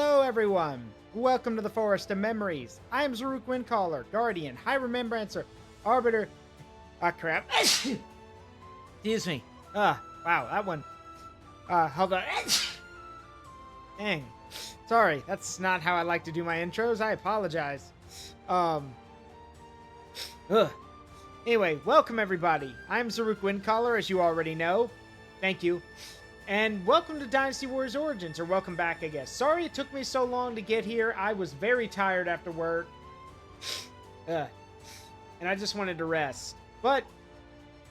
Hello, everyone! Welcome to the Forest of Memories. I am Zaruk Windcaller, Guardian, High Remembrancer, Arbiter... crap. Excuse me. Wow, that one... hold on. Dang. Sorry, that's not how I like to do my intros. I apologize. Anyway, welcome everybody. I'm Zaruk Windcaller, as you already know. Thank you. And welcome to Dynasty Warriors Origins, or welcome back, I guess. Sorry it took me so long to get here. I was very tired after work. And I just wanted to rest. But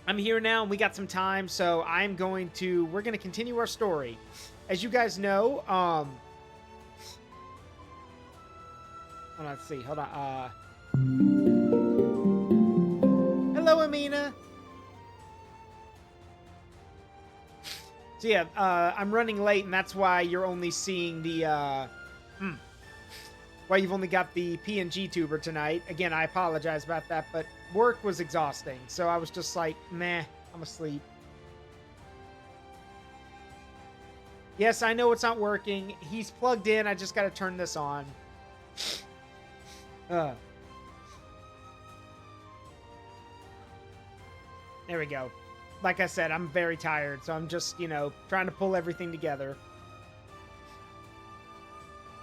I'm here now, and we got some time, so we're going to continue our story. As you guys know, let's see, hold on, hello, Amina! So yeah, I'm running late, and that's why you're only seeing the, why you've only got the PNG tuber tonight. Again, I apologize about that, but work was exhausting, so I was just like, meh, I'm asleep. Yes, I know it's not working. He's plugged in, I just gotta turn this on. There we go. Like I said, I'm very tired, so I'm just, trying to pull everything together.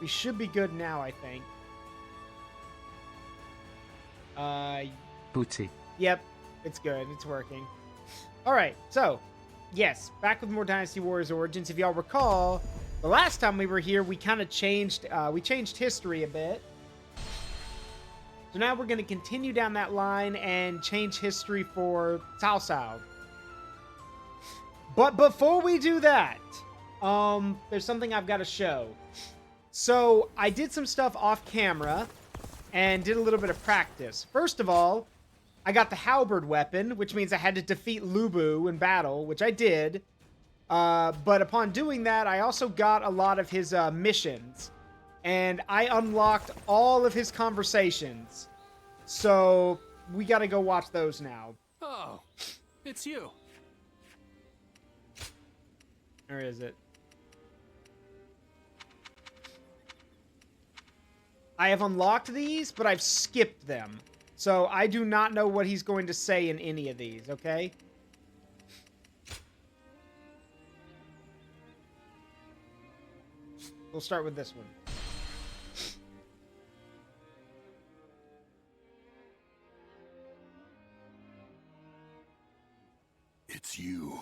We should be good now, I think. Booty. Yep, it's good. It's working. Alright, so, yes, back with more Dynasty Warriors Origins. If y'all recall, the last time we were here, we kind of changed history a bit. So now we're going to continue down that line and change history for CAO CAO. But before we do that, there's something I've got to show. So, I did some stuff off camera and did a little bit of practice. First of all, I got the halberd weapon, which means I had to defeat Lubu in battle, which I did. But upon doing that, I also got a lot of his missions. And I unlocked all of his conversations. So, we gotta go watch those now. Oh, it's you. Or is it? I have unlocked these, but I've skipped them. So I do not know what he's going to say in any of these, okay? We'll start with this one. It's you.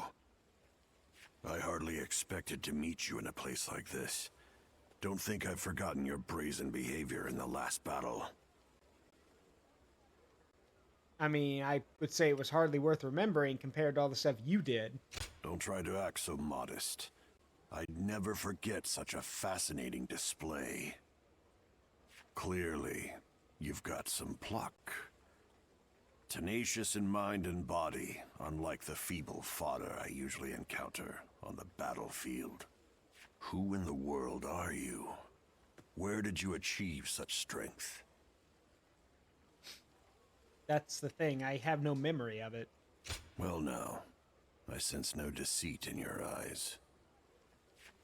I hardly expected to meet you in a place like this. Don't think I've forgotten your brazen behavior in the last battle. I mean, I would say it was hardly worth remembering compared to all the stuff you did. Don't try to act so modest. I'd never forget such a fascinating display. Clearly, you've got some pluck. Tenacious in mind and body, unlike the feeble fodder I usually encounter on the battlefield. Who in the world are you? Where did you achieve such strength? That's the thing, I have no memory of it. Well now, I sense no deceit in your eyes.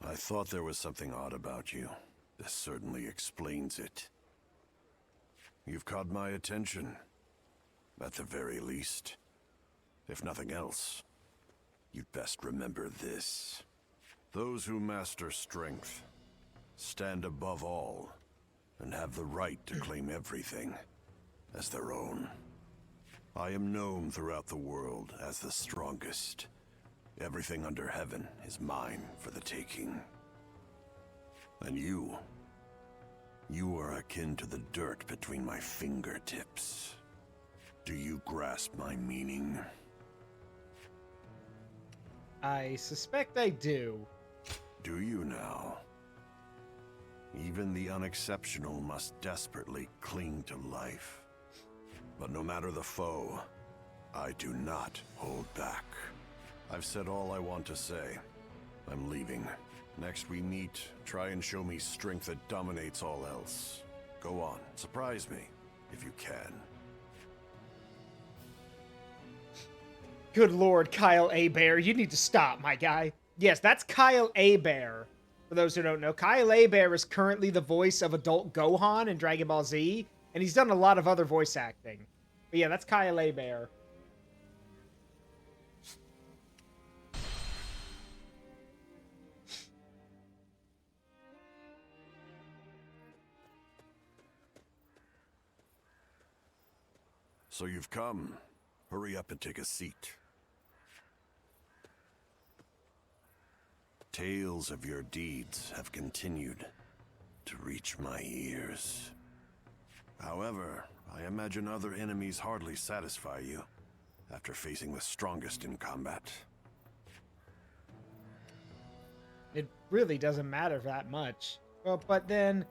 I thought there was something odd about you. This certainly explains it. You've caught my attention. At the very least. If nothing else, you'd best remember this. Those who master strength stand above all and have the right to claim everything as their own. I am known throughout the world as the strongest. Everything under heaven is mine for the taking. And you are akin to the dirt between my fingertips. Do you grasp my meaning? I suspect I do. Do you now? Even the unexceptional must desperately cling to life. But no matter the foe, I do not hold back. I've said all I want to say. I'm leaving. Next we meet, try and show me strength that dominates all else. Go on, surprise me, if you can. Good lord, Kyle A. Bear, you need to stop, my guy. Yes, that's Kyle A. Bear. For those who don't know, Kyle Bear is currently the voice of adult Gohan in Dragon Ball Z, and he's done a lot of other voice acting. But yeah, that's Kyle Bear. So you've come. Hurry up and take a seat. Tales of your deeds have continued to reach my ears. However, I imagine other enemies hardly satisfy you after facing the strongest in combat. It really doesn't matter that much. Well, but then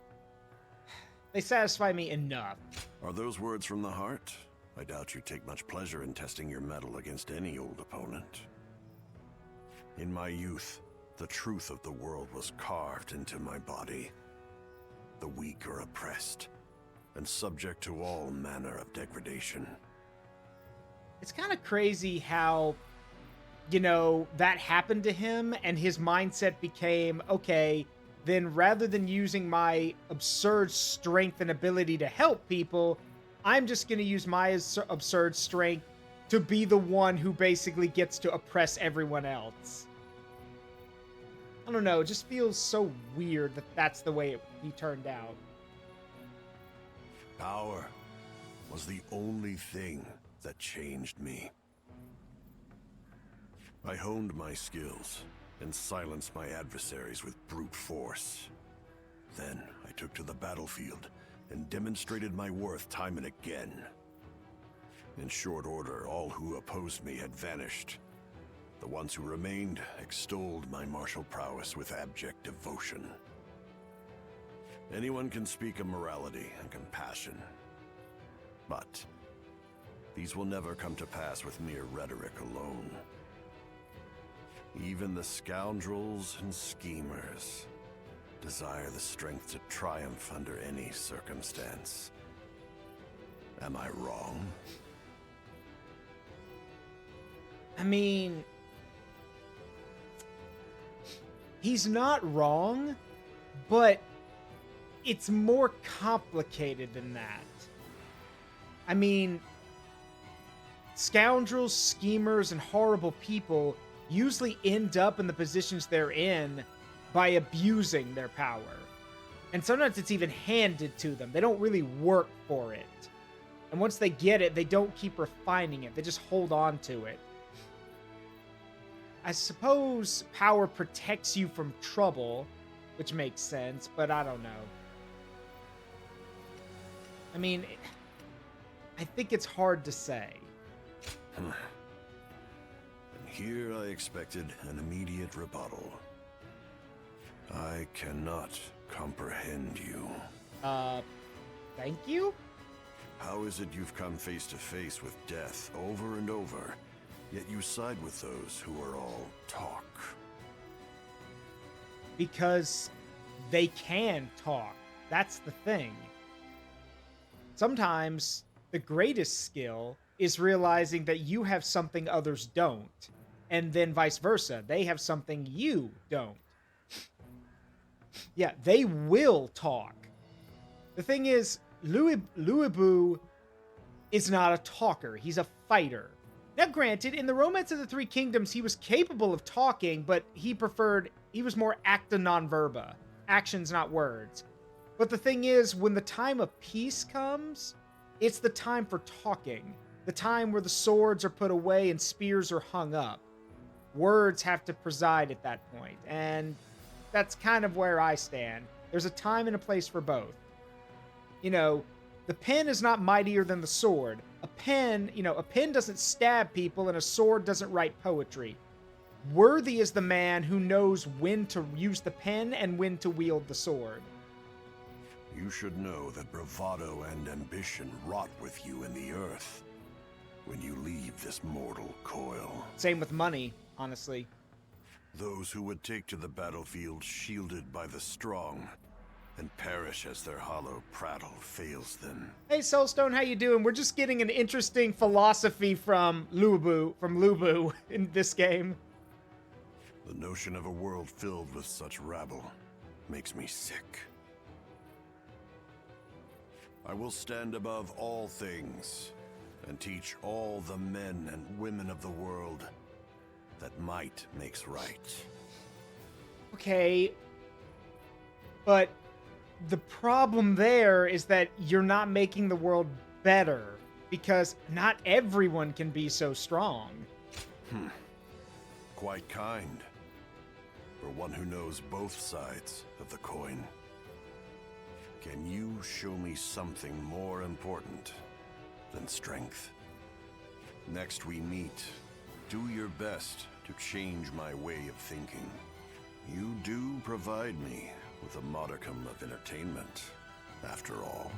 they satisfy me enough. Are those words from the heart? I doubt you take much pleasure in testing your mettle against any old opponent. In my youth, the truth of the world was carved into my body. The weak are oppressed and subject to all manner of degradation. It's kind of crazy how, you know, that happened to him and his mindset became, okay, then rather than using my absurd strength and ability to help people, I'm just going to use my absurd strength to be the one who basically gets to oppress everyone else. I don't know, it just feels so weird that that's the way he turned out. Power was the only thing that changed me. I honed my skills and silenced my adversaries with brute force. Then I took to the battlefield and demonstrated my worth time and again. In short order, all who opposed me had vanished. The ones who remained extolled my martial prowess with abject devotion. Anyone can speak of morality and compassion, but these will never come to pass with mere rhetoric alone. Even the scoundrels and schemers desire the strength to triumph under any circumstance. Am I wrong? I mean, he's not wrong, but it's more complicated than that. I mean, scoundrels, schemers, and horrible people usually end up in the positions they're in by abusing their power. And sometimes it's even handed to them. They don't really work for it. And once they get it, they don't keep refining it. They just hold on to it. I suppose power protects you from trouble, which makes sense, but I don't know. I mean, I think it's hard to say. And here I expected an immediate rebuttal. I cannot comprehend you. Thank you? How is it you've come face to face with death over and over, yet you side with those who are all talk? Because they can talk. That's the thing. Sometimes the greatest skill is realizing that you have something others don't, and then vice versa. They have something you don't. Yeah, they will talk. The thing is, Luibu is not a talker. He's a fighter. Now, granted, in the Romance of the Three Kingdoms, he was capable of talking, but he was more acta non verba. Actions, not words. But the thing is, when the time of peace comes, it's the time for talking. The time where the swords are put away and spears are hung up. Words have to preside at that point, and that's kind of where I stand. There's a time and a place for both. You know, the pen is not mightier than the sword. A pen doesn't stab people, and a sword doesn't write poetry. Worthy is the man who knows when to use the pen and when to wield the sword. You should know that bravado and ambition rot with you in the earth when you leave this mortal coil. Same with money, honestly. Those who would take to the battlefield shielded by the strong and perish as their hollow prattle fails them. Hey, Soulstone, how you doing? We're just getting an interesting philosophy from Lubu in this game. The notion of a world filled with such rabble makes me sick. I will stand above all things and teach all the men and women of the world that might makes right. Okay, but the problem there is that you're not making the world better, because not everyone can be so strong. Quite kind. For one who knows both sides of the coin. Can you show me something more important than strength? Next we meet, do your best to change my way of thinking. You do provide me with a modicum of entertainment, after all.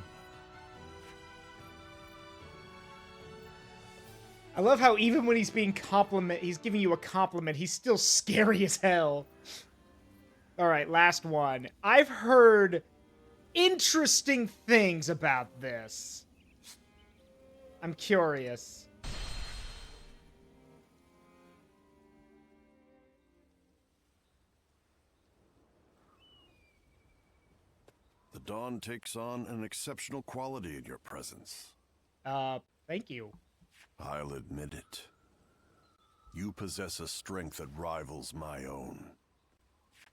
I love how even when he's giving you a compliment, he's still scary as hell. Alright, last one. I've heard interesting things about this. I'm curious. The dawn takes on an exceptional quality in your presence. Thank you. I'll admit it. You possess a strength that rivals my own.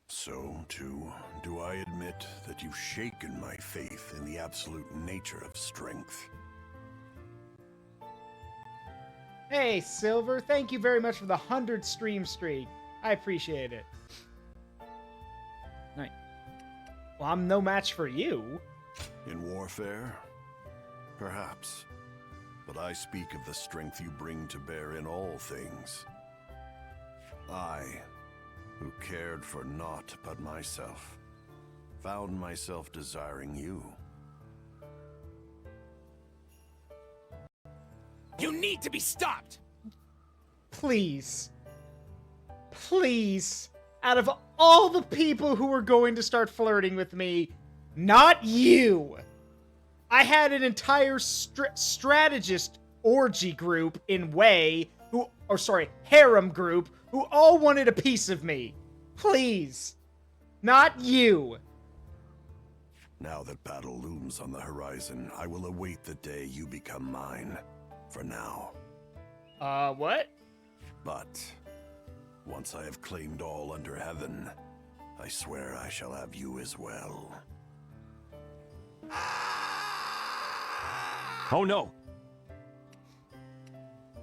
So, too, do I admit that you've shaken my faith in the absolute nature of strength. Hey, Silver, thank you very much for the 100 stream streak. I appreciate it. Nice. Well, I'm no match for you. In warfare? Perhaps. But I speak of the strength you bring to bear in all things. I, who cared for naught but myself, found myself desiring you. You need to be stopped! Please. Please. Out of all the people who were going to start flirting with me, not you. I had an entire strategist orgy group in harem group, who all wanted a piece of me. Please. Not you. Now that battle looms on the horizon, I will await the day you become mine. For now. What? But, once I have claimed all under heaven, I swear I shall have you as well. Oh no!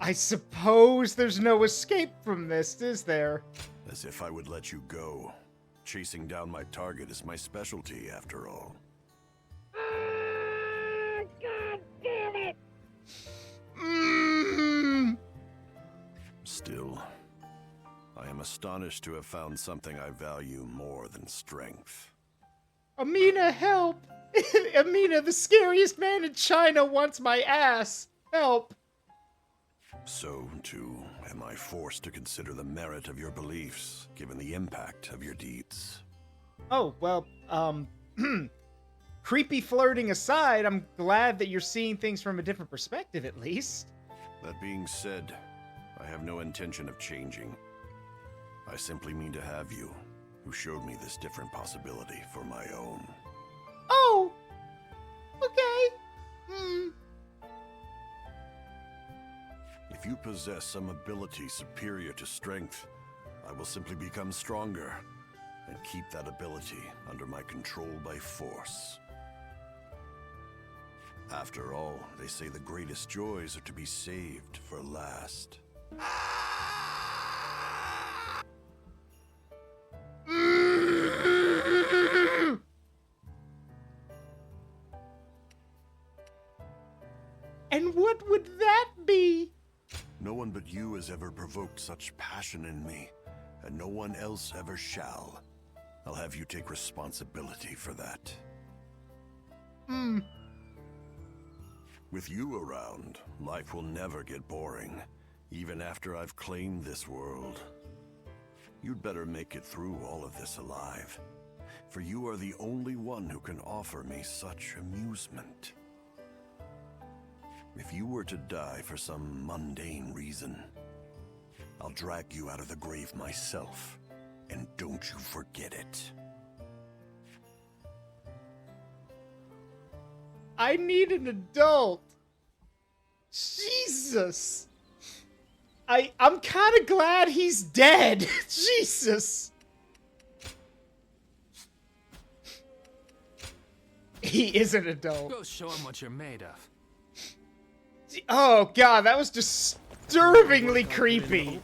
I suppose there's no escape from this, is there? As if I would let you go. Chasing down my target is my specialty, after all. God damn it! Still, I am astonished to have found something I value more than strength. Amina, help! Amina, the scariest man in China wants my ass! Help! So, too, am I forced to consider the merit of your beliefs, given the impact of your deeds. Oh, well, creepy flirting aside, I'm glad that you're seeing things from a different perspective, at least. That being said, I have no intention of changing. I simply mean to have you, who showed me this different possibility, for my own. Oh! Okay. If you possess some ability superior to strength, I will simply become stronger, and keep that ability under my control by force. After all, they say the greatest joys are to be saved for last. And what would that be? No one but you has ever provoked such passion in me, and no one else ever shall. I'll have you take responsibility for that. With you around, life will never get boring, even after I've claimed this world. You'd better make it through all of this alive, for you are the only one who can offer me such amusement. If you were to die for some mundane reason, I'll drag you out of the grave myself, and don't you forget it. I need an adult. Jesus. I'm kind of glad he's dead. Jesus. He is an adult. Go show him what you're made of. Oh god, that was disturbingly creepy.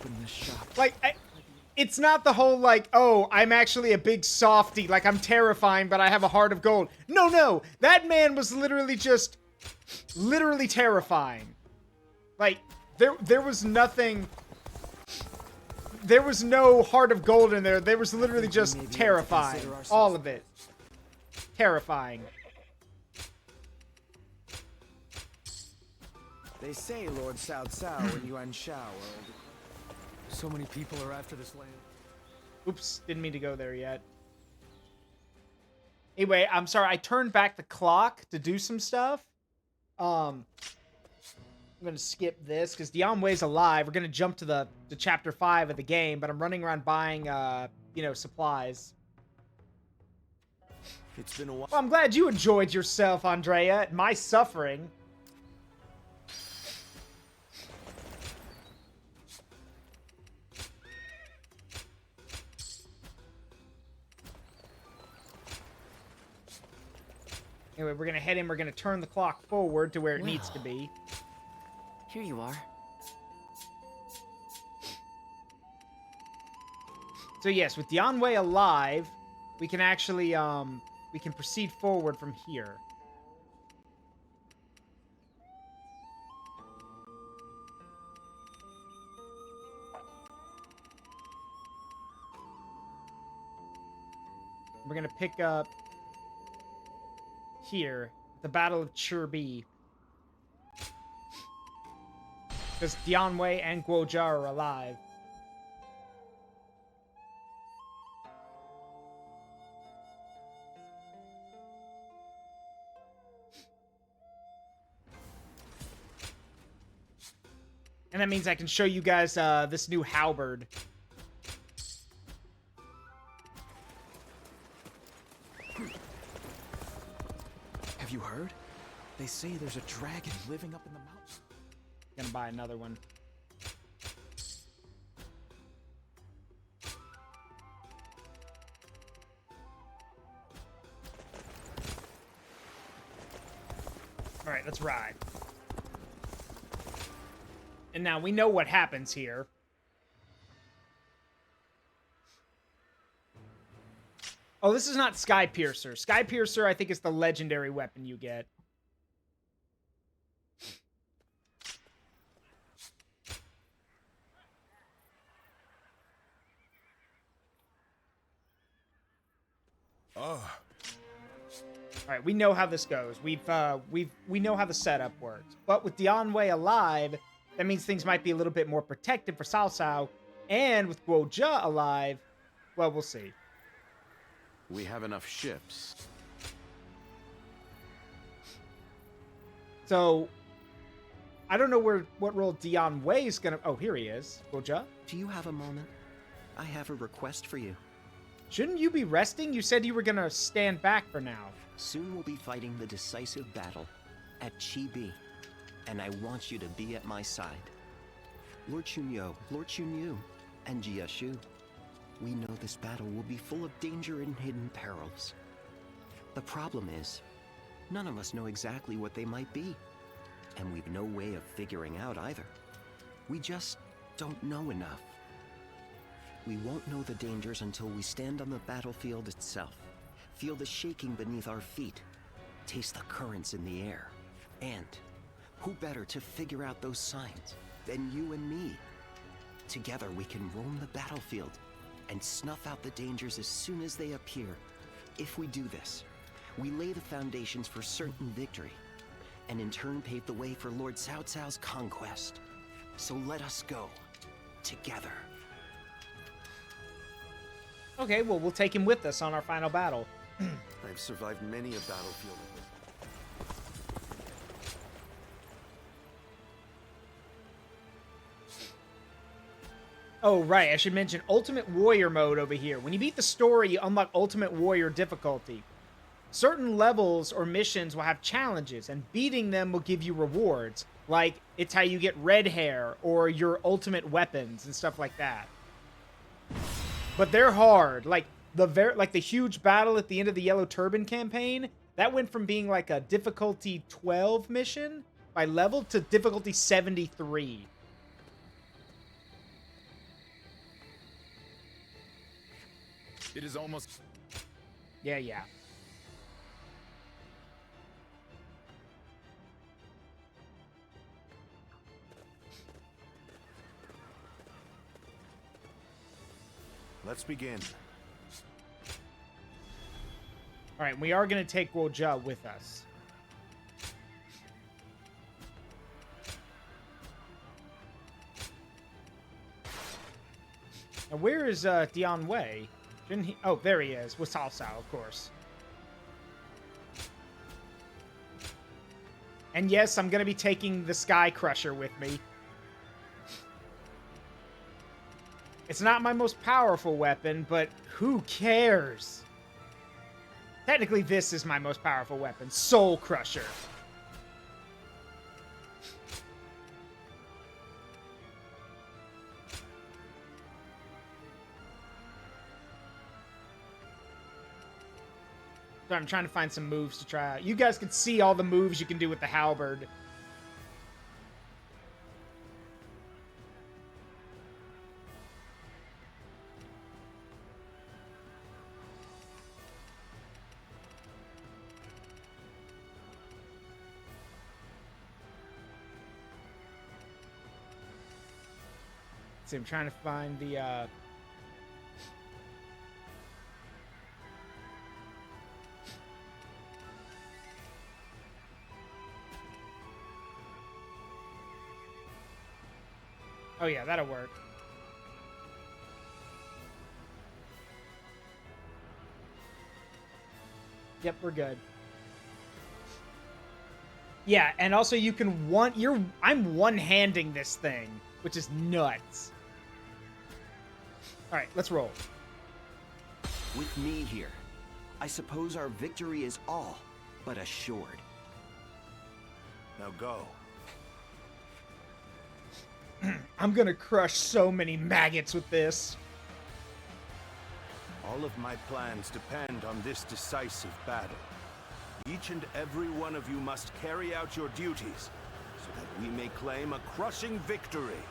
Like, it's not the whole like, oh, I'm actually a big softy, like I'm terrifying, but I have a heart of gold. No, that man was literally terrifying. Like, there was nothing, there was no heart of gold in there. There was literally just terrifying. All of it. Terrifying. They say Lord Cao Cao and Yuan Shao are... So many people are after this land. Oops, didn't mean to go there yet. Anyway, I'm sorry, I turned back the clock to do some stuff. I'm gonna skip this because Dion Wei's alive. We're gonna jump to chapter 5 of the game, but I'm running around buying supplies. It's been a while. Well, I'm glad you enjoyed yourself, Andrea, at my suffering. Anyway, we're gonna head in. We're gonna turn the clock forward to where it needs to be. Here you are. So yes, with Dion Wei alive, we can actually we can proceed forward from here. We're gonna pick up here, the Battle of Chibi. Because Dion Wei and Guojia are alive. And that means I can show you guys this new halberd. Have you heard? They say there's a dragon living up in the mountain. Gonna buy another one. Alright, let's ride. And now we know what happens here. Oh, this is not Sky Piercer. Sky Piercer, I think, is the legendary weapon you get. Ah, All right, we know how this goes. We know how the setup works. But with Dion Wei alive, that means things might be a little bit more protected for Cao Cao. And with Guojia alive, well, we'll see. We have enough ships. So, I don't know what role Dion Wei is gonna... Oh, here he is. Guojia? Do you have a moment? I have a request for you. Shouldn't you be resting? You said you were gonna stand back for now. Soon we'll be fighting the decisive battle at Chibi, and I want you to be at my side. Lord Chunyo, Lord Chunyu, and Jia Shu. We know this battle will be full of danger and hidden perils. The problem is, none of us know exactly what they might be, and we've no way of figuring out either. We just don't know enough. We won't know the dangers until we stand on the battlefield itself, feel the shaking beneath our feet, taste the currents in the air. And who better to figure out those signs than you and me? Together we can roam the battlefield and snuff out the dangers as soon as they appear. If we do this, we lay the foundations for certain victory, and in turn pave the way for Lord Cao Cao's conquest. So let us go, together. Okay, well, we'll take him with us on our final battle. I've survived many a battlefield. Oh, right, I should mention Ultimate Warrior mode over here. When you beat the story, you unlock Ultimate Warrior difficulty. certain levels or missions will have challenges, and beating them will give you rewards. Like, it's how you get red hair, or your ultimate weapons, and stuff like that. But they're hard. Like, the huge battle at the end of the Yellow Turban campaign, that went from being like a difficulty 12 mission by level to difficulty 73. It is almost... Yeah. Let's begin. All right, we are going to take Woja with us. Now, where is Dion Wei? Didn't he? Oh, there he is. With Cao Cao, of course. And yes, I'm going to be taking the Sky Crusher with me. It's not my most powerful weapon, but who cares? Technically, this is my most powerful weapon, Soul Crusher. So I'm trying to find some moves to try out. You guys can see all the moves you can do with the halberd. See, I'm trying to find the, Oh yeah, that'll work. Yep, we're good. Yeah, and also you can I'm one-handing this thing, which is nuts. All right, let's roll. With me here, I suppose our victory is all but assured. Now go. I'm gonna crush so many maggots with this. All of my plans depend on this decisive battle. Each and every one of you must carry out your duties so that we may claim a crushing victory.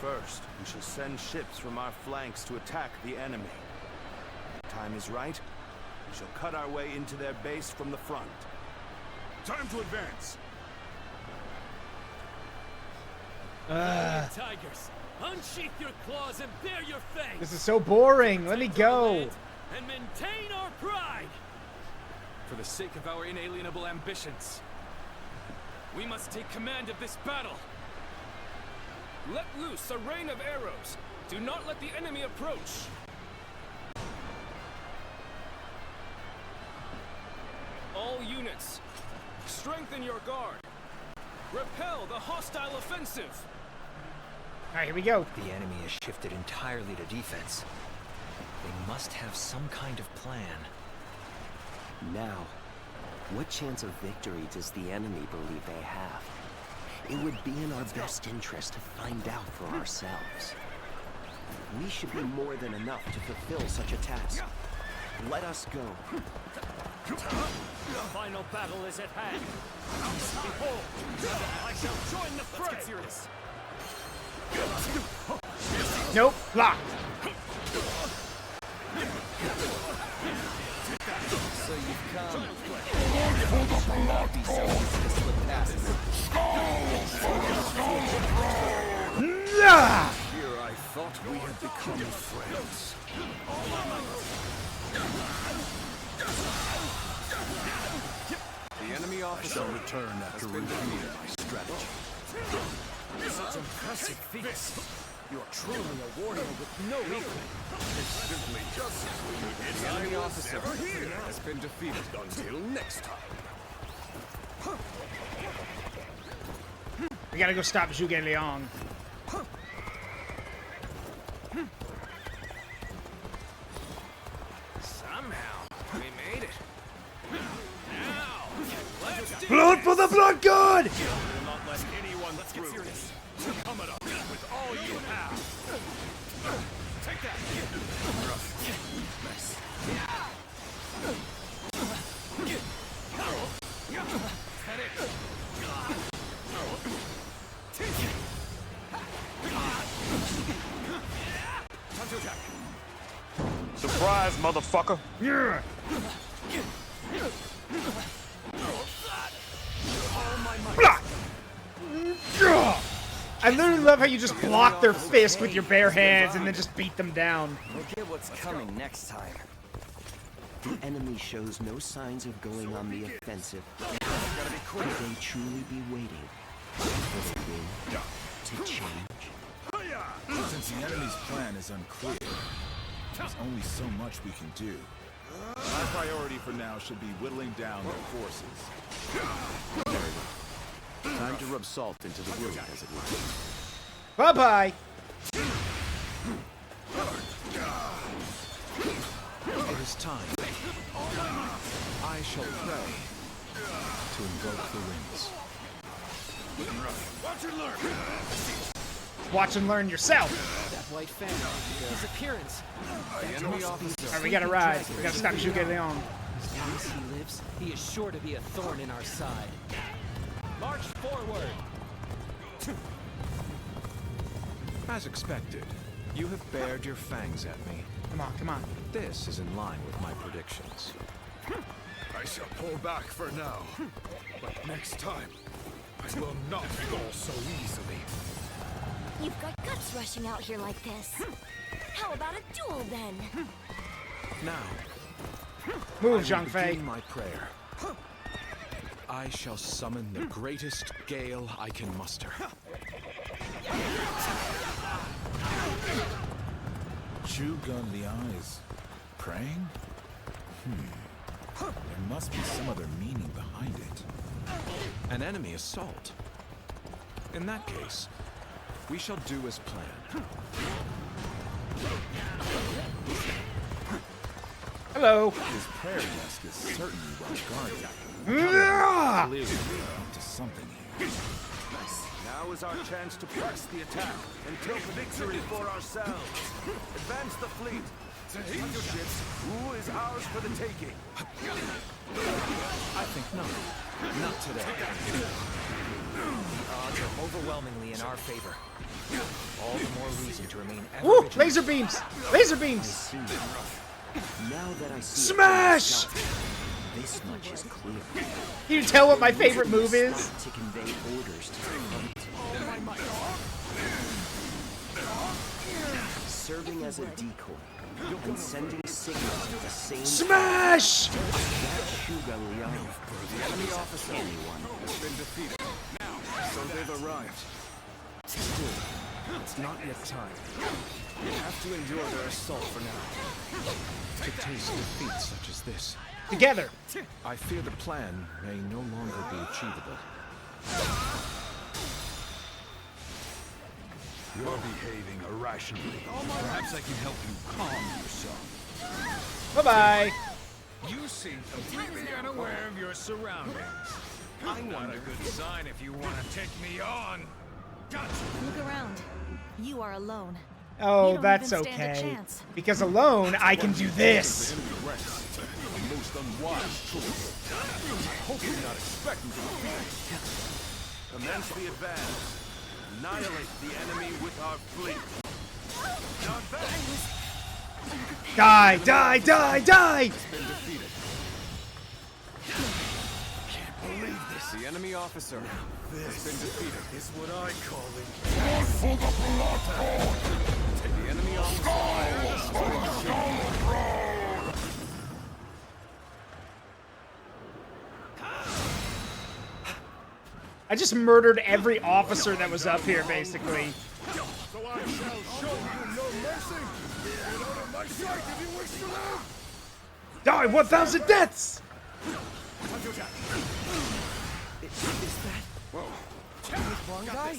First, we shall send ships from our flanks to attack the enemy. When the time is right, we shall cut our way into their base from the front. Time to advance! Tigers, unsheath your claws and bare your fangs. This is so boring. Let me go. And maintain our pride. For the sake of our inalienable ambitions, We must take command of this battle. Let loose a rain of arrows. Do not let the enemy approach. All units, strengthen your guard. Repel the hostile offensive. All right, here we go. The enemy has shifted entirely to defense. They must have some kind of plan. Now, what chance of victory does the enemy believe they have? It would be in our best interest to find out for ourselves. We should be more than enough to fulfill such a task. Let us go. The final battle is at hand. Behold, I shall join the fray. Let's get serious. Nope, blocked. So you've come. Be so easy to slip past me. Nah! Here I thought we had become friends. The enemy officer shall return after reviewing my strategy. such impressive feats. You are truly a warrior with no equal. It's simply just the enemy officer has been defeated until next time. We gotta go stop Zhuge Liang. the blood god! will not let anyone through. Come at us with all you have. Take that. Time to attack. Surprise, motherfucker! Yeah. Blah. Yeah. I literally love how you just block their fist with your bare hands and then just beat them down. Look at what's coming next time. The enemy shows no signs of going on the offensive. Could they truly be waiting for the wind to change? Since the enemy's plan is unclear, there's only so much we can do. My priority for now should be whittling down their forces. Time to rub salt into the wound, as it were. Bye-bye. It is time. I shall pray to invoke the winds. Watch and learn. Watch and learn yourself. That white fan, his appearance. Enemy officer. Alright, we gotta ride. We gotta stop Zhuge Liang. As long as he lives, he is sure to be a thorn in our side. March forward! As expected, you have bared your fangs at me. Come on, come on. This is in line with my predictions. I shall pull back for now. But next time, I will not fall so easily. You've got guts rushing out here like this. How about a duel then? Now, Move, I will Zhang Fei. begin my prayer. I shall summon the greatest gale I can muster. Chew gun the eyes. Praying? There must be some other meaning behind it. An enemy assault. In that case, we shall do as planned. Hello. His prayer desk is certainly well guarded. Yeah. Clearly, we're up to something here. Now is our chance to press the attack and take victory for ourselves. Advance the fleet. Ships, who is ours for the taking? I think not. Not today. Odds are overwhelmingly in our favor. All the more reason to remain ever Woo! vigilant. Laser beams! Laser beams! Now that I see Smash! it for myself, this much is clear. Can you tell what my favorite move is? To convey orders to the front. Serving as a decoy and sending signals at the same Smash! time. That Zhuge Liang, The enemy officer anyone. has been defeated. Now, so they've arrived. Still, it's not yet time. We have to endure their assault for now. To taste defeat such as this, Together. I fear the plan may no longer be achievable. You're behaving irrationally. Perhaps I can help you calm yourself. Bye-bye. You seem completely unaware of your surroundings. Not a good sign if you want to take me on. Gotcha. Look around. You are alone. Oh, You don't that's even stand a okay. chance. Because alone, I can do this. The most unwise choice. I hope you're not expecting to defeat. Commence the advance. Annihilate the enemy with our fleet. Now advance. Die, die, die, die! Been defeated. Can't believe this. The enemy officer has been defeated. Is what I call it. The enemy officer I just murdered every officer that was up here, basically. So I shall show you no mercy. Get out of my sight if you wish to live. Die 1,000 deaths! Time to attack. Is that one guy?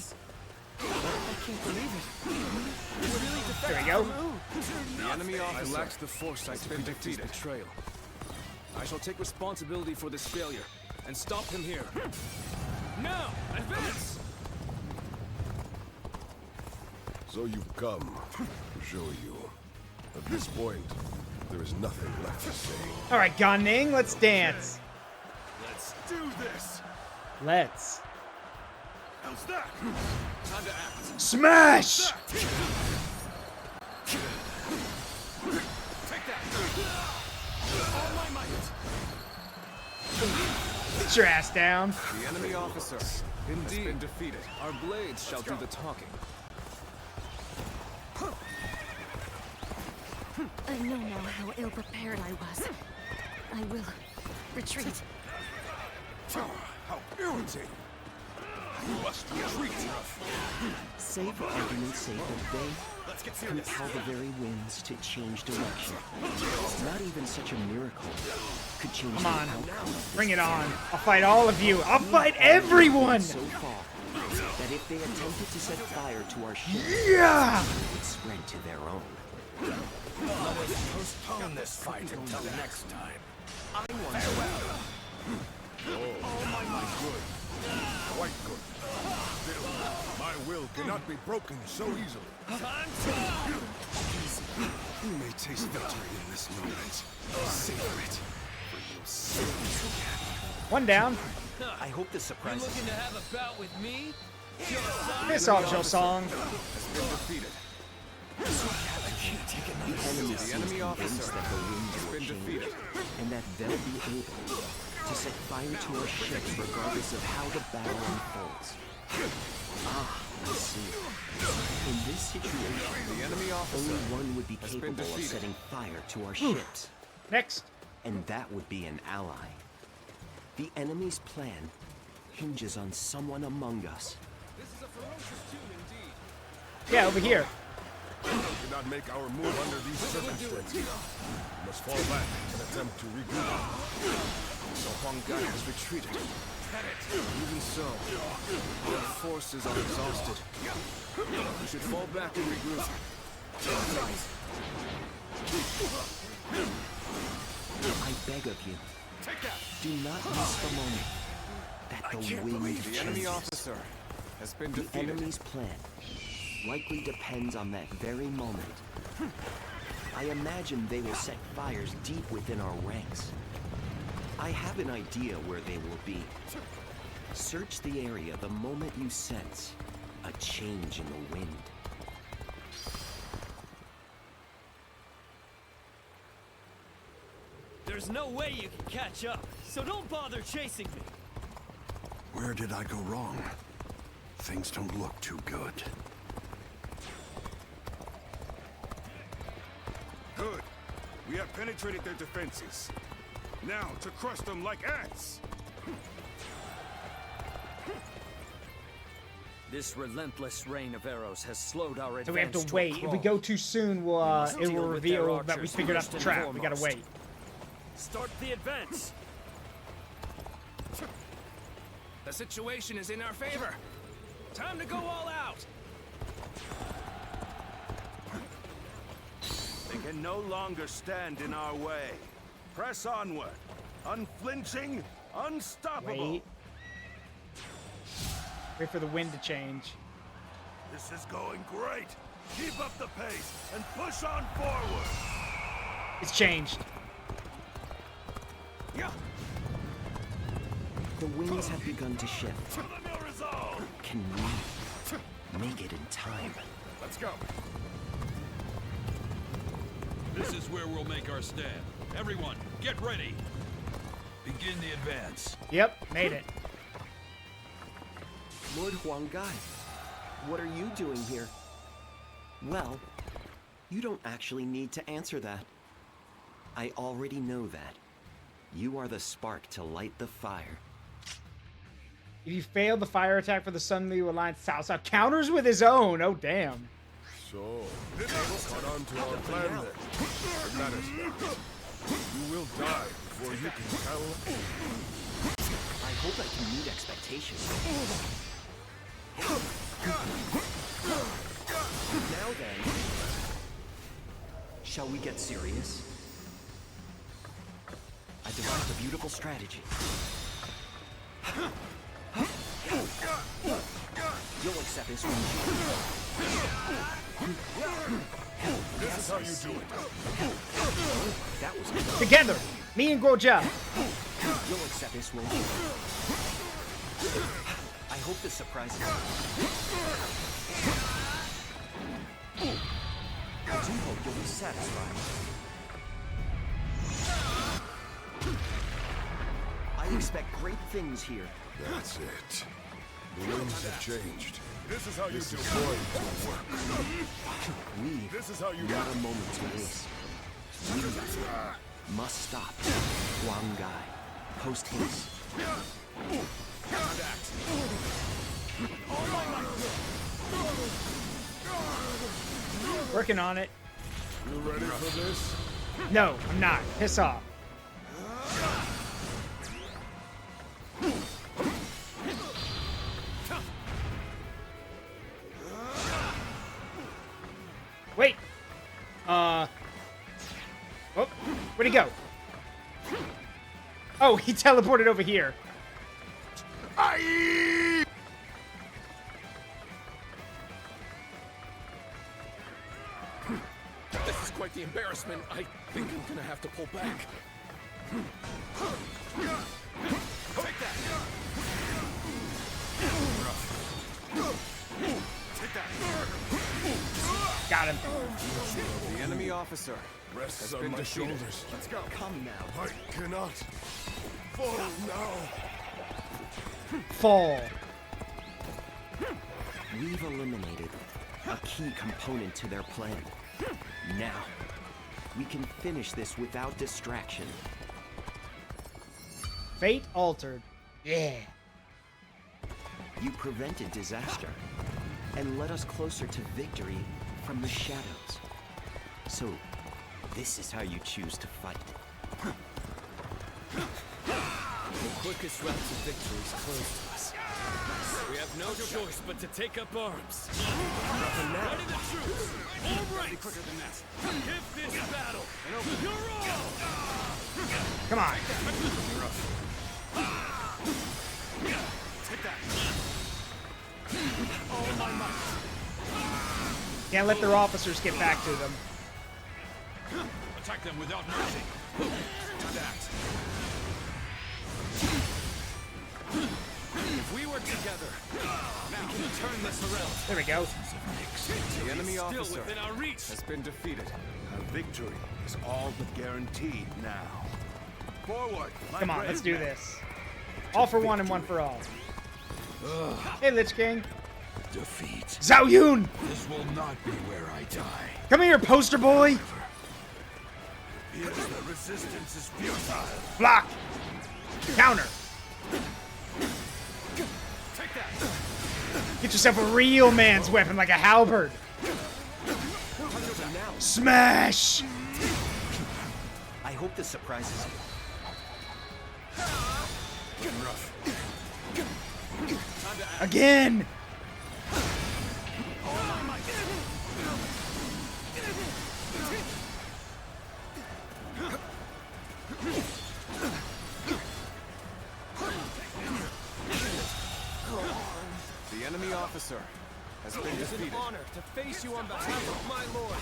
I can't believe it. There we go. The enemy officer lacks the foresight to has been predict his defeated. betrayal. I shall take responsibility for this failure. and stop him here. Now, advance! So you've come to show you. At this point, there is nothing left to say. All right, Gan Ning, let's dance. Let's do this! Let's. How's that? Time to act. Smash! Take that! All my might! Get your ass down. The enemy officer, indeed, has been defeated. Our blades shall do the talking. I know now how ill-prepared I was. I will retreat. How irritating! You must retreat! Say for argument's sake that they compel the very winds to change direction. Not even such a miracle could change Come the on. outcome. Bring it on. I'll fight all of you. I'll fight everyone. So far that if they attempted to set fire to our ship, Yeah! it would spread to their own. Let us postpone this fight until next time. I want farewell. Oh, my good. Quite good. Still, my will cannot be broken so easily. You may taste victory in this moment. Savor it. For your sins. One down. I hope this You surprises looking to have a bout with me? Piss off, Joe Song. Has been defeated. the enemy officer that the winds has will been change, defeated. and that they'll be able to set fire to our ships regardless of how the battle unfolds. Ah, I see. In this situation, The enemy officer only one would be has been capable of defeated. setting fire to our ships, Next. and that would be an ally. The enemy's plan hinges on someone among us. This is a ferocious tune indeed. Yeah, over here. We cannot make our move under these circumstances. We must fall back and attempt to regroup. So Huang Gai has retreated. Even so, our forces are exhausted. We should fall back and regroup. I beg of you, do not miss the moment that the wind The enemy changes. officer has been The defeated. enemy's plan likely depends on that very moment. I imagine they will set fires deep within our ranks. I have an idea where they will be. Search the area the moment you sense a change in the wind. There's no way you can catch up, so don't bother chasing me. Where did I go wrong? Things don't look too good. Good. We have penetrated their defenses. Now to crush them like ants. This relentless rain of arrows has slowed our advance. So we have to a wait. If we crawl. go too soon, we'll, must it deal will with their reveal that we archers figured out first the and trap. We gotta foremost. wait. Start the advance. The situation is in our favor. Time to go all out. They can no longer stand in our way. Press onward. Unflinching, unstoppable. Wait. Wait for the wind to change. This is going great. Keep up the pace and push on forward. It's changed. The winds have begun to shift. Show them your resolve. Can we make it in time? Let's go. This is where we'll make our stand. Everyone, get ready. Begin the advance. Yep, made it. Lord Huang Gai, what are you doing here? Well, you don't actually need to answer that. I already know that. You are the spark to light the fire. If you failed the fire attack for the Sun Liu Alliance, Cao Cao counters with his own. Oh, damn. So, caught on to our plan then. It matters not. You will die before you can tell. I hope I can meet expectations. Now then, shall we get serious? I devised a beautiful strategy. You'll accept this one. This is how you do it. That was Together, me and Goja. You'll accept this one. I hope this surprises you. I do hope you'll be satisfied. I expect great things here. That's it. The winds have changed. This is how you do it. This is how you Not a moment to waste. We must stop. Huang Gai. Post haste. Working on it. You ready for this? No, I'm not. Piss off. Wait. Oh, where'd he go? Oh, he teleported over here. This is quite the embarrassment. I think I'm gonna have to pull back. Take that! Take that! Got him. The enemy officer Rests has on been my defeated. shoulders. Let's go. Come now. I cannot fall now. Fall. We've eliminated a key component to their plan. Now, we can finish this without distraction. Fate altered. Yeah. You prevented disaster and led us closer to victory from the shadows. So, this is how you choose to fight. The quickest route to victory is close to us. We have no choice but to take up arms. Ready the troops! All right! Quicker than that. Give this battle your all! Come on. Take that! All my might. Can't let their officers get back to them. Attack them without mercy. If we work together, now we can turn this around. There we go. The enemy Still officer within our reach. has been defeated. Our victory is all but guaranteed now. Forward! Come on, let's do this. All for one and one for all. Hey, Lich King. Defeat. Zhao Yun! This will not be where I die. Come here, poster boy! Yes, the resistance is futile. Block! Counter! Take that! Get yourself a real man's weapon like a halberd! Smash! I hope this surprises you. Again! The enemy officer has been It is an defeated. honor to face you on behalf of my lord.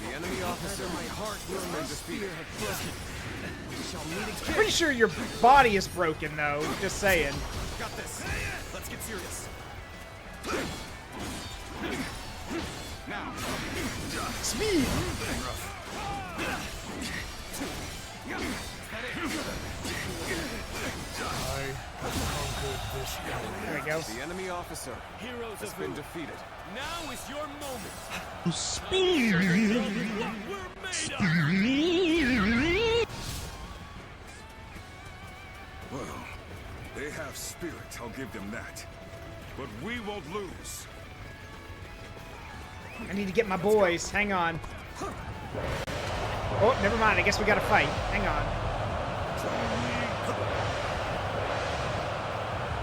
The enemy officer My heart will has been defeated. shall meet again. Pretty sure your body is broken, though. Just saying. Got this! Let's get serious. Now! Speed! There we go. The enemy officer Heroes has of been Wu, defeated. now is your moment. Speed! What we're made of. Well, they have spirit, I'll give them that. But we won't lose. I need to get my boys. Hang on. Oh, never mind. I guess we gotta fight. Hang on.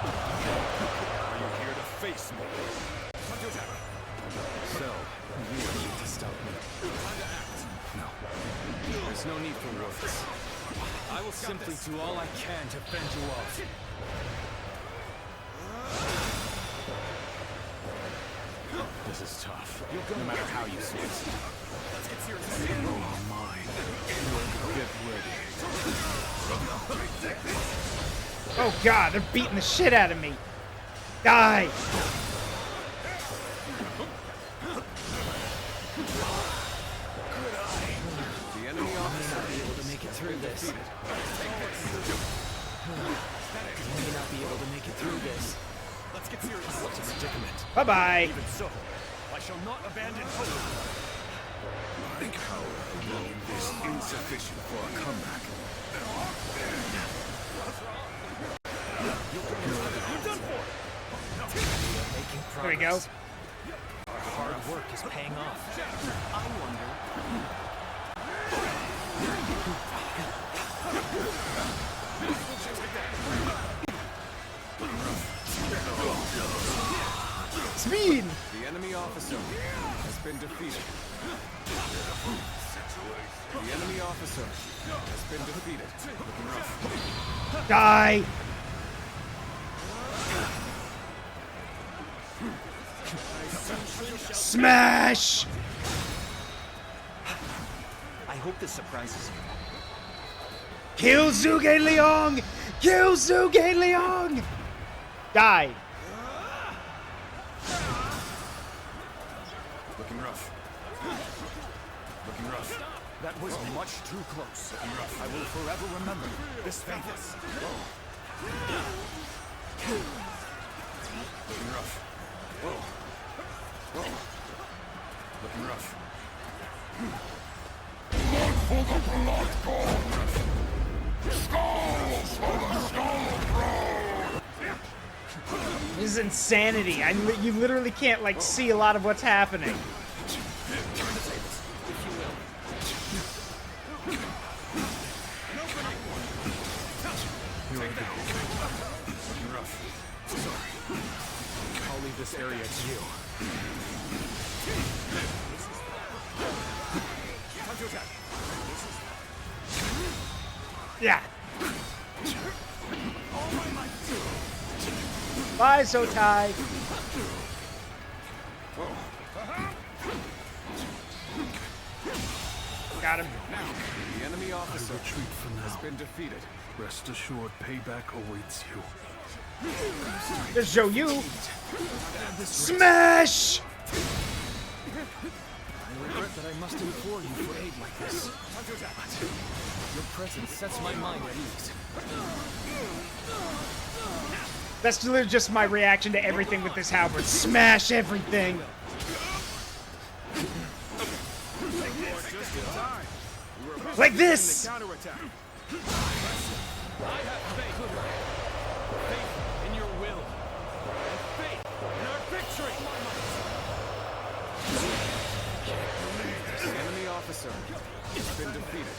Are you here to face me? So, you need to stop me. Time to act. No. There's There's no need for words. I will simply do all I can to fend you off. This is tough. No matter how you slice it. Let's get serious. Oh, mine. Get ready. Oh god, they're beating the shit out of me. Die! The enemy officer may not be able to make it through this. He may not be able to make it through this. Let's get serious. What's a predicament? Bye-bye. Even so, I shall not abandon hope. My power alone is insufficient for a comeback. You're done for. Making progress. There we go. Our hard work is paying off. I wonder. Speed! The enemy officer has been defeated. The enemy officer has been defeated. Looking rough. Die! Smash! I hope this surprises you. Kill Zhuge Liang! Kill Zhuge Liang! Die. Looking rough. Looking rough. That was much too close. Looking rough. I will forever remember this famous. Looking rough. Whoa. Looking rough. This is insanity. You literally can't, like, see a lot of what's happening. I'll leave this area to you. Time to attack. Yeah. Bye, Sotai. Got him. The enemy officer has been defeated. Rest assured, payback awaits you. There's Zhou Yu. Smash! I regret that I must implore you for aid like this. But your presence sets my mind at ease. That's literally just my reaction to everything with this halberd. Smash everything! Like this! Counterattack. I have faith. Faith in your will. And faith in our victory. The enemy officer has been defeated.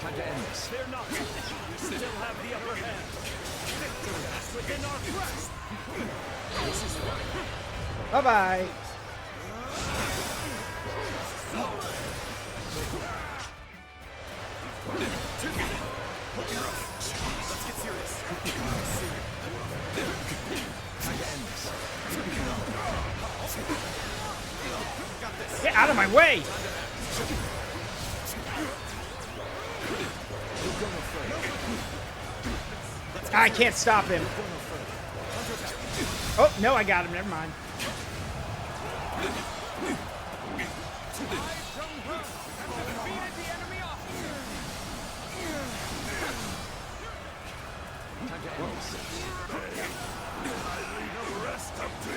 Time to end this. They're not. You still have the upper hand. Victory is within our grasp. This is right. Bye-bye. Let's get serious. Time to end this. Get out of my way! I can't stop him. Oh, no, I got him. Never mind. Time to end this. Rest up to you.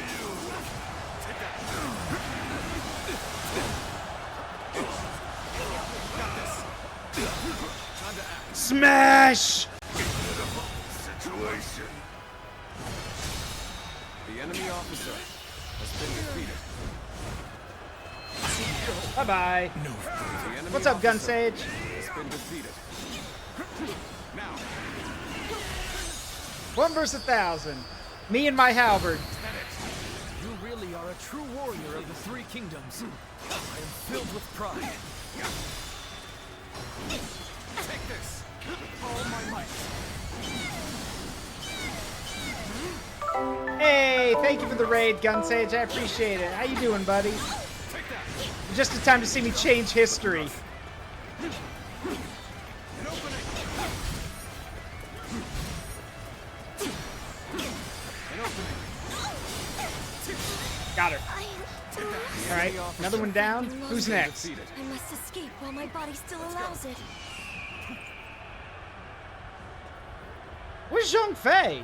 Time to act. Smash! Situation. The enemy officer has been defeated. Bye-bye. The enemy What's up, Gun officer Sage? has been defeated. Now, 1 versus 1,000. Me and my halberd. you really are a true warrior of the Three Kingdoms. I am filled with pride. Take this! All my might! Hey, thank you for the raid, Gun Sage. I appreciate it. How you doing, buddy? Just in time to see me change history. Got her. All right, another one down. Who's next? I must escape while my body still allows it. Where's Zhang Fei?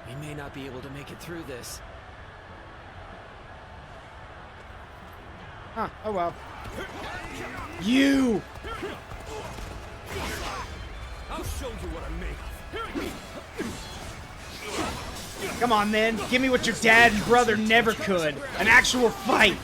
We may not be able to make it through this. Huh, oh well. You! I'll show you what I'm made of. Come on, then. Give me what your dad and brother never could. An actual fight.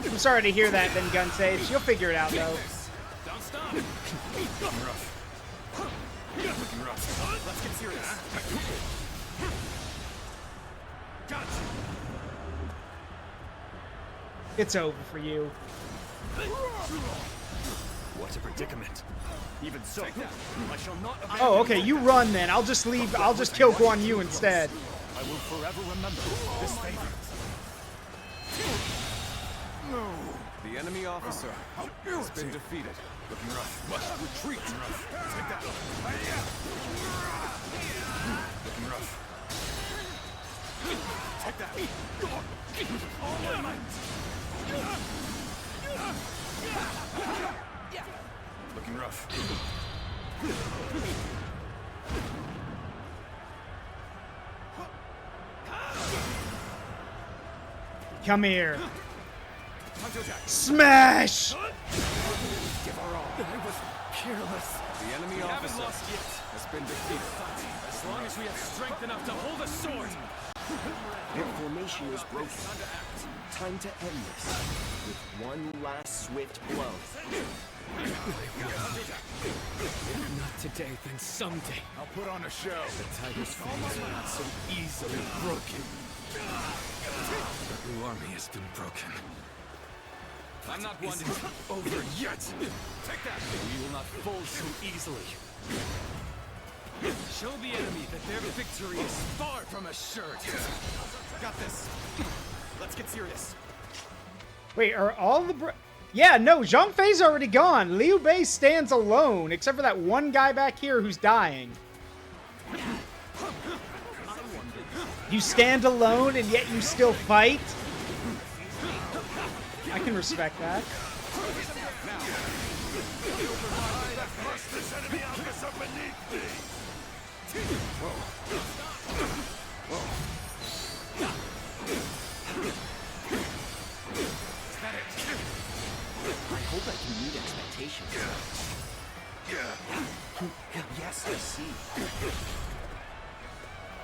I'm sorry to hear that, then, Gun Sage. You'll figure it out, though. Don't stop! Looking rough. Looking rough. Let's get serious. Gotcha. It's over for you. What a predicament. Even so, I shall not abandon. Oh, okay, you run then. I'll just leave. I'll just kill Guan Yu instead. I will forever remember this favor. No. The enemy officer has been defeated. Looking rough. Must retreat. Take that. Looking rough. Take that. All my might. Looking rough. Come here. Smash! Give her all. I was careless. The enemy officer has been defeated. As long as we have strength enough to hold a sword. Their formation is broken. Time to end this with one last swift blow. If not today, then someday. I'll put on a show. The tiger's fangs are not so easily broken. The blue army has been broken. I'm not one to over yet. Take that. We will not fold so easily. Show the enemy that their victory is far from assured. Got this. Let's get serious. Wait, are all the... Yeah, no, Zhang Fei's already gone. Liu Bei stands alone, except for that one guy back here who's dying. You stand alone and yet you still fight? I can respect that. I hope I can meet expectations. Yes, I see.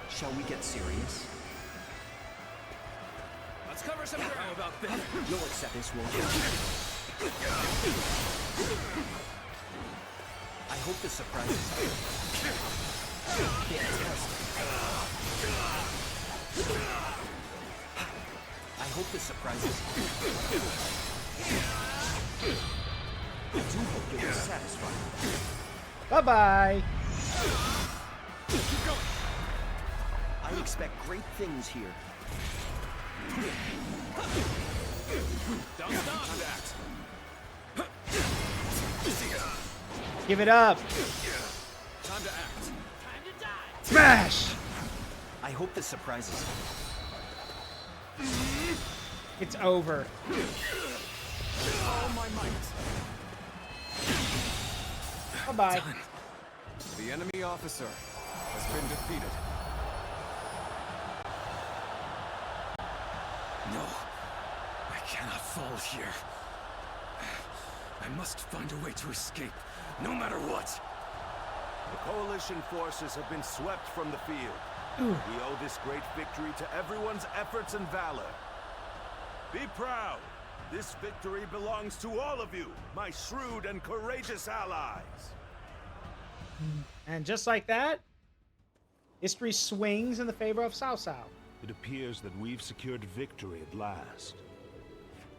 Shall we get serious? Let's cover some ground. How about that? You'll accept this, won't you? I hope this surprises you. I hope this surprises you. I do hope you'll be satisfied. Bye-bye. Keep going. I expect great things here. Don't stop. Give it up. Time to act. Smash! I hope this surprises you. It's over. All my might. Bye-bye. The enemy officer has been defeated. No, I cannot fall here. I must find a way to escape, no matter what. The coalition forces have been swept from the field. We owe this great victory to everyone's efforts and valor. Be proud. This victory belongs to all of you, my shrewd and courageous allies. And just like that, History swings in the favor of Cao Cao. It appears that we've secured victory at last.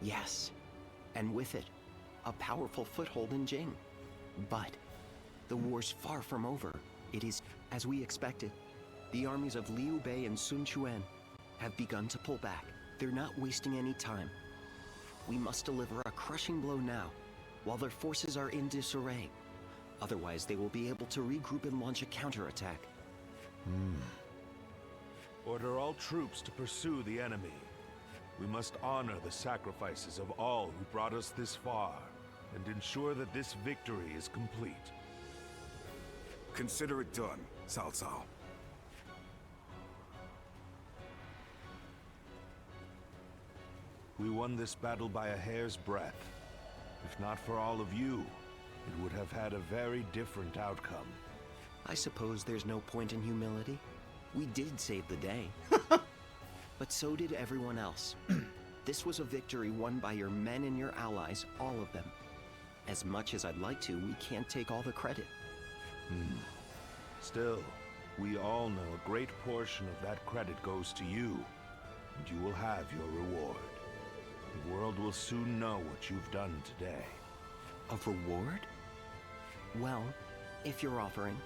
Yes, and with it, a powerful foothold in Jing. But the war's far from over. It is as we expected. The armies of Liu Bei and Sun Quan have begun to pull back. They're not wasting any time. We must deliver a crushing blow now, while their forces are in disarray. Otherwise, they will be able to regroup and launch a counterattack. Order all troops to pursue the enemy. We must honor the sacrifices of all who brought us this far, and ensure that this victory is complete. Consider it done, Cao Cao. We won this battle by a hair's breadth. If not for all of you, it would have had a very different outcome. I suppose there's no point in humility. We did save the day. But so did everyone else. This was a victory won by your men and your allies, all of them. As much as I'd like to, we can't take all the credit. Still, we all know a great portion of that credit goes to you, and you will have your reward. The world will soon know what you've done today. A reward? Well, if you're offering,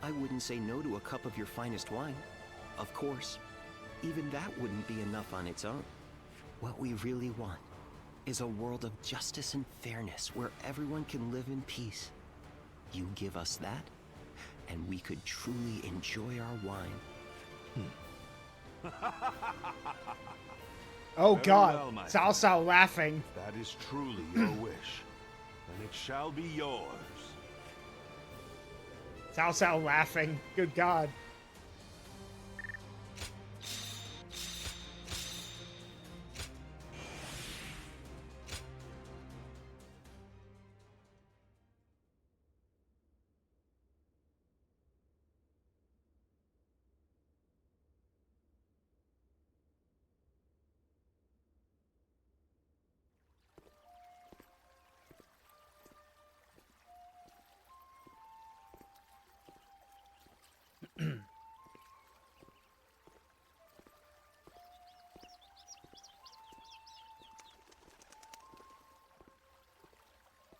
I wouldn't say no to a cup of your finest wine. Of course, even that wouldn't be enough on its own. What we really want is a world of justice and fairness where everyone can live in peace. You give us that, and we could truly enjoy our wine. Oh Very God, well, my Cao Cao laughing. If that is truly your wish, then it shall be yours. Cao Cao laughing. Good God.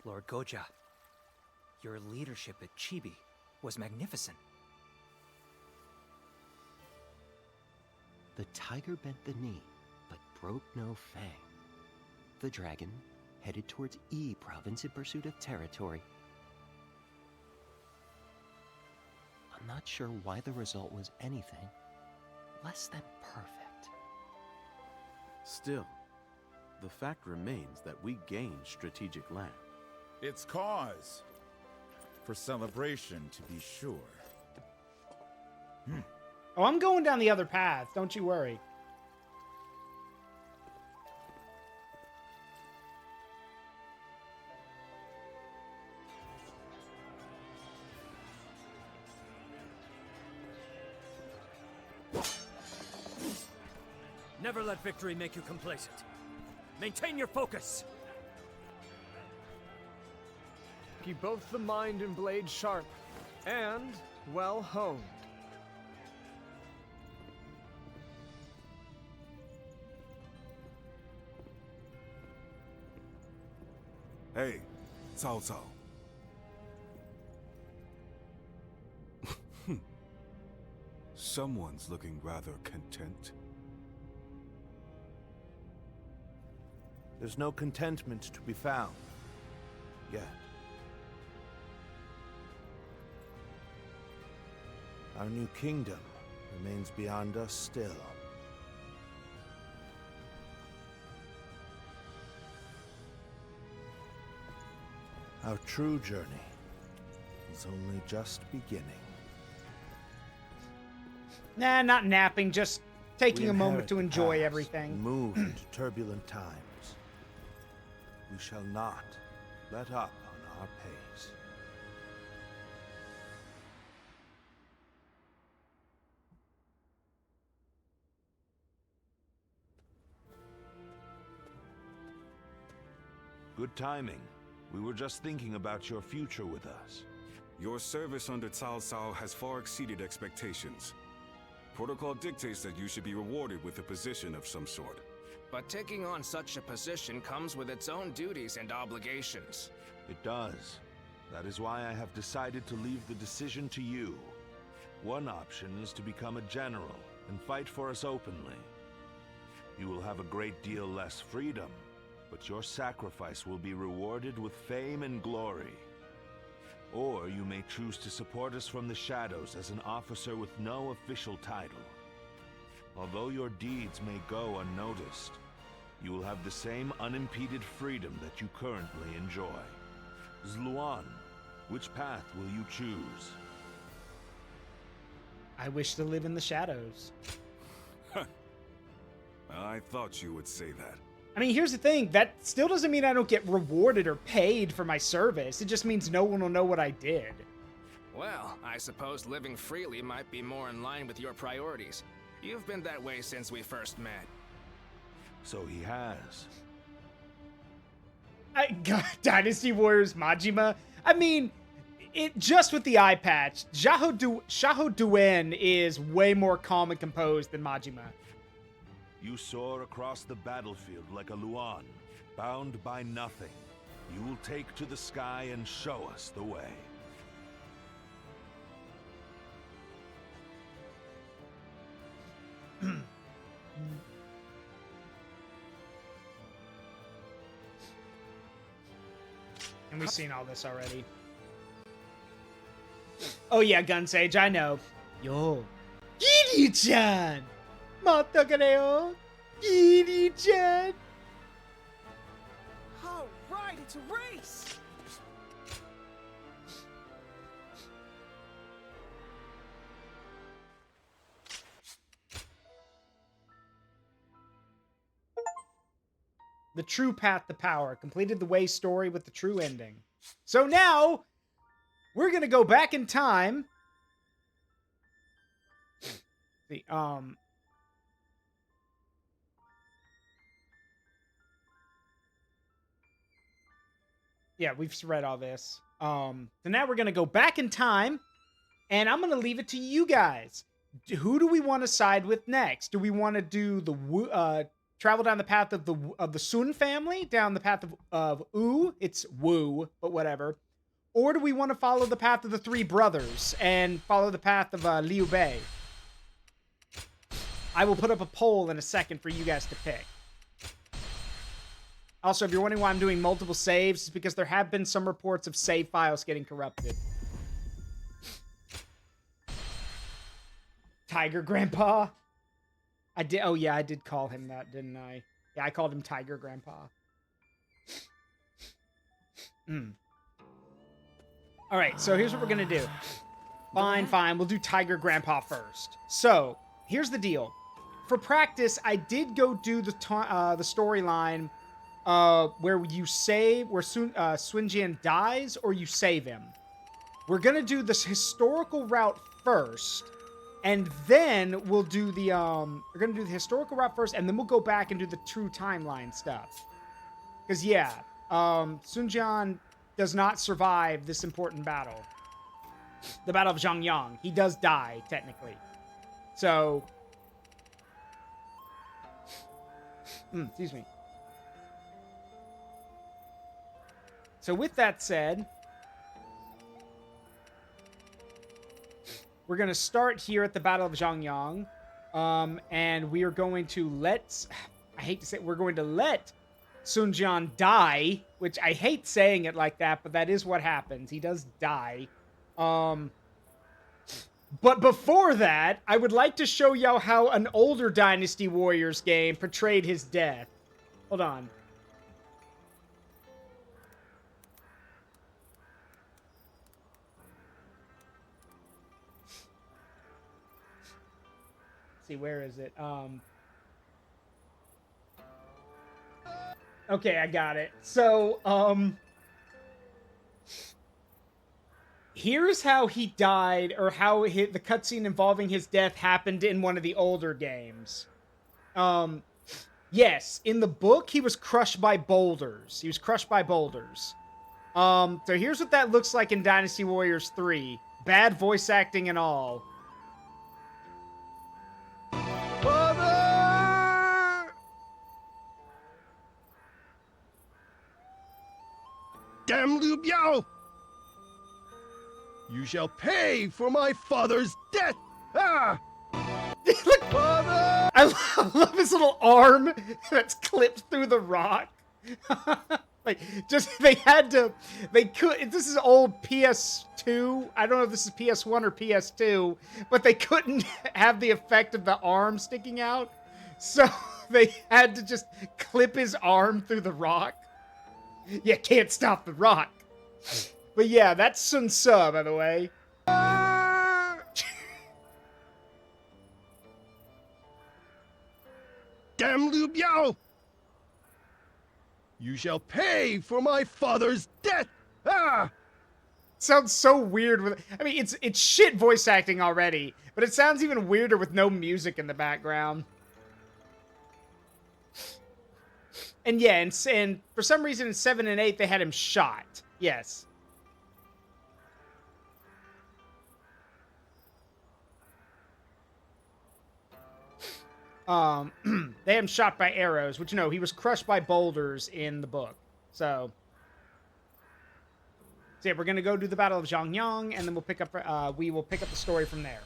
Lord Goja, your leadership at Chibi was magnificent. The tiger bent the knee, but broke no fang. The dragon headed towards Yi province in pursuit of territory. I'm not sure why the result was anything less than perfect. Still, the fact remains that we gained strategic land. It's cause for celebration, to be sure. Oh, I'm going down the other path. Don't you worry. Never let victory make you complacent. Maintain your focus. Keep both the mind and blade sharp, and well honed. Hey, Cao Cao. Someone's looking rather content. There's no contentment to be found. Yet. Our new kingdom remains beyond us still. Our true journey is only just beginning. Nah, not napping, just taking We a moment inherit to the enjoy past everything. and move into turbulent times. We shall not let up on our pace. Good timing. We were just thinking about your future with us. Your service under Cao Cao has far exceeded expectations. Protocol dictates that you should be rewarded with a position of some sort. But taking on such a position comes with its own duties and obligations. It does. That is why I have decided to leave the decision to you. One option is to become a general and fight for us openly. You will have a great deal less freedom, but your sacrifice will be rewarded with fame and glory. Or you may choose to support us from the shadows as an officer with no official title. Although your deeds may go unnoticed, you will have the same unimpeded freedom that you currently enjoy. Zluan, which path will you choose? I wish to live in the shadows. I thought you would say that. I mean, here's the thing. That still doesn't mean I don't get rewarded or paid for my service. It just means no one will know what I did. Well, I suppose living freely might be more in line with your priorities. You've been that way since we first met. So he has. God, Dynasty Warriors Majima. I mean, it just with the eye patch, Xiahou Duen is way more calm and composed than Majima. You soar across the battlefield like a Luan, bound by nothing. You will take to the sky and show us the way. And we've seen all this already. Oh yeah, Gun Sage, I know. Yo. Kiryu-chan! Mata kareo! Kiryu-chan! All right, it's a race. The true path to power. Completed the way story with the true ending. So now, we're gonna go back in time. Yeah, we've read all this. So now we're gonna go back in time, and I'm gonna leave it to you guys. Who do we want to side with next? Do we want to do the travel down the path of the Sun family, down the path of Wu? It's Wu, but whatever. Or do we want to follow the path of the three brothers and follow the path of Liu Bei? I will put up a poll in a second for you guys to pick. Also, if you're wondering why I'm doing multiple saves, it's because there have been some reports of save files getting corrupted. Tiger Grandpa? I did. Oh, yeah, I did call him that, didn't I? Yeah, I called him Tiger Grandpa. All right, so here's what we're going to do. Fine. We'll do Tiger Grandpa first. So, here's the deal. For practice, I did go do the storyline where you save, where Sunjian dies, or you save him. We're going to do this historical route first. And then we'll do the, we're going to do the historical route first, and then we'll go back and do the true timeline stuff. Because, yeah, Sun Jian does not survive this important battle. The Battle of Zhangyang. He does die, technically. So, excuse me. So, with that said, we're going to start here at the Battle of Zhangyang, and we are going to let, I hate to say it, we're going to let Sun Jian die, which I hate saying it like that, but that is what happens. He does die. But before that, I would like to show y'all how an older Dynasty Warriors game portrayed his death. Hold on. See, where is it? Okay, I got it. So, here's how he died, or how the cutscene involving his death happened in one of the older games. Yes, in the book, he was crushed by boulders. So here's what that looks like in Dynasty Warriors 3. Bad voice acting and all. Damn Liu Biao! You shall pay for my father's death! Ah! Look, Father! I love his little arm that's clipped through the rock. Like, just, they could, this is old PS2. I don't know if this is PS1 or PS2, but they couldn't have the effect of the arm sticking out. So they had to just clip his arm through the rock. You can't stop the rock. But yeah, that's Sun Tzu, by the way. Damn Liu Biao! You shall pay for my father's death! Ah! Sounds so weird with, I mean, it's shit voice acting already, but it sounds even weirder with no music in the background. And yeah, and for some reason in 7 and 8 they had him shot. Yes. They had him shot by arrows, which, no, he was crushed by boulders in the book. So yeah, we're gonna go do the Battle of Zhangyang, and then we will pick up the story from there.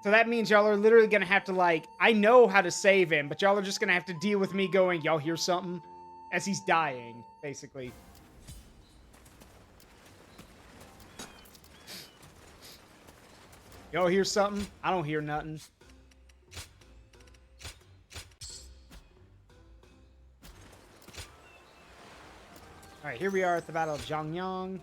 So that means y'all are literally gonna have to, like, I know how to save him, but y'all are just gonna have to deal with me going, y'all hear something? As he's dying, basically. Y'all hear something? I don't hear nothing. Alright, here we are at the Battle of Zhangyang.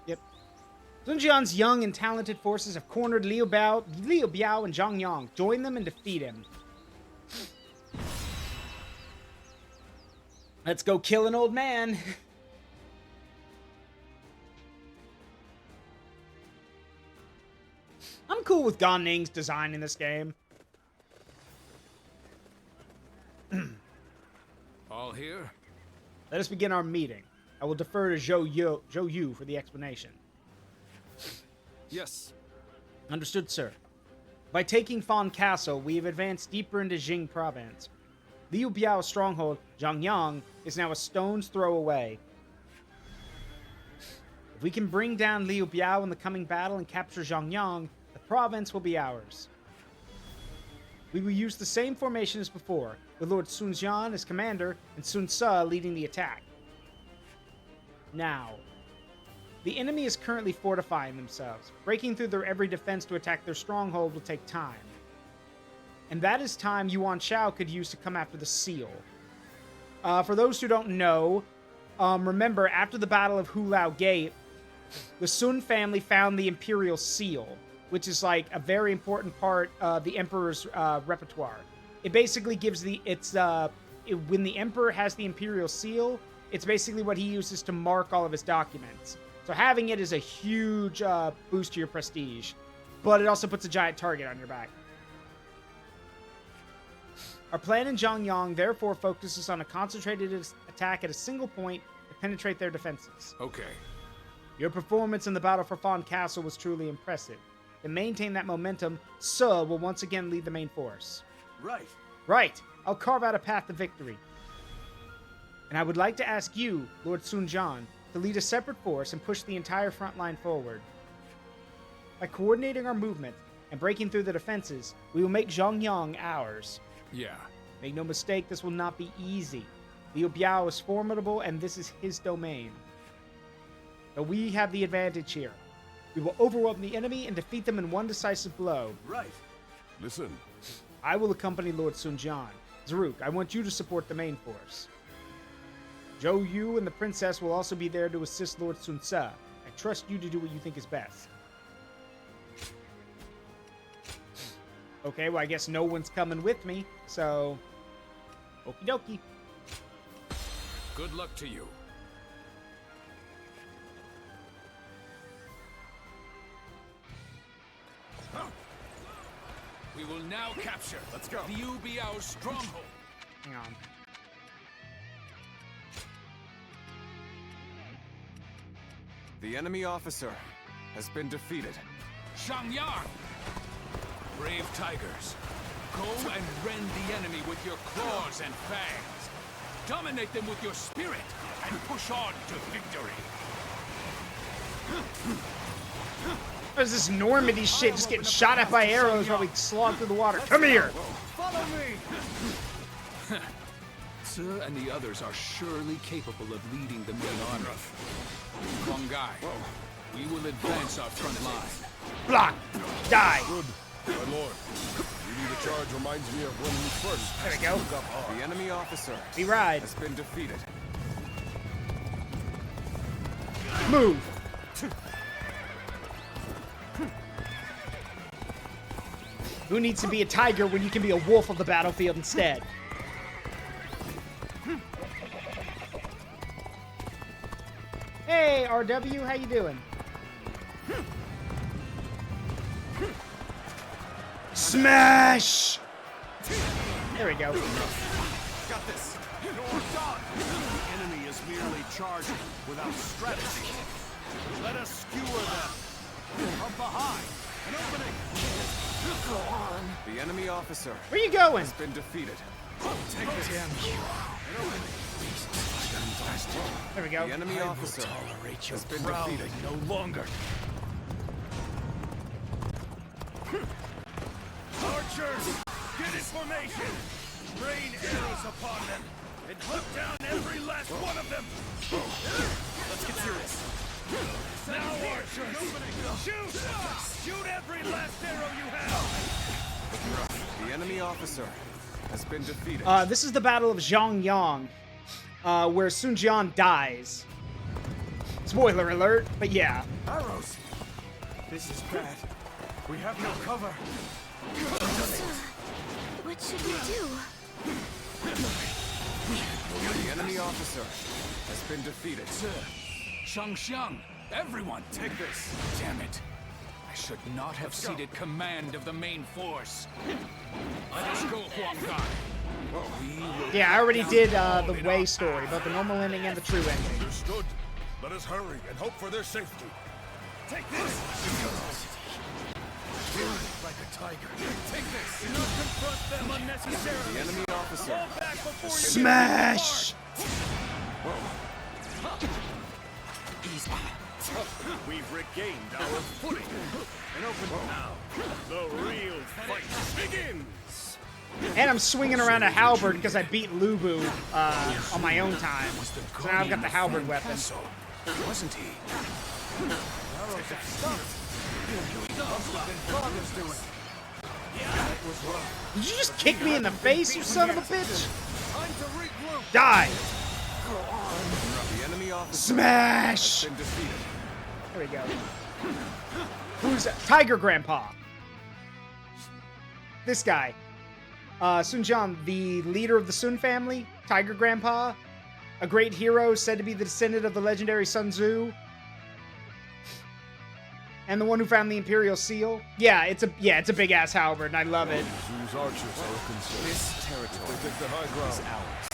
Yep. Sun Jian's young and talented forces have cornered Liu Biao and Zhangyang. Join them and defeat him. Let's go kill an old man. I'm cool with Gan Ning's design in this game. All here? Let us begin our meeting. I will defer to Zhou Yu for the explanation. Yes. Understood, sir. By taking Fan Castle, we have advanced deeper into Jing province. Liu Biao's stronghold, Zhangyang, is now a stone's throw away. If we can bring down Liu Biao in the coming battle and capture Zhangyang, the province will be ours. We will use the same formation as before, with Lord Sun Jian as commander and Sun Tzu leading the attack. Now, the enemy is currently fortifying themselves. Breaking through their every defense to attack their stronghold will take time. And that is time Yuan Shao could use to come after the seal. For those who don't know, remember, after the Battle of Hulao Gate, the Sun family found the Imperial Seal, which is like a very important part of the Emperor's repertoire. It basically gives when the Emperor has the Imperial Seal, it's basically what he uses to mark all of his documents. So having it is a huge boost to your prestige, but it also puts a giant target on your back. Our plan in Zhangyang therefore focuses on a concentrated attack at a single point to penetrate their defenses. Okay. Your performance in the battle for Fan Castle was truly impressive. To maintain that momentum, Tzu will once again lead the main force. Right. Right. I'll carve out a path to victory. And I would like to ask you, Lord Sun Jian, to lead a separate force and push the entire front line forward. By coordinating our movement and breaking through the defenses, we will make Zhangyang ours. Yeah. Make no mistake, this will not be easy. Liu Biao is formidable, and this is his domain. But we have the advantage here. We will overwhelm the enemy and defeat them in one decisive blow. Right. Listen. I will accompany Lord Sun Jian. Zaruk, I want you to support the main force. Zhou Yu and the princess will also be there to assist Lord Sun Tzu. I trust you to do what you think is best. Okay, well, I guess no one's coming with me, so okie dokie. Good luck to you. We will now capture. Let's go. Liu Biao's stronghold. Hang on. The enemy officer has been defeated. Shangyang! Brave tigers, go and rend the enemy with your claws and fangs. Dominate them with your spirit and push on to victory. There's this Normandy shit just getting shot at by arrows while we slog through the water. Come here! Follow me! Sir and the others are surely capable of leading the main army. Guangai, we will advance our front line. Block! Die! Good, my lord. Leading the charge reminds me of when we first. There we go. The enemy officer We ride. has been defeated. Move! Who needs to be a tiger when you can be a wolf of the battlefield instead? Hey, RW, how you doing? Smash! There we go. Got this. You're done. The enemy is merely charging without strategy. Let us skewer them. From behind. An opening. Go on. The enemy officer Where you going? has been defeated. Take it. Damn you. There we go. The enemy officer Tolerate your has been prowling defeated. no longer. Archers, get in formation. Rain arrows upon them. And hunt down every last one of them. Let's get serious. Now, archers, shoot! Shoot every last arrow you have. The enemy officer has been defeated. This is the Battle of Zhongyang, where Sun Jian dies. Spoiler alert, but yeah. Arrows! This is bad. We have no cover. What should we do? The enemy officer has been defeated. Sir, Shangxiang, everyone, take this. Damn it. I should not have ceded command of the main force. Let us go, Huanggai. Yeah, I already did the Wei story, both the normal ending and the true ending. Understood. Let us hurry and hope for their safety. Take this! Like a tiger. Take this. Do not confront them unnecessarily. The enemy officer Fall back before you Smash! We've regained our footing. And open now. The real fight begins. And I'm swinging around a halberd because I beat Lubu on my own time. So now I've got the halberd weapon. Wasn't he? Did you just kick me in the face, you son of a bitch? Die! The enemy officer Smash! has been defeated. There we go. Who's that? Tiger Grandpa. This guy. Sun Jian, the leader of the Sun family, Tiger Grandpa, a great hero said to be the descendant of the legendary Sun Tzu, and the one who found the Imperial Seal. Yeah, it's a big ass halberd, and I love it. Whose archers are concerned. This territory They take the high ground. is ours.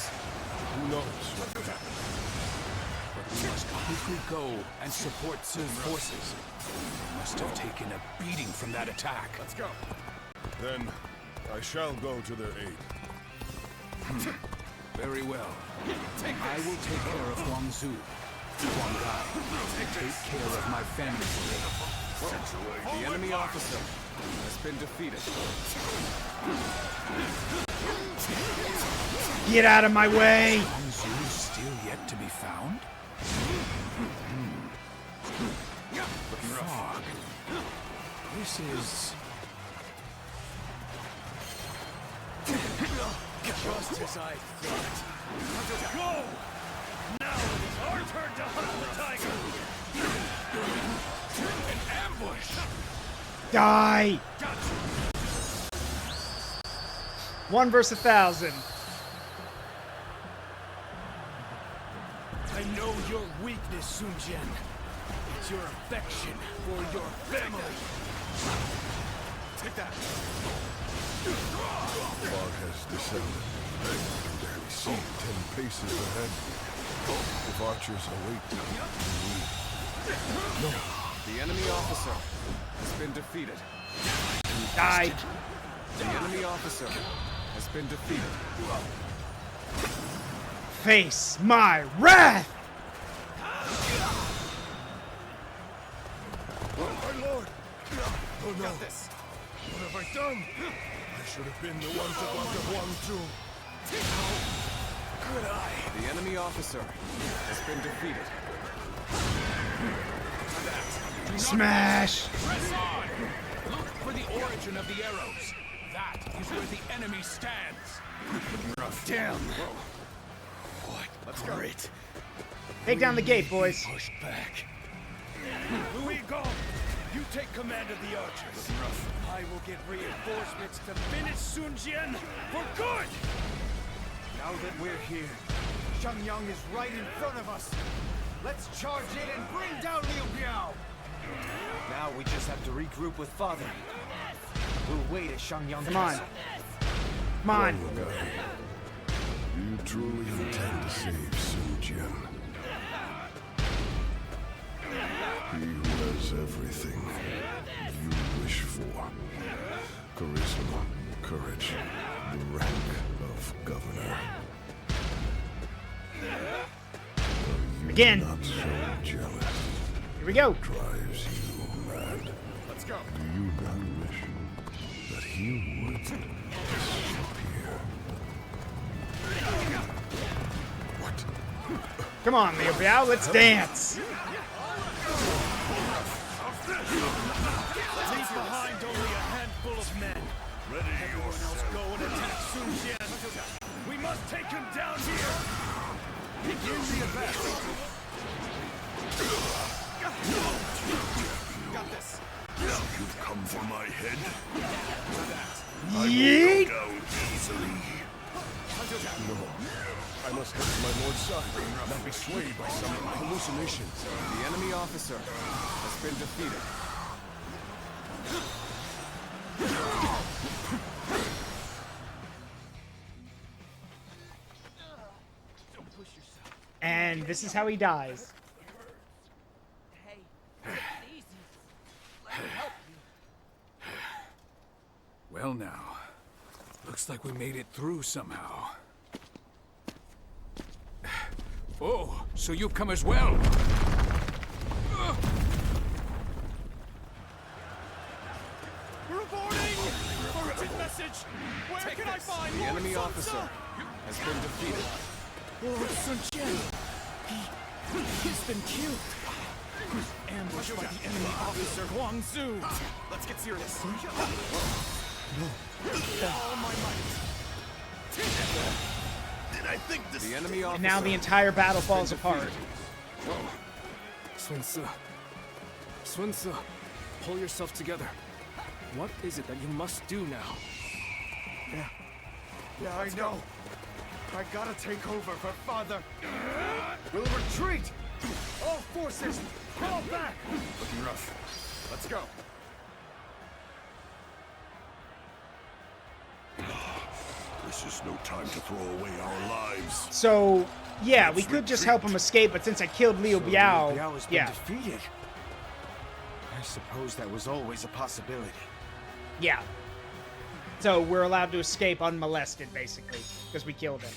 Who knows? But we must quickly go and support Tzu's forces. We must have taken a beating from that attack. Let's go. Then I shall go to their aid. Very well. I will take care of Huang Zu. Guangai, take care of my family. The enemy officer has been defeated. Get out of my way! Huang Zu still yet to be found? The fog. This is... Just as I thought. Go! Now it is our turn to hunt the tiger. an ambush! Die! 1 versus 1,000. I know your weakness, Sun Jian. It's your affection for your family. Take that. Fog has descended. I can barely see 10 paces ahead. If archers await, we The enemy officer has been defeated. Die. The enemy officer has been defeated. Face my wrath! My lord! Oh no! Got this. What have I done? I should have been the one to block the Huang Zhu. How could I? The enemy officer has been defeated. Smash! Press on! Look for the origin of the arrows. That is where the enemy stands. Damn! What? Let's go. Great. Take down the gate, boys. Push back. Louis Gong, you take command of the archers. I will get reinforcements to finish Sun Jian for good! Now that we're here, Shangyang is right in front of us. Let's charge in and bring down Liu Biao! Now we just have to regroup with Father. We'll wait at Shangyang. Come on. Come on. You truly intend to save Sun Jian. He who has everything you wish for. Charisma, courage, the rank of governor. Are you Again. not so jealous? Here we go. Drives you mad. Let's go. Do you not wish that he would disappear? What? Come on, Liu Biao, let's dance. Leave behind only a handful of men. Ready Everyone else go and attack Sun Jian. We must take him down here. Begin the attack. Got this. You've come for my head? Yeet! Down easily. No. I must head to my lord's side, not be swayed by some hallucinations. The enemy officer has been defeated. And this is how he dies. Hey, easy. Let me help you. Well now, looks like we made it through somehow. Oh, so you've come as well. Reporting! Urgent message! Where can I find The Lord enemy Sun officer Ce? has been defeated. Lord Sun Jian! He's been killed! Ambushed by the enemy officer Huang Zhu! Let's get serious. All my might! Did I think this? The enemy officer. And now the entire battle falls apart. Sun Ce. Sun Ce, pull yourself together. What is it that you must do now? Yeah, I know. I gotta take over for Father. We'll retreat! All forces, fall back! Looking rough. Let's go. This is no time to throw away our lives. So, yeah, we could just help him escape, but since I killed Liu Biao, Liu Biao has been defeated. I suppose that was always a possibility. yeah. So we're allowed to escape unmolested, basically, because we killed him.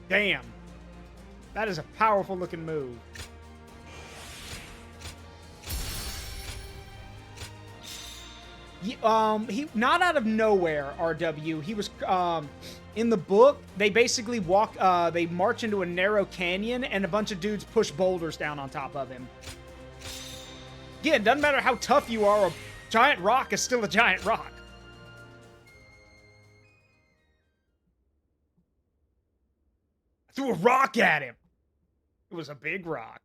Damn. That is a powerful looking move. He not out of nowhere, RW. He was in the book, they basically they march into a narrow canyon and a bunch of dudes push boulders down on top of him. Again, doesn't matter how tough you are, a giant rock is still a giant rock. I threw a rock at him. It was a big rock.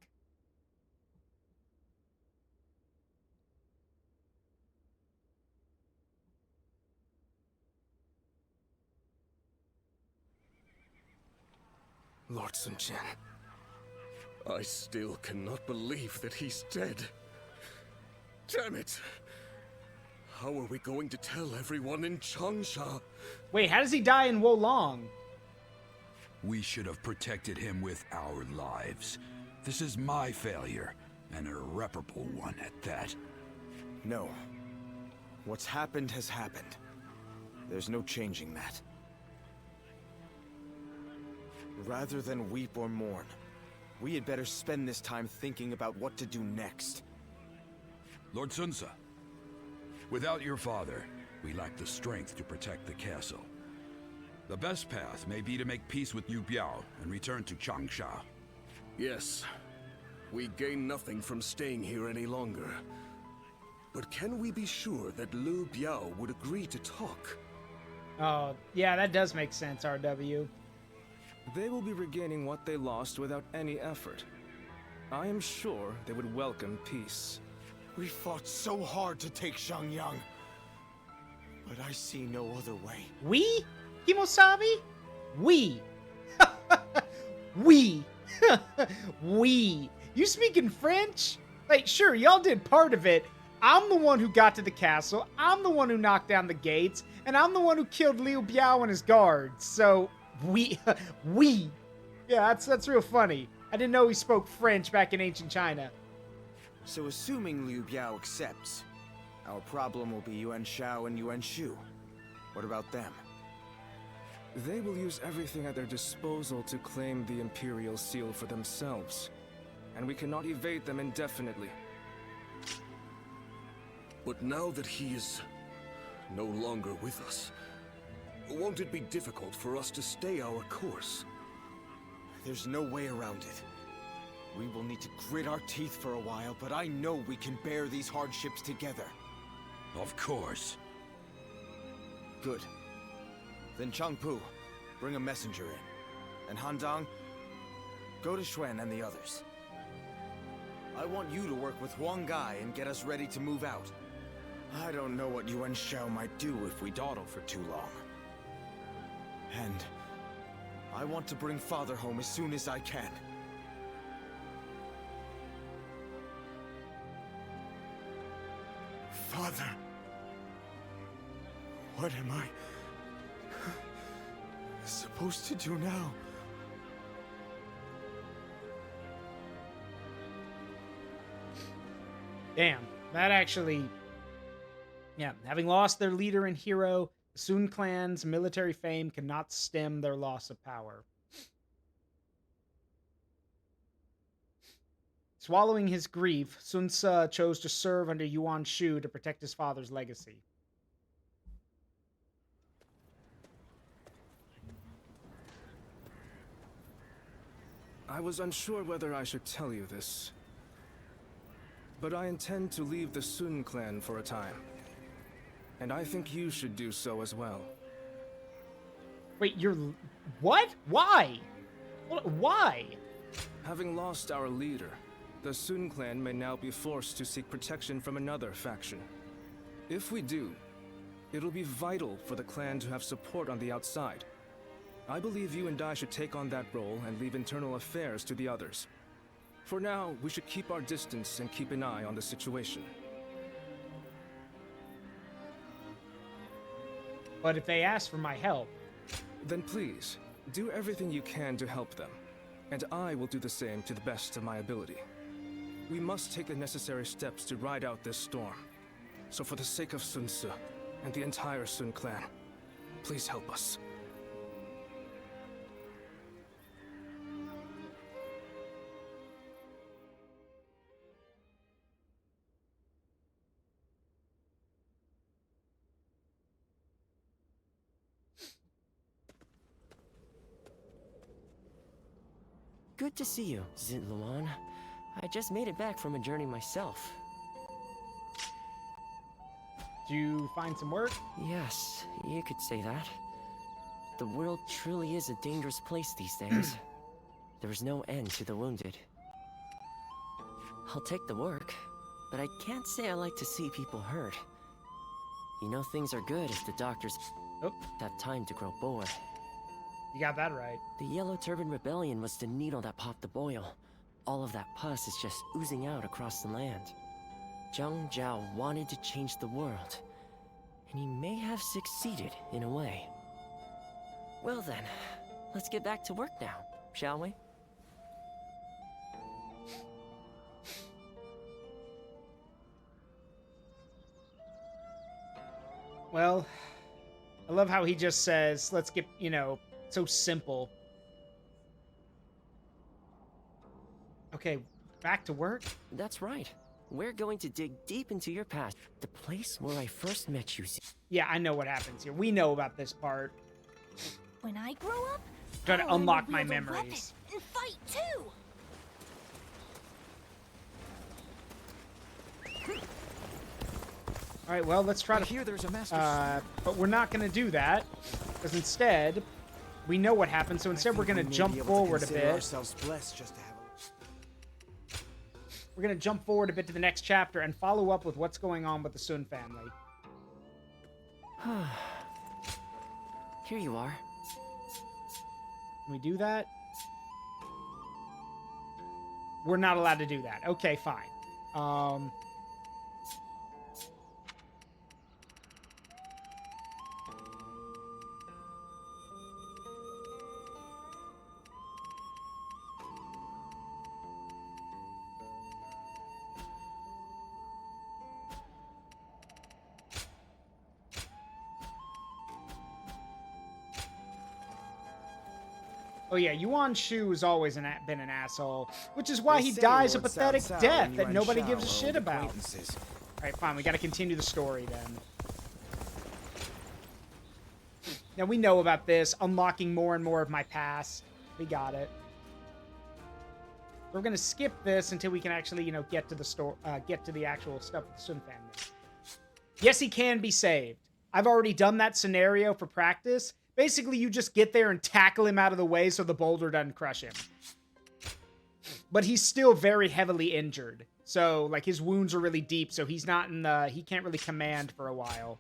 Lord Sun Jian. I still cannot believe that he's dead. Damn it! How are we going to tell everyone in Changsha? Wait, how does he die in Wolong? We should have protected him with our lives. This is my failure, an irreparable one at that. No. What's happened has happened. There's no changing that. Rather than weep or mourn, we had better spend this time thinking about what to do next. Lord Sunsa, without your father, we lack the strength to protect the castle. The best path may be to make peace with Liu Biao and return to Changsha. Yes. We gain nothing from staying here any longer. But can we be sure that Liu Biao would agree to talk? Oh, yeah, that does make sense, RW. They will be regaining what they lost without any effort. I am sure they would welcome peace. We fought so hard to take Xiangyang, but I see no other way. We? Kimosabi? We. We. We. You speaking French? Like, sure, y'all did part of it. I'm the one who got to the castle, I'm the one who knocked down the gates, and I'm the one who killed Liu Biao and his guards. So, we. We. Yeah, that's real funny. I didn't know he spoke French back in ancient China. So assuming Liu Biao accepts, our problem will be Yuan Shao and Yuan Shu. What about them? They will use everything at their disposal to claim the Imperial Seal for themselves. And we cannot evade them indefinitely. But now that he is no longer with us, won't it be difficult for us to stay our course? There's no way around it. We will need to grit our teeth for a while, but I know we can bear these hardships together. Of course. Good. Then Changpu, bring a messenger in. And Handang, go to Xuan and the others. I want you to work with Huang Gai and get us ready to move out. I don't know what Yuan Shao might do if we dawdle for too long. And I want to bring Father home as soon as I can. Father, what am I supposed to do now? Damn, that actually... Yeah, having lost their leader and hero, the Sun clan's military fame cannot stem their loss of power. Swallowing his grief, Sun Ce chose to serve under Yuan Shu to protect his father's legacy. I was unsure whether I should tell you this, but I intend to leave the Sun clan for a time. And I think you should do so as well. Wait, you're... What? Why? Why? Having lost our leader, the Sun clan may now be forced to seek protection from another faction. If we do, it'll be vital for the clan to have support on the outside. I believe you and I should take on that role and leave internal affairs to the others. For now, we should keep our distance and keep an eye on the situation. But if they ask for my help... Then please, do everything you can to help them. And I will do the same to the best of my ability. We must take the necessary steps to ride out this storm. So for the sake of Sun Ce and the entire Sun clan, please help us. Good to see you, Zitluan. I just made it back from a journey myself. Did you find some work? Yes, you could say that. The world truly is a dangerous place these days. There is no end to the wounded. I'll take the work, but I can't say I like to see people hurt. You know things are good if the doctors have time to grow bored. You got that right. The Yellow Turban Rebellion was the needle that popped the boil. All of that pus is just oozing out across the land. Zhang Zhao wanted to change the world, And he may have succeeded in a way. Well then, let's get back to work now, shall we? Well, I love how he just says, let's get, you know, so simple. Okay, back to work? That's right. We're going to dig deep into your past, the place where I first met you. Yeah, I know what happens here. We know about this part. When I grow up, Trying to I wanna unlock my wield a weapon memories. and fight too. All right, well, let's try to... hear there's a master... but we're not going to do that, because instead, we know what happened, so instead we're going to jump forward a bit. Ourselves blessed just to have We're going to jump forward a bit to the next chapter and follow up with what's going on with the Sun family. Here you are. Can we do that? We're not allowed to do that. Okay, fine. Oh yeah, Yuan Shu has always been an asshole, which is why They he say dies a Lord pathetic Cao Cao death and that Yuan nobody Shao gives a are shit old about. acquaintances. Alright, fine, we gotta continue the story then. Now we know about this, unlocking more and more of my past. We got it. We're gonna skip this until we can actually, you know, get to the get to the actual stuff with the Sun family. Yes, he can be saved. I've already done that scenario for practice. Basically, you just get there and tackle him out of the way so the boulder doesn't crush him. But he's still very heavily injured. So, like, his wounds are really deep, so he's not in the... He can't really command for a while.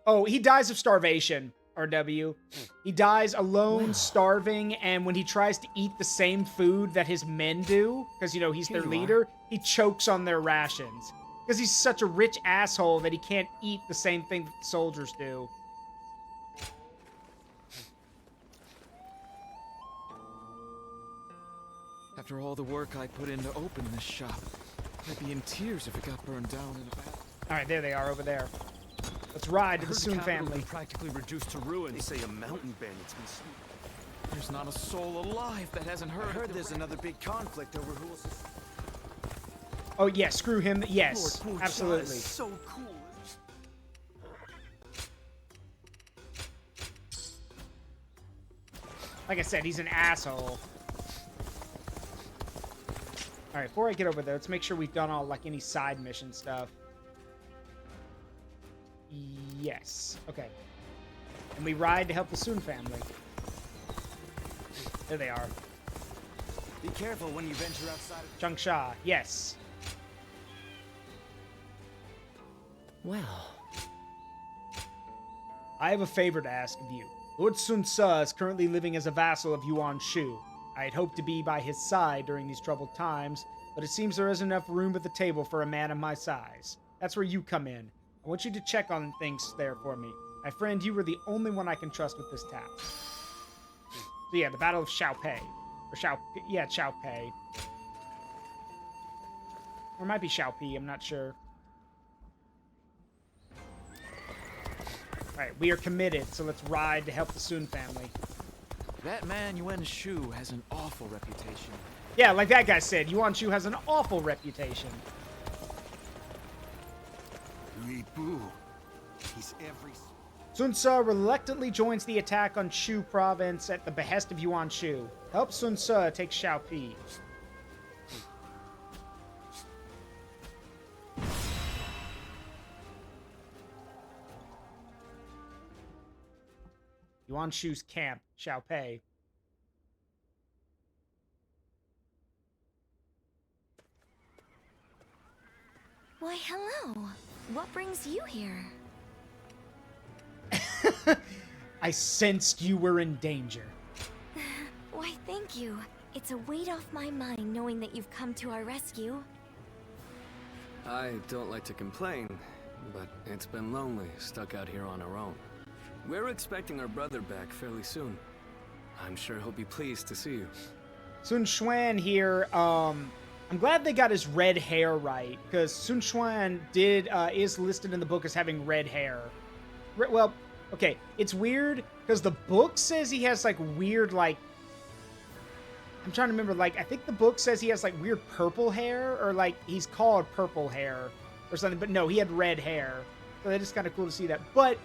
Oh, he dies of starvation, RW. He dies alone, starving, and when he tries to eat the same food that his men do, because, you know, he's their leader, he chokes on their rations. Because he's such a rich asshole that he can't eat the same thing that the soldiers do. After all the work I put in to open this shop, I'd be in tears if it got burned down in a battle. Alright, there they are over there. Let's ride to the Sun family. Practically reduced to ruins. They say a mountain bandit's been sweet. There's not a soul alive that hasn't heard. I heard there's another big conflict over who will... Oh, yeah, screw him. Yes, Lord Wu Jia absolutely. is so cool. Like I said, he's an asshole. Alright, before I get over there, let's make sure we've done all, like, any side mission stuff. Yes. Okay. And we ride to help the Sun family. There they are. Be careful when you venture outside of... Changsha, yes. Well, I have a favor to ask of you. Lord Sun Ce is currently living as a vassal of Yuan Shu. I had hoped to be by his side during these troubled times, but it seems there isn't enough room at the table for a man of my size. That's where you come in. I want you to check on things there for me. My friend, you are the only one I can trust with this task. So yeah, the Battle of Xiaopei. Or Xiaopei. Or it might be Xiaopi, I'm not sure. Alright, we are committed, so let's ride to help the Sun family. That man Yuan Shu has an awful reputation. Yeah, like that guy said, Yuan Shu has an awful reputation. Li Bu. He's every... Sun Ce reluctantly joins the attack on Shu province at the behest of Yuan Shu. Help Sun Ce take Xiaopi. Yuan Shu's camp, Xiaopei. Why, hello. What brings you here? I sensed you were in danger. Why, thank you. It's a weight off my mind knowing that you've come to our rescue. I don't like to complain, but it's been lonely, stuck out here on our own. We're expecting our brother back fairly soon. I'm sure he'll be pleased to see you. Sun Xuan here, I'm glad they got his red hair right, because Sun Xuan is listed in the book as having red hair. Well, okay, it's weird, because the book says he has, like, weird, like... I'm trying to remember, like, I think the book says he has, like, weird purple hair, or, like, he's called purple hair, or something, but no, he had red hair. So that is kind of cool to see that. But,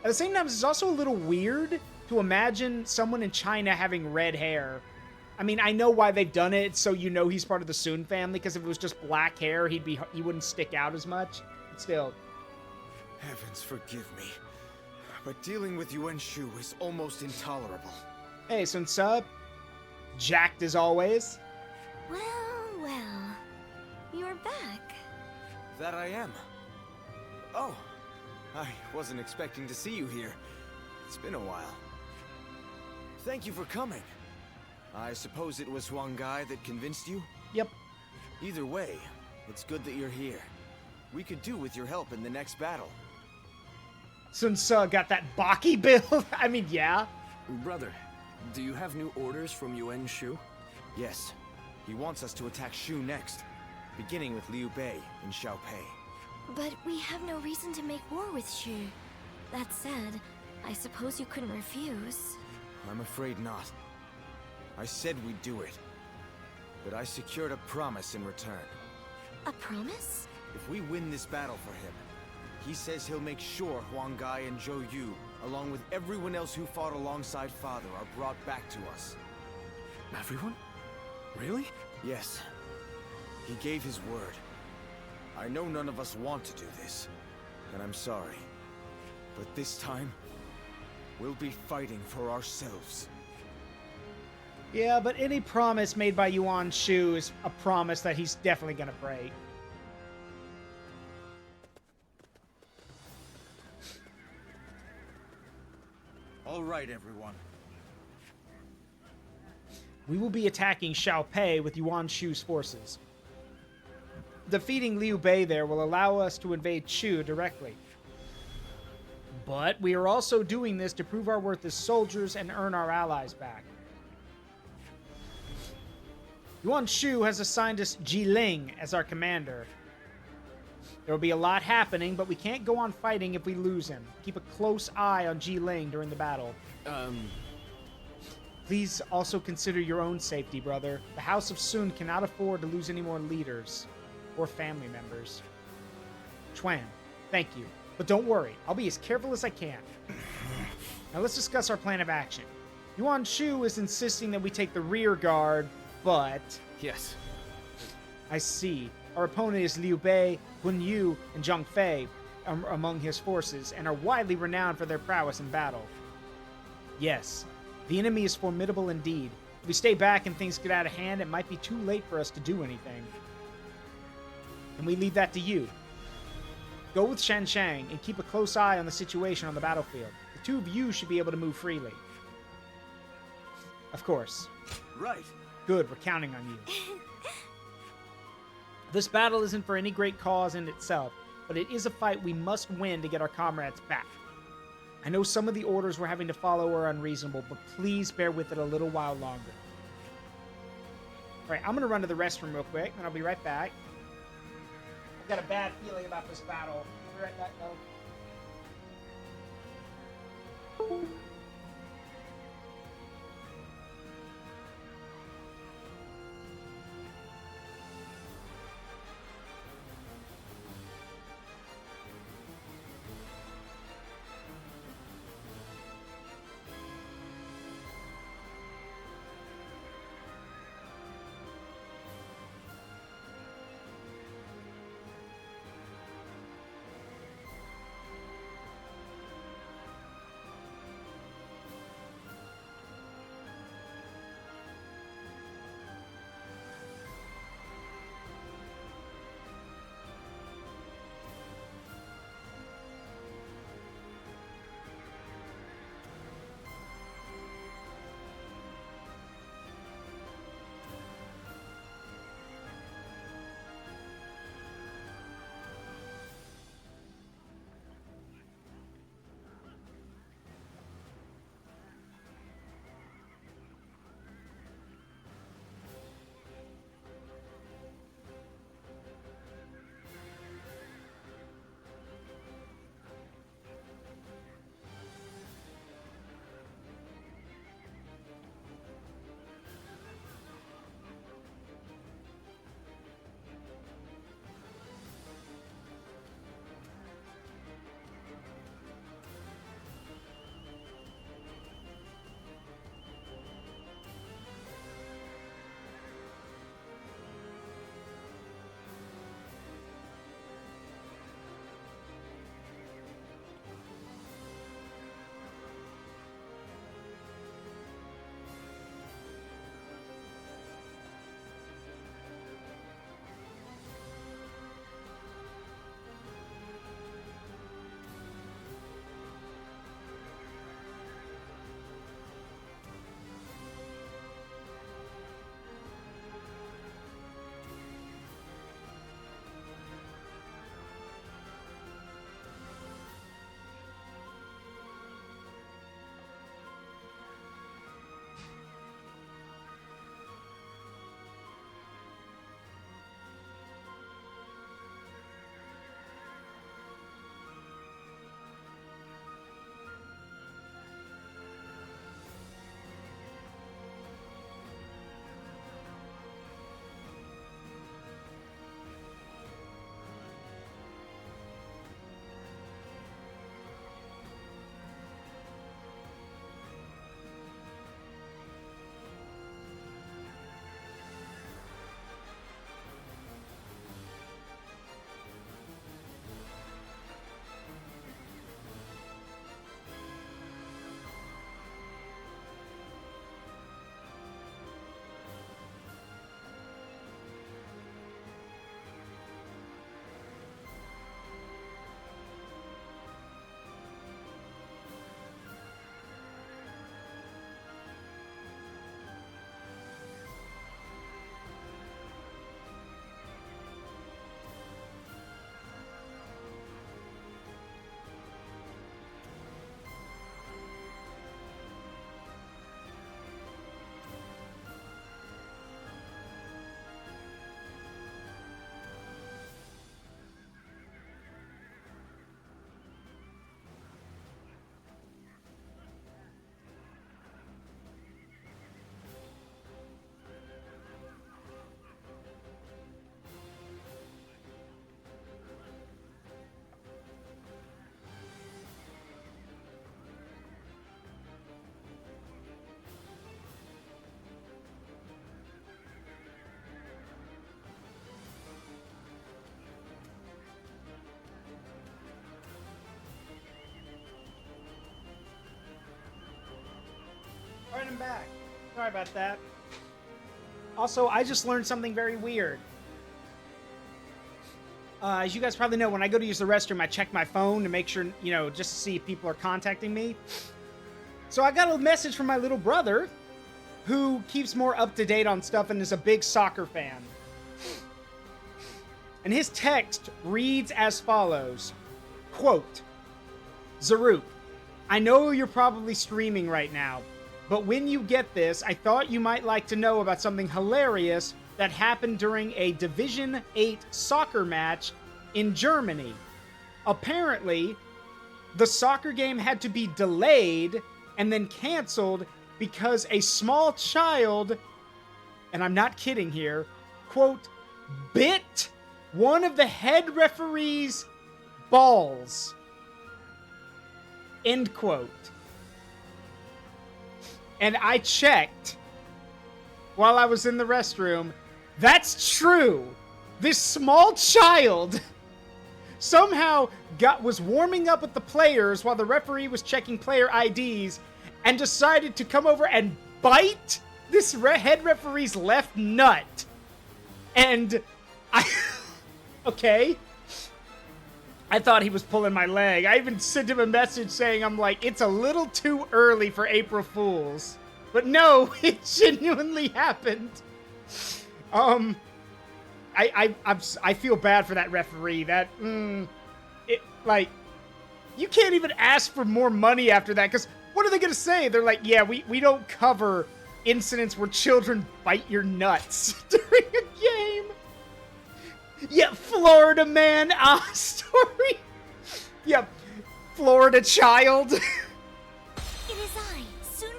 at the same time, it's also a little weird to imagine someone in China having red hair. I mean, I know why they've done it, so you know he's part of the Sun family, because if it was just black hair, he wouldn't stick out as much. But still. Heavens forgive me, but dealing with Yuan Shu is almost intolerable. Hey, Sun Tzu. Jacked as always. Well, well. You're back. That I am. Oh, I wasn't expecting to see you here. It's been a while. Thank you for coming. I suppose it was Huang Gai that convinced you? Yep. Either way, it's good that you're here. We could do with your help in the next battle. Sun Tzu got that Baki build. I mean, yeah. Brother, do you have new orders from Yuan Shu? Yes. He wants us to attack Shu next, beginning with Liu Bei and Xiao Pei. But we have no reason to make war with Shu. That said, I suppose you couldn't refuse. I'm afraid not. I said we'd do it. But I secured a promise in return. A promise? If we win this battle for him, he says he'll make sure Huang Gai and Zhou Yu, along with everyone else who fought alongside Father, are brought back to us. Everyone? Really? Yes. He gave his word. I know none of us want to do this, and I'm sorry. But this time, we'll be fighting for ourselves. Yeah, but any promise made by Yuan Shu is a promise that he's definitely gonna break. All right, everyone. We will be attacking Xiao Pei with Yuan Shu's forces. Defeating Liu Bei there will allow us to invade Shu directly. But we are also doing this to prove our worth as soldiers and earn our allies back. Yuan Shu has assigned us Jiling as our commander. There will be a lot happening, but we can't go on fighting if we lose him. Keep a close eye on Jiling during the battle. Please also consider your own safety, brother. The House of Sun cannot afford to lose any more leaders or family members. Chuan, thank you. But don't worry, I'll be as careful as I can. Now let's discuss our plan of action. Yuan Shu is insisting that we take the rear guard, but... Yes. I see. Our opponent is Liu Bei, Hun Yu, and Zhang Fei among his forces, and are widely renowned for their prowess in battle. Yes, the enemy is formidable indeed. If we stay back and things get out of hand, it might be too late for us to do anything. And we leave that to you. Go with Shan Shang and keep a close eye on the situation on the battlefield. The two of you should be able to move freely. Of course. Right. Good, we're counting on you. This battle isn't for any great cause in itself, but it is a fight we must win to get our comrades back. I know some of the orders we're having to follow are unreasonable, but please bear with it a little while longer. Alright, I'm going to run to the restroom real quick, and I'll be right back. I've got a bad feeling about this battle. I'll be right back, though. I'm back. Sorry about that. Also, I just learned something very weird. As you guys probably know, when I go to use the restroom, I check my phone to make sure, you know, just to see if people are contacting me. So I got a message from my little brother, who keeps more up to date on stuff and is a big soccer fan. And his text reads as follows, quote, Zaruk, I know you're probably streaming right now, but when you get this, I thought you might like to know about something hilarious that happened during a Division 8 soccer match in Germany. Apparently, the soccer game had to be delayed and then canceled because a small child, and I'm not kidding here, quote, bit one of the head referee's balls. End quote. And I checked while I was in the restroom. That's true. This small child somehow was warming up with the players while the referee was checking player IDs and decided to come over and bite this head referee's left nut. And okay. I thought he was pulling my leg. I even sent him a message saying, I'm like, it's a little too early for April Fools. But no, it genuinely happened. I feel bad for that referee. That, like, you can't even ask for more money after that, because what are they going to say? They're like, yeah, we don't cover incidents where children bite your nuts during a game. Yeah, Florida man story. Yeah, Florida child. It is I,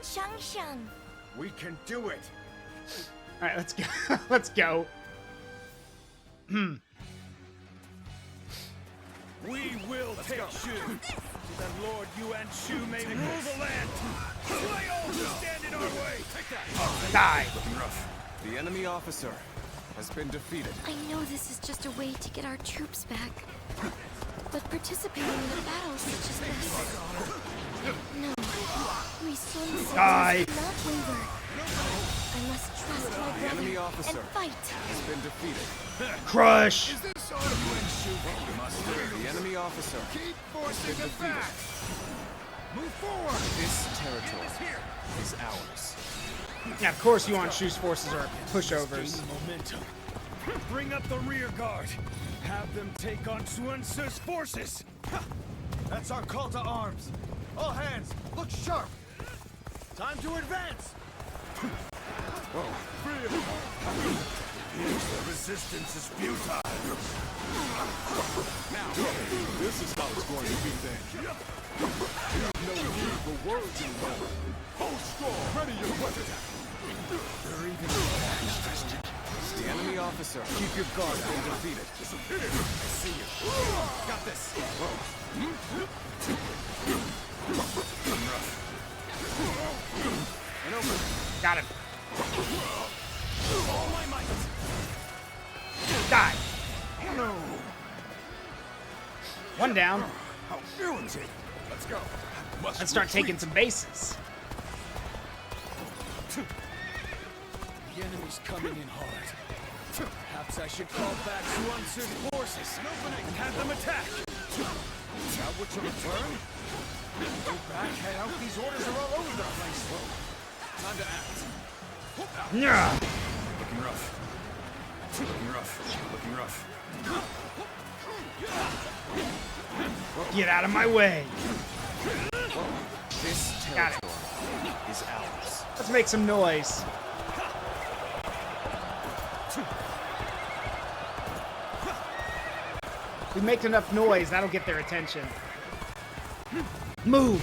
Sun Shang. We can do it. All right, let's go. Let's go. We will take Shu. That Lord Yuan Shu may rule the land. Slay all who stand in our way. Take that. Die. Looking rough. The enemy officer has been defeated. I know this is just a way to get our troops back, but participating in a battle such as this... No. We Sun Die. must not waver. I must trust my The brother enemy officer and fight. has been defeated. Crush. Is this all The enemy officer Keep has forcing been them defeated. back. Move forward. This territory is ours. Yeah, of course Yuan Shu's forces are pushovers. Gaining momentum. Bring up the rear guard. Have them take on Sun Tzu's forces. That's our call to arms. All hands, look sharp. Time to advance. The resistance is futile. Now, this is how it's going to be then. No need for words anymore. Hold strong. Ready your weapon. They're even attached. The enemy officer. Keep your guard undefeated. I see you. Got this. And over. Got him. All my might. Die. No. One down. How irritating. Let's go. Let's start taking some bases. The enemy's coming in hard. Perhaps I should call back Sun Tzu's forces and have them attack. Now what you return? Go back, head out. These orders are all over the place. Time to act. Yeah. Looking rough. Looking rough. Looking rough. Get out of my way. This territory is ours. Let's make some noise. If we make enough noise, that'll get their attention. Move.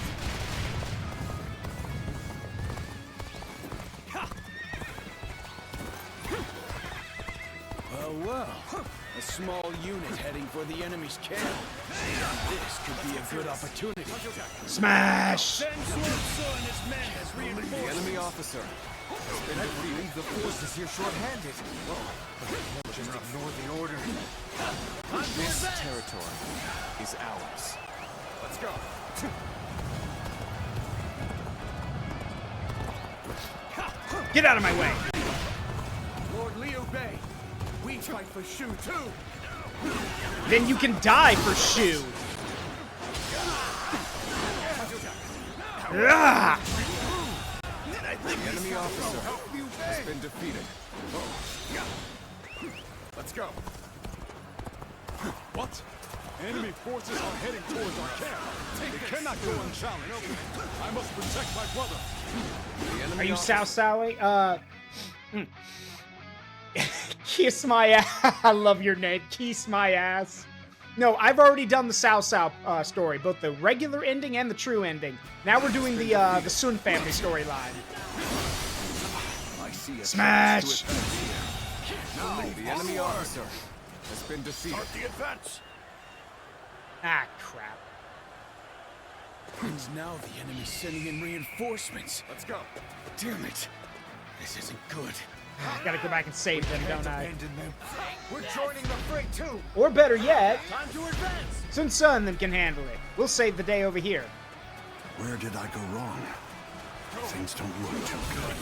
Well. A small unit heading for the enemy's camp. This could be a good opportunity. Smash! Sun Tzu and his men has reinforced. The enemy officer has been defeated. The forces here short-handed. Just ignore the order. This territory is ours. Let's go. Get out of my way. Lord Liu Bei, we fight for Shu too. Then you can die for Shu. Ah! The enemy officer has been defeated. Let's go. What? Enemy forces are heading towards our camp. They cannot go unchallenged. I must protect my brother. Are you Cao Cao? Kiss my ass. I love your name. Kiss my ass. No, I've already done the Cao Cao story, both the regular ending and the true ending. Now we're doing the Sun family storyline. Smash! Now the enemy officer has been defeated. Start the advance. Ah, crap. And now the enemy's sending in reinforcements. Let's go. Damn it. This isn't good. I gotta go back and save them, don't I? We're joining the fray too. Or better yet, Time to advance. Sun Tzu and them can handle it. We'll save the day over here. Where did I go wrong? Things don't look too good.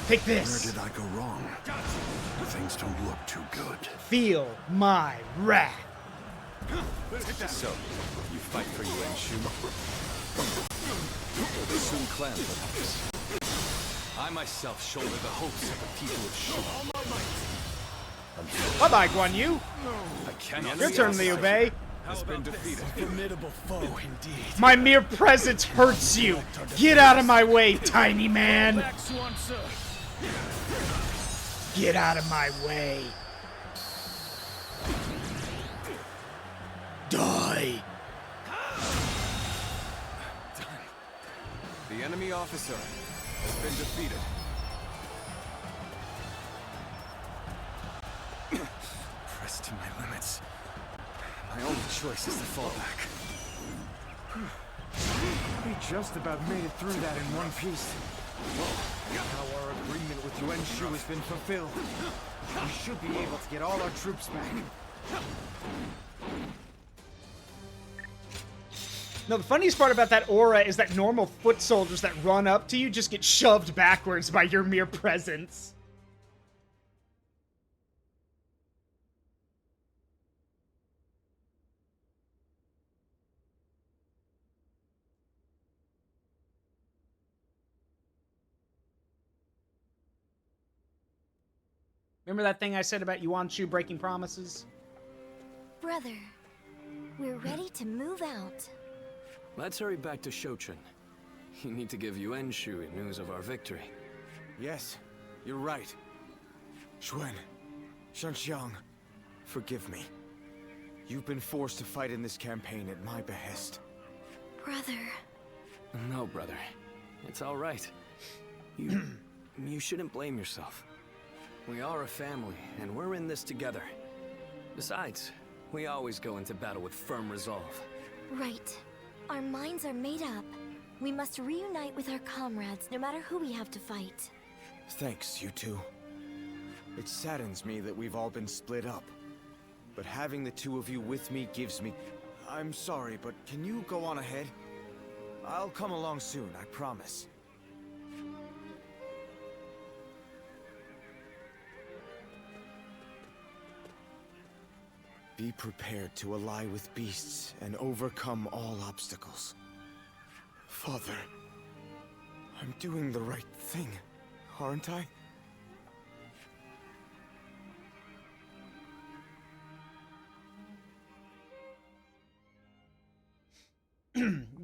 Take this. Where did I go wrong? Things don't look too good. Feel my wrath. So, you fight for Yuan Shu? Or the Sun clan, perhaps? I myself shoulder the hopes of the people of Shu. Bye-bye, Guan Yu. I cannot. Your turn, Liu Bei. Has been defeated. Formidable foe, indeed. My mere presence hurts you. Get out of my way, tiny man. Get out of my way. Die. The enemy officer has been defeated. Pressed to my limits. My only choice is to fall back. We just about made it through that in one piece. Now our agreement with Yuan Shu has been fulfilled. We should be able to get all our troops back. No, the funniest part about that aura is that normal foot soldiers that run up to you just get shoved backwards by your mere presence. Remember that thing I said about Yuan Shu breaking promises? Brother, we're ready to move out. Let's hurry back to Shochen. You need to give Yuan Shu news of our victory. Yes, you're right. Xuan, Shanxiang, forgive me. You've been forced to fight in this campaign at my behest. Brother. No, brother. It's all right. You shouldn't blame yourself. We are a family, and we're in this together. Besides, we always go into battle with firm resolve. Right. Our minds are made up. We must reunite with our comrades, no matter who we have to fight. Thanks, you two. It saddens me that we've all been split up. But having the two of you with me gives me... I'm sorry, but can you go on ahead? I'll come along soon, I promise. Be prepared to ally with beasts and overcome all obstacles. Father, I'm doing the right thing, aren't I?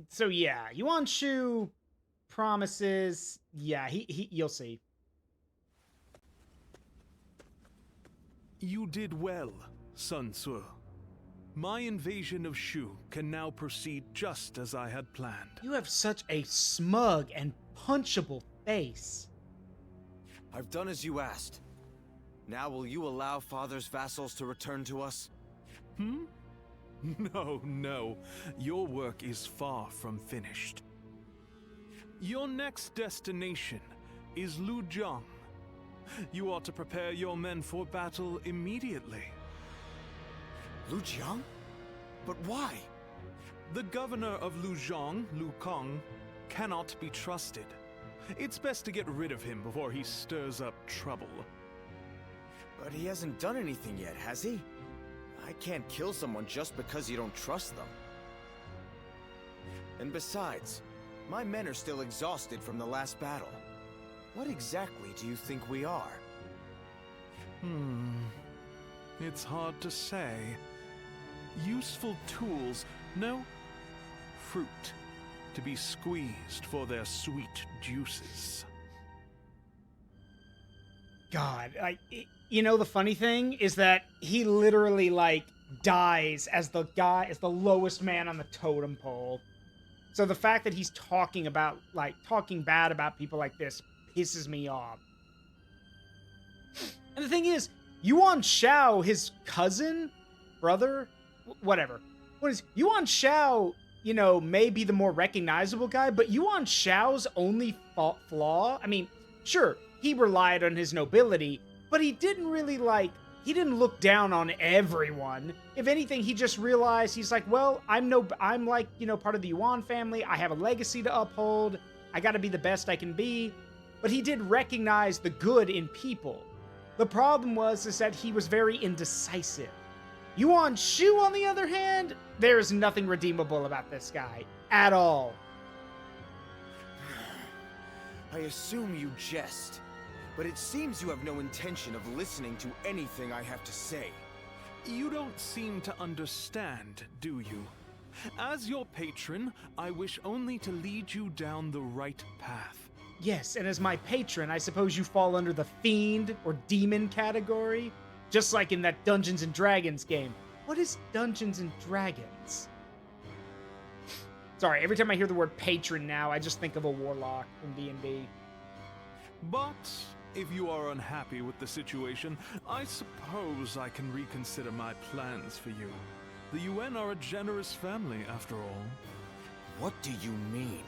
So yeah, Yuan Shu promises. Yeah, you'll see. You did well, Sun Tzu. My invasion of Shu can now proceed just as I had planned. You have such a smug and punchable face. I've done as you asked. Now will you allow Father's vassals to return to us? No. Your work is far from finished. Your next destination is Lujiang. You ought to prepare your men for battle immediately. Lujiang? But why? The governor of Lujiang, Lu Kang, cannot be trusted. It's best to get rid of him before he stirs up trouble. But he hasn't done anything yet, has he? I can't kill someone just because you don't trust them. And besides, my men are still exhausted from the last battle. What exactly do you think we are? It's hard to say. Useful tools, no fruit to be squeezed for their sweet juices. God, the funny thing is that he literally, like, dies as the lowest man on the totem pole. So the fact that he's talking bad about people like this pisses me off. And the thing is, Yuan Shao, his cousin, brother, whatever. Yuan Shao, may be the more recognizable guy, but Yuan Shao's only flaw, I mean, sure, he relied on his nobility, but he didn't really, he didn't look down on everyone. If anything, he just realized, he's like, well, I'm part of the Yuan family, I have a legacy to uphold, I gotta be the best I can be. But he did recognize the good in people. The problem is that he was very indecisive. Yuan Shu, on the other hand, there is nothing redeemable about this guy. At all. I assume you jest, but it seems you have no intention of listening to anything I have to say. You don't seem to understand, do you? As your patron, I wish only to lead you down the right path. Yes, and as my patron, I suppose you fall under the fiend or demon category? Just like in that Dungeons & Dragons game. What is Dungeons & Dragons? Sorry, every time I hear the word patron now, I just think of a warlock from D&D. But if you are unhappy with the situation, I suppose I can reconsider my plans for you. The UN are a generous family, after all. What do you mean?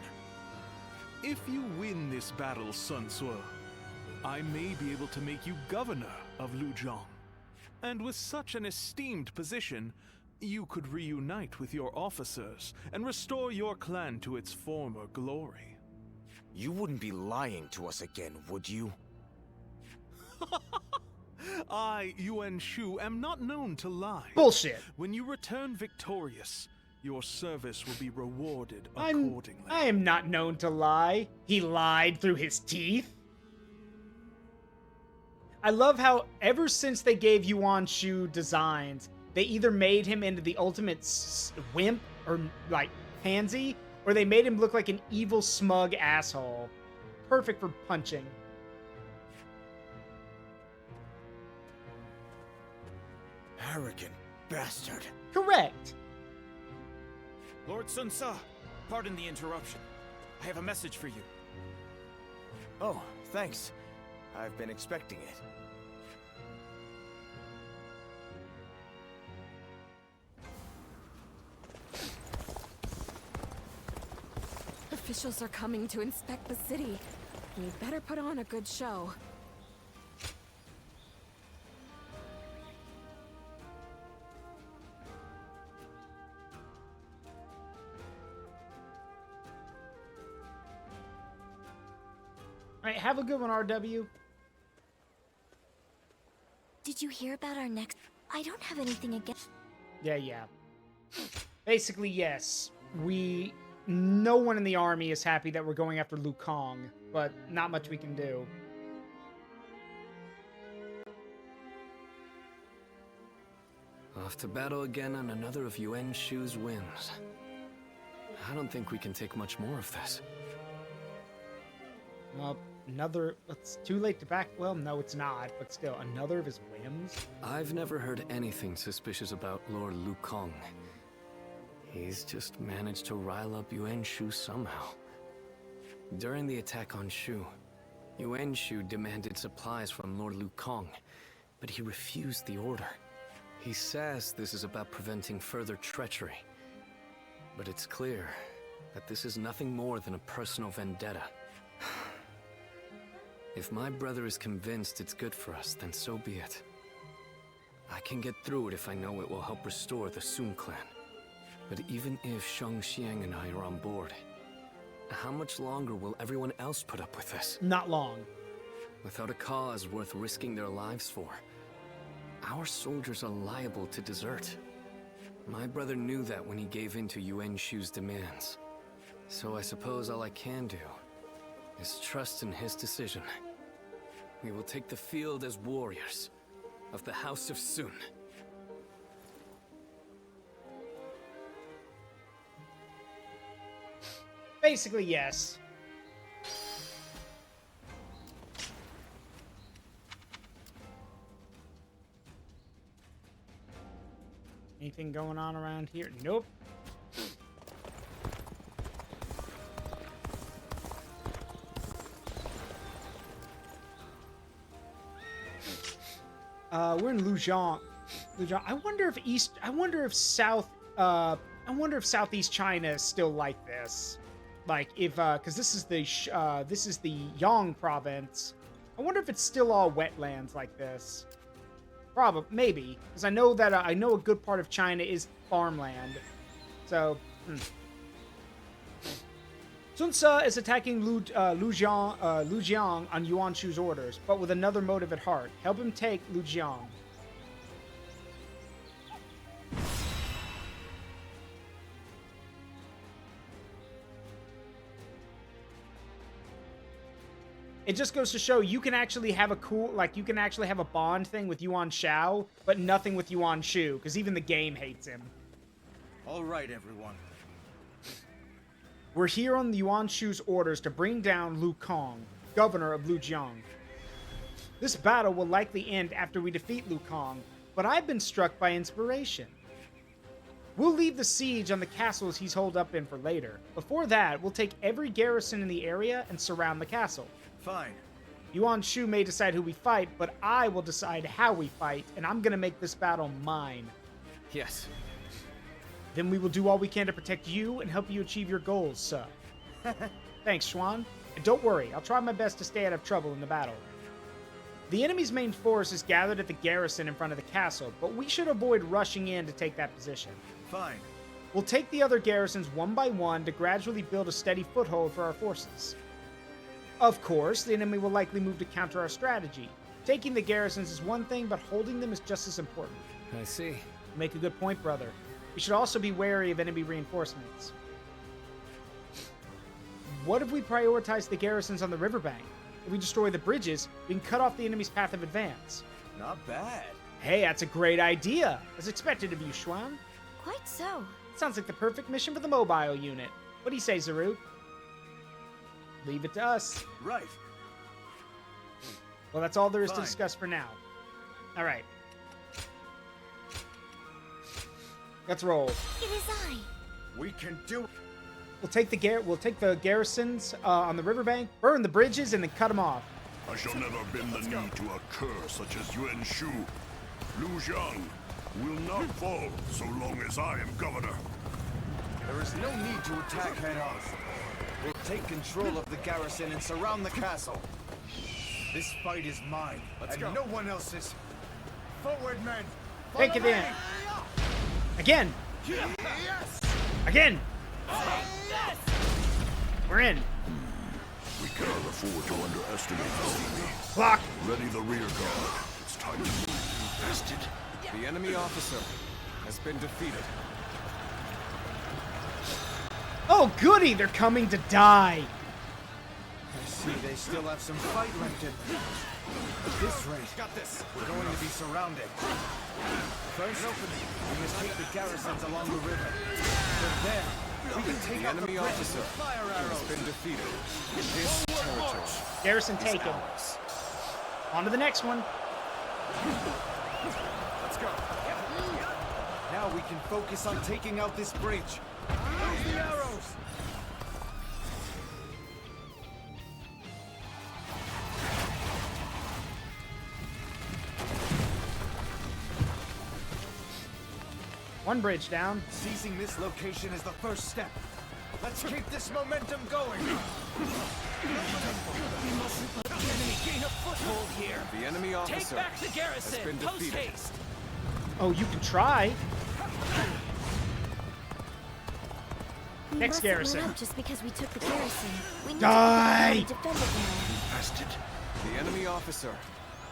If you win this battle, Sun Tzu, I may be able to make you governor of Luzhong. And with such an esteemed position, you could reunite with your officers and restore your clan to its former glory. You wouldn't be lying to us again, would you? I, Yuan Shu, am not known to lie. Bullshit. When you return victorious, your service will be rewarded accordingly. I am not known to lie. He lied through his teeth. I love how ever since they gave Yuan Shu designs, they either made him into the ultimate wimp or pansy, or they made him look like an evil, smug asshole. Perfect for punching. Arrogant bastard. Correct. Lord Sun Tzu, pardon the interruption. I have a message for you. Oh, thanks. I've been expecting it. Officials are coming to inspect the city. We better put on a good show. All right, have a good one, RW. Did you hear about our next... I don't have anything against... Yeah. Basically, yes. No one in the army is happy that we're going after Lu Kang, but not much we can do. Off to battle again on another of Yuan Shu's whims. I don't think we can take much more of this. Well, it's too late to back... Well, no, it's not, but still, another of his whims? I've never heard anything suspicious about Lord Lu Kang. He's just managed to rile up Yuan Shu somehow. During the attack on Shu, Yuan Shu demanded supplies from Lord Lu Kang, but he refused the order. He says this is about preventing further treachery. But it's clear that this is nothing more than a personal vendetta. If my brother is convinced it's good for us, then so be it. I can get through it if I know it will help restore the Sun clan. But even if Shang Xiang and I are on board, How much longer will everyone else put up with this? Not long. Without a cause worth risking their lives for, our soldiers are liable to desert. My brother knew that when he gave in to Yuan Shu's demands. So I suppose all I can do is trust in his decision. We will take the field as warriors of the House of Sun. Basically, yes. Anything going on around here? Nope. We're in Lujiang. I wonder if Southeast China is still like this. Like if, cause this is the Yang province. I wonder if it's still all wetlands like this. Probably, maybe, because I know that I know a good part of China is farmland. So, Sun Ce is attacking Lujiang on Yuan Shu's orders, but with another motive at heart: help him take Lujiang. It just goes to show you can actually have a you can actually have a bond thing with Yuan Shao, but nothing with Yuan Shu, because even the game hates him. All right, everyone. We're here on Yuan Shu's orders to bring down Lu Kong, governor of Lujiang. This battle will likely end after we defeat Lu Kong, but I've been struck by inspiration. We'll leave the siege on the castles he's holed up in for later. Before that, we'll take every garrison in the area and surround the castle. Fine. Yuan Shu may decide who we fight, but I will decide how we fight, and I'm gonna make this battle mine. Yes. Then we will do all we can to protect you and help you achieve your goals, sir. Thanks, Xuan. And don't worry, I'll try my best to stay out of trouble in the battle. The enemy's main force is gathered at the garrison in front of the castle, but we should avoid rushing in to take that position. Fine. We'll take the other garrisons one by one to gradually build a steady foothold for our forces. Of course, the enemy will likely move to counter our strategy. Taking the garrisons is one thing, but holding them is just as important. I see. You make a good point, brother. We should also be wary of enemy reinforcements. What if we prioritize the garrisons on the riverbank? If we destroy the bridges, we can cut off the enemy's path of advance. Not bad. Hey, that's a great idea. As expected of you, Xuan. Quite so. Sounds like the perfect mission for the mobile unit. What do you say, Zaru? Leave it to us. Right. Well, that's all there is to discuss for now. All right. Let's roll. It is I. We can do it. We'll take the garrisons on the riverbank, burn the bridges, and then cut them off. I shall never bend the knee to a cur such as Yuan Shu. Lujiang will not fall so long as I am governor. There is no need to attack head-on. We'll take control of the garrison and surround the castle. This fight is mine, and no one else's. Forward, men! Take it in. Again! Yes! Again! We're in. We cannot afford to underestimate this. Block! Ready the rear guard. It's time to move. Bastard. The enemy officer has been defeated. Oh, goody! They're coming to die. I see they still have some fight left in them. At this rate, we're going to be surrounded. First, we must take the garrisons along the river. But then, we can take out the enemy officer. Fire arrows has been defeated. This territory. Garrison taken. On to the next one. Let's go. Now we can focus on taking out this bridge. Use the arrows. One bridge down. Seizing this location is the first step. Let's keep this momentum going. We mustn't let the enemy gain a foothold here. The enemy officer Take back the garrison. has been Post defeated. haste. Oh, you can try. We Next mustn't garrison. let up just because we took the garrison. We need Die! to defend it now. Bastard. The enemy officer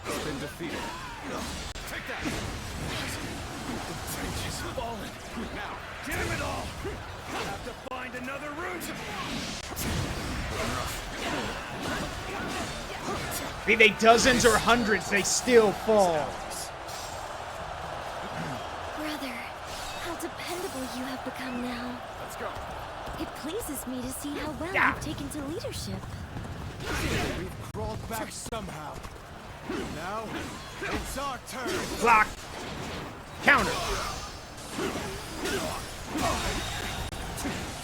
has been defeated. Take that! The bridge is fallen. Now, damn it all! We'll have to find another route! Be they dozens or hundreds, they still fall. Brother, how dependable you have become now. Let's go. It pleases me to see how well Yeah. you've taken to leadership. We've crawled back somehow. Now, it's our turn. Block. Counter.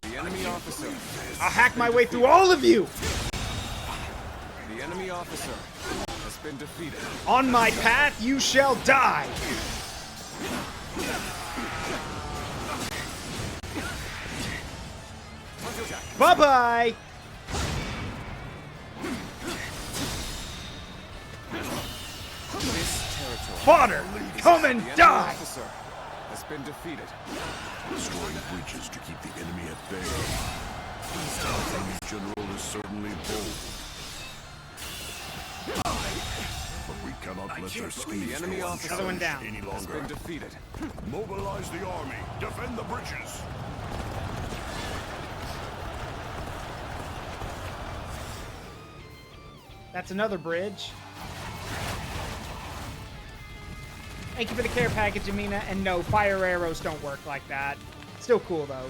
The enemy officer. I'll hack my way through all of you. The enemy officer has been defeated. On my path, you shall die. Bye-bye. This territory. Fodder, come and The enemy die. officer has been defeated. Destroying bridges to keep the enemy at bay. This general is certainly bold. But we cannot let their schemes The enemy go officer Another one down. any has longer. been defeated. Mobilize the army. Defend the bridges. That's another bridge. Thank you for the care package, Amina. And no, fire arrows don't work like that. Still cool, though.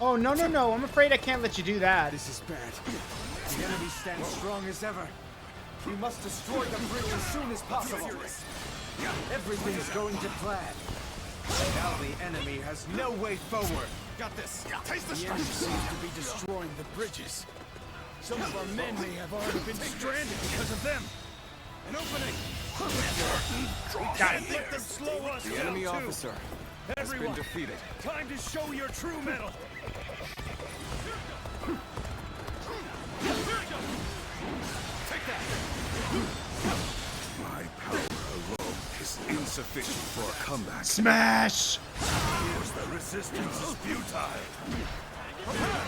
Oh, no, no, no. I'm afraid I can't let you do that. This is bad. The enemy stands strong as ever. We must destroy the bridge as soon as possible. Everything's going to plan. Now the enemy has no way forward. Got this. Taste the enemy seems to be destroying the bridges. Some of our men may have already been stranded because of them. An opening! Got it. Let them slow us The down enemy too. officer has been Everyone, defeated. time to show your true mettle. Take that. My power alone is insufficient for a comeback. Smash! Because the resistance is futile.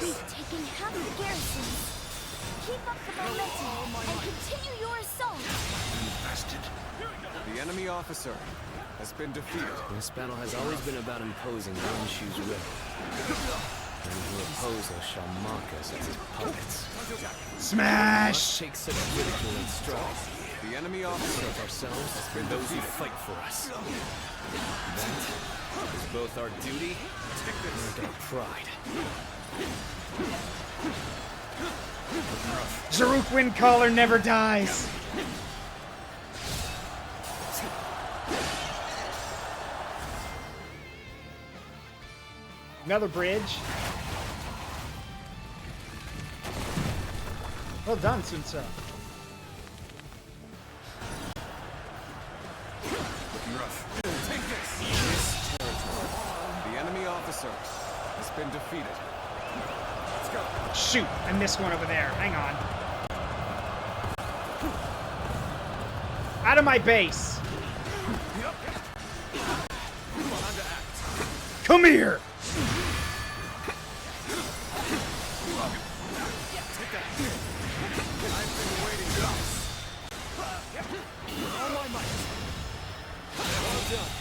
We've taken half the garrisons. Keep up the momentum and continue your assault. Bastard. The enemy officer has been defeated. This battle has always been about imposing one shoe's will. And who oppose us shall mock us as his puppets. Smash! Take such ridicule and stride. The enemy officer Of ourselves and those who fight for us. That is both our duty and our pride. Zaruk Windcaller never dies. Another bridge. Well done, Sunsa. Take this territory. The enemy officer has been defeated. Let's go. Shoot, I missed one over there. Hang on. Out of my base. Come here. I've been waiting for this. All my might. Well done.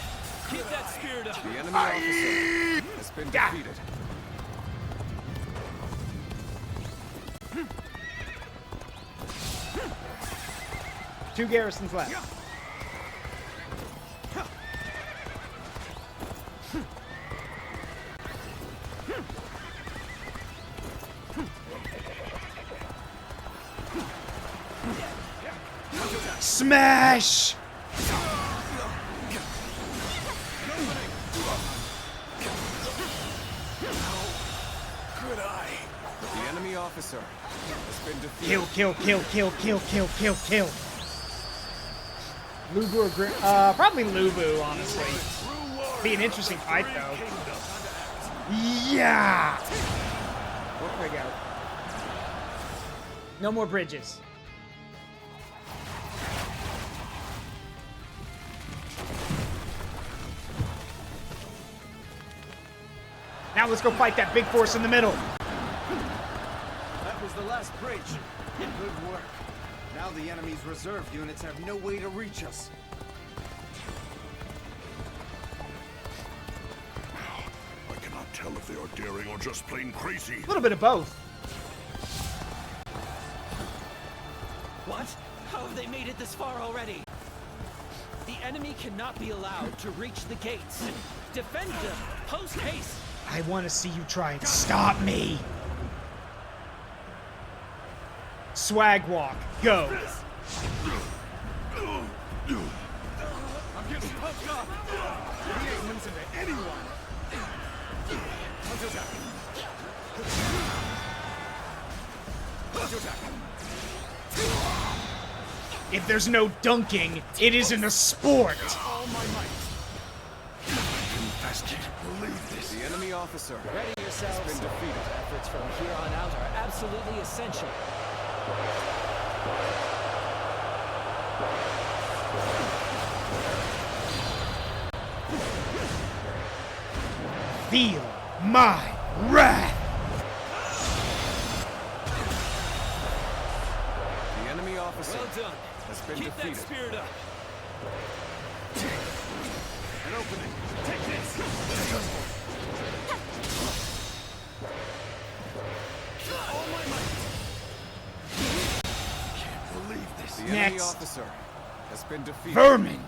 Keep that spirit up. The enemy officer has been defeated. Two garrisons left. Smash! Good eye. The enemy officer has been defeated. Kill, kill, kill, kill, kill, kill, kill, kill. Lubu or Grim? Probably Lubu, honestly. Be an interesting fight, though. Yeah! There we go. No more bridges. Now let's go fight that big force in the middle. That was the last bridge. Good work. Now the enemy's reserve units have no way to reach us. I cannot tell if they are daring or just plain crazy. A little bit of both. What? How have they made it this far already? The enemy cannot be allowed to reach the gates. Defend them, post haste. I want to see you try and stop me. Swag walk, go. I'm getting pumped up. He ain't losing to anyone. Counterattack. Counterattack. If there's no dunking, it isn't a sport. All my might. Confessed. Believe this. The enemy officer Ready yourselves. has been defeated. Efforts from here on out are absolutely essential. Feel my wrath. The enemy officer Well done. has been Keep defeated. that spirit up. An opening. Take this. All my might. Can't believe this. The enemy Next. officer has been defeated. Vermin.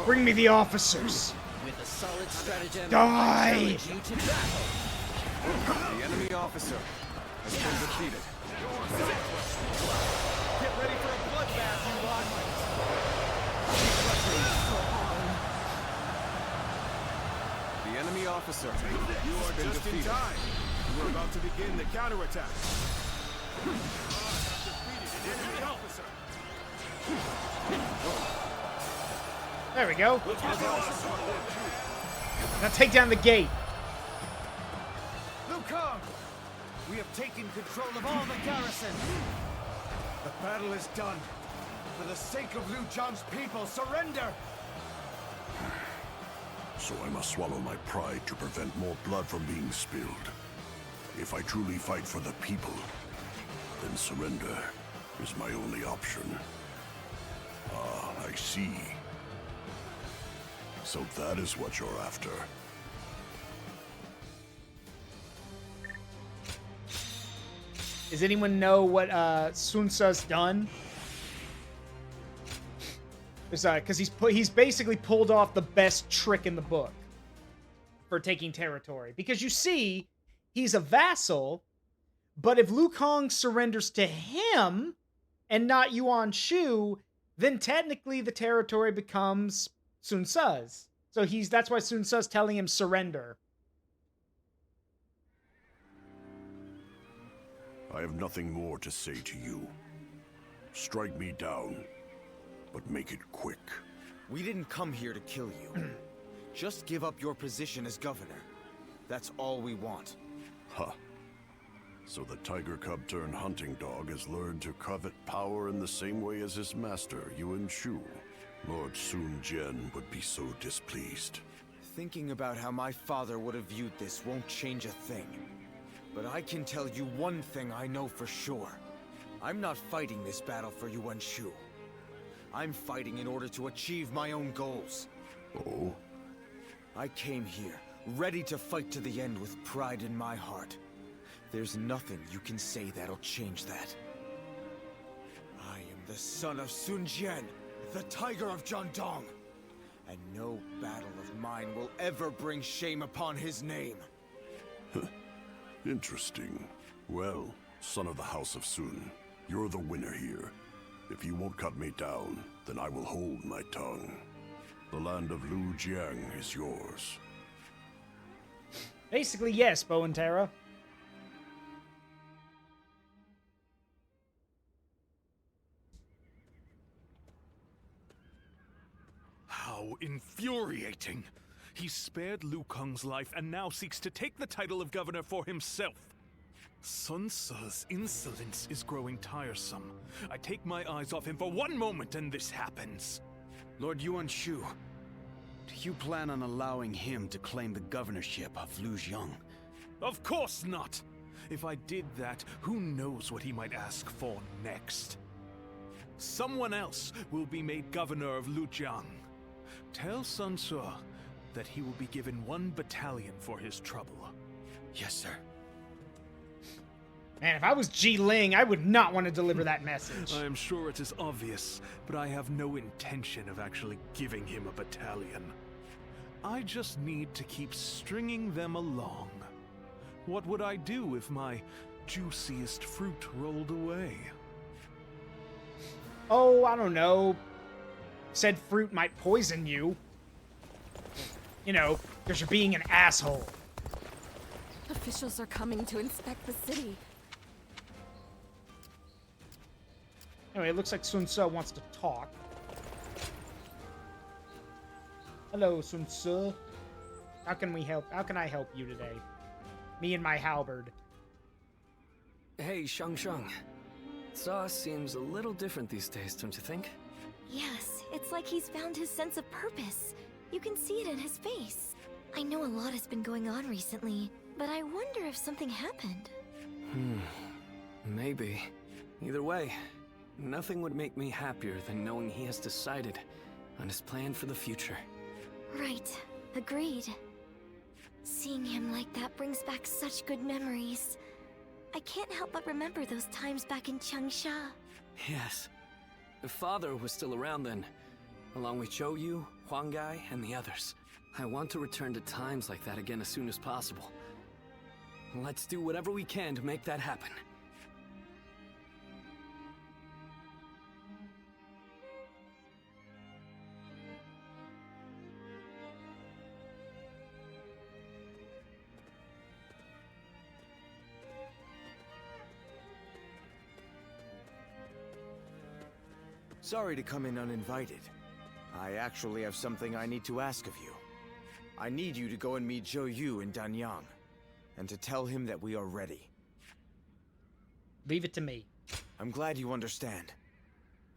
Bring me the officers. With a solid stratagem, Die! I challenge you to battle. The enemy officer has been defeated. Get ready for a bloodbath, you lot. The enemy officer You are has been just in defeated. time. We're about to begin the counterattack. Defeated an enemy officer. There we go. Now take down the gate. Liu Kang! We have taken control of all the garrison. The battle is done. For the sake of Liu Zhang's people, surrender! So I must swallow my pride to prevent more blood from being spilled. If I truly fight for the people, then surrender is my only option. Ah, I see. So that is what you're after. Does anyone know what Sun Tzu's done? Because he's basically pulled off the best trick in the book for taking territory. Because you see, he's a vassal, but if Liu Kang surrenders to him and not Yuan Shu, then technically the territory becomes Sun Tzu's. So that's why Sun Tzu's telling him surrender. I have nothing more to say to you. Strike me down, but make it quick. We didn't come here to kill you. Just give up your position as governor. That's all we want. Huh. So the tiger cub turned hunting dog has learned to covet power in the same way as his master, Yuan Shu. Lord Sun Jian would be so displeased. Thinking about how my father would have viewed this won't change a thing. But I can tell you one thing I know for sure. I'm not fighting this battle for Yuan Shu. I'm fighting in order to achieve my own goals. Oh? I came here, ready to fight to the end with pride in my heart. There's nothing you can say that'll change that. I am the son of Sun Jian, the Tiger of Jiangdong. And no battle of mine will ever bring shame upon his name. Interesting. Well, son of the House of Sun, you're the winner here. If you won't cut me down, then I will hold my tongue. The land of Lu Jiang is yours. Basically, yes, Bo and Tara. How infuriating! He spared Liu Kang's life and now seeks to take the title of governor for himself. Sun Tzu's insolence is growing tiresome. I take my eyes off him for one moment and this happens. Lord Yuan Shu, do you plan on allowing him to claim the governorship of Lujiang? Of course not! If I did that, who knows what he might ask for next? Someone else will be made governor of Lujiang. Tell Sun Tzu that he will be given 1 battalion for his trouble. Yes, sir. Man, if I was Ji Ling, I would not want to deliver that message. I am sure it is obvious, but I have no intention of actually giving him a battalion. I just need to keep stringing them along. What would I do if my juiciest fruit rolled away? Oh, I don't know. Said fruit might poison you. You know, because you're being an asshole. Officials are coming to inspect the city. Anyway, it looks like Sun Tzu wants to talk. Hello, Sun Tzu. How can we help? How can I help you today? Me and my halberd. Hey, Shang. Tzu seems a little different these days, don't you think? Yes, it's like he's found his sense of purpose. You can see it in his face. I know a lot has been going on recently, but I wonder if something happened. Maybe. Either way, nothing would make me happier than knowing he has decided on his plan for the future. Right. Agreed. Seeing him like that brings back such good memories. I can't help but remember those times back in Changsha. Yes. The father was still around then, along with Zhou Yu, Huang Gai, and the others. I want to return to times like that again as soon as possible. Let's do whatever we can to make that happen. Sorry to come in uninvited. I actually have something I need to ask of you. I need you to go and meet Zhou Yu in Danyang, and to tell him that we are ready. Leave it to me. I'm glad you understand.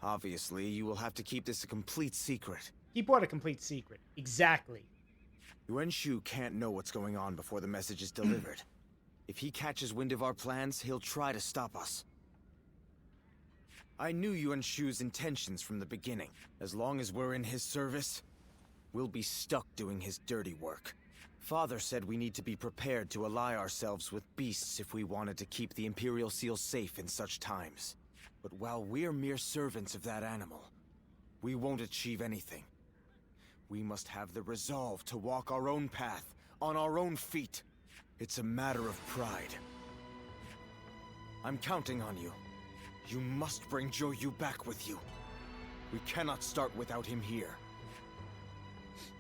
Obviously, you will have to keep this a complete secret. Keep what a complete secret? Exactly. Yuan Shu can't know what's going on before the message is delivered. If he catches wind of our plans, he'll try to stop us. I knew Yuan Shu's intentions from the beginning. As long as we're in his service, we'll be stuck doing his dirty work. Father said we need to be prepared to ally ourselves with beasts if we wanted to keep the Imperial Seal safe in such times. But while we're mere servants of that animal, we won't achieve anything. We must have the resolve to walk our own path, on our own feet. It's a matter of pride. I'm counting on you. You must bring Zhou Yu back with you. We cannot start without him here.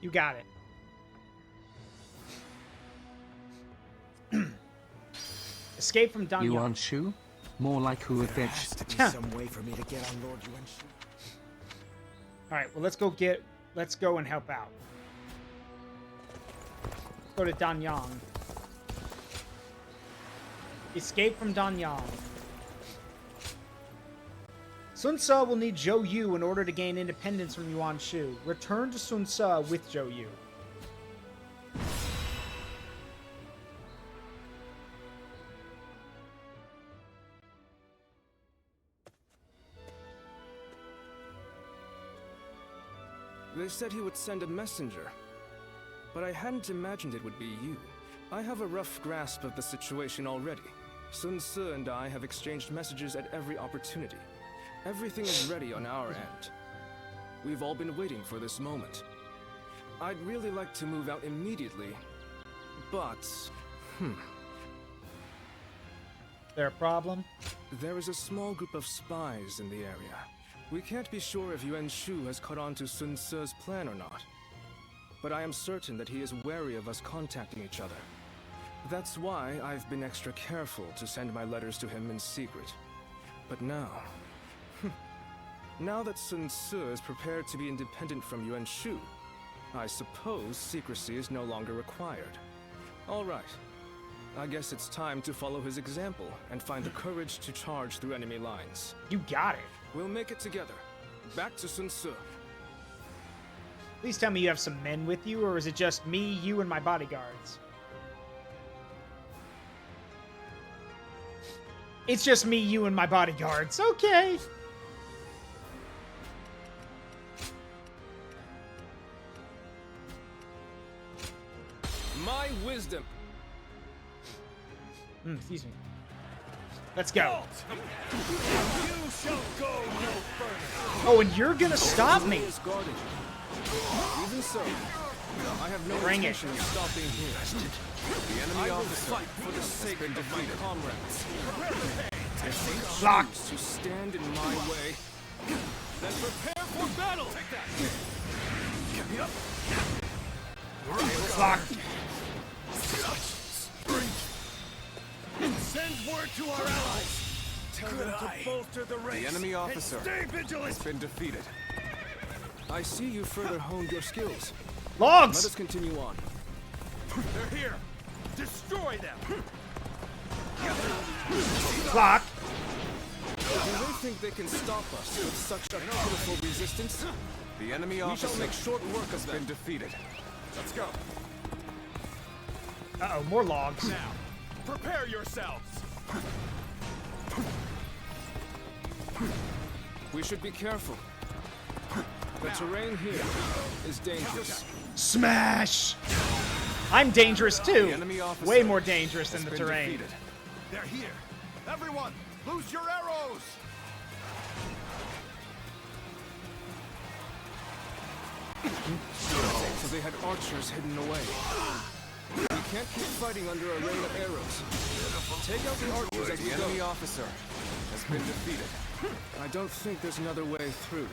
You got it. Escape from Danyang. Yuan Shu? More like who would There has to be some way for me to get on Lord Yuan Shu. Alright, well let's go and help out. Let's go to Danyang. Escape from Danyang. Sun Tzu will need Zhou Yu in order to gain independence from Yuan Shu. Return to Sun Tzu with Zhou Yu. They said he would send a messenger, but I hadn't imagined it would be you. I have a rough grasp of the situation already. Sun Tzu and I have exchanged messages at every opportunity. Everything is ready on our end. We've all been waiting for this moment. I'd really like to move out immediately, but... There a problem? There is a small group of spies in the area. We can't be sure if Yuan Shu has caught on to Sun Tzu's plan or not. But I am certain that he is wary of us contacting each other. That's why I've been extra careful to send my letters to him in secret. But now... now that Sun Tzu is prepared to be independent from Yuan Shu, I suppose secrecy is no longer required. All right. I guess it's time to follow his example and find the courage to charge through enemy lines. You got it. We'll make it together. Back to Sun Ce. Please tell me you have some men with you, or is it just me, you, and my bodyguards? It's just me, you, and my bodyguards. Okay. My wisdom. Excuse me. Let's go. You shall go no further. Oh, and you're gonna stop me. Even so, I have no Bring intention of stopping here. The enemy I will officer fight for the sake of my comrades. If they Block. choose to stand in my way, then prepare for battle. Take that. Get me up. Block. Send word to our allies. Tell them to bolster the ranks. The enemy officer and stay vigilant. has been defeated. I see you further honed your skills. Logs. Let us continue on. They're here. Destroy them. Block. Do they think they can stop us with such a pitiful resistance? The enemy We officer shall make short work of has them. been defeated. Let's go. Uh-oh, more logs. Now, prepare yourselves. We should be careful. The terrain here is dangerous. Smash! I'm dangerous too. enemy officer Way more dangerous than has the been terrain. defeated. They're here. Everyone, loose your arrows. So they had archers hidden away. We can't keep fighting under a rain of arrows. Take out the archers as we The go. enemy officer has been defeated. I don't think there's another way through.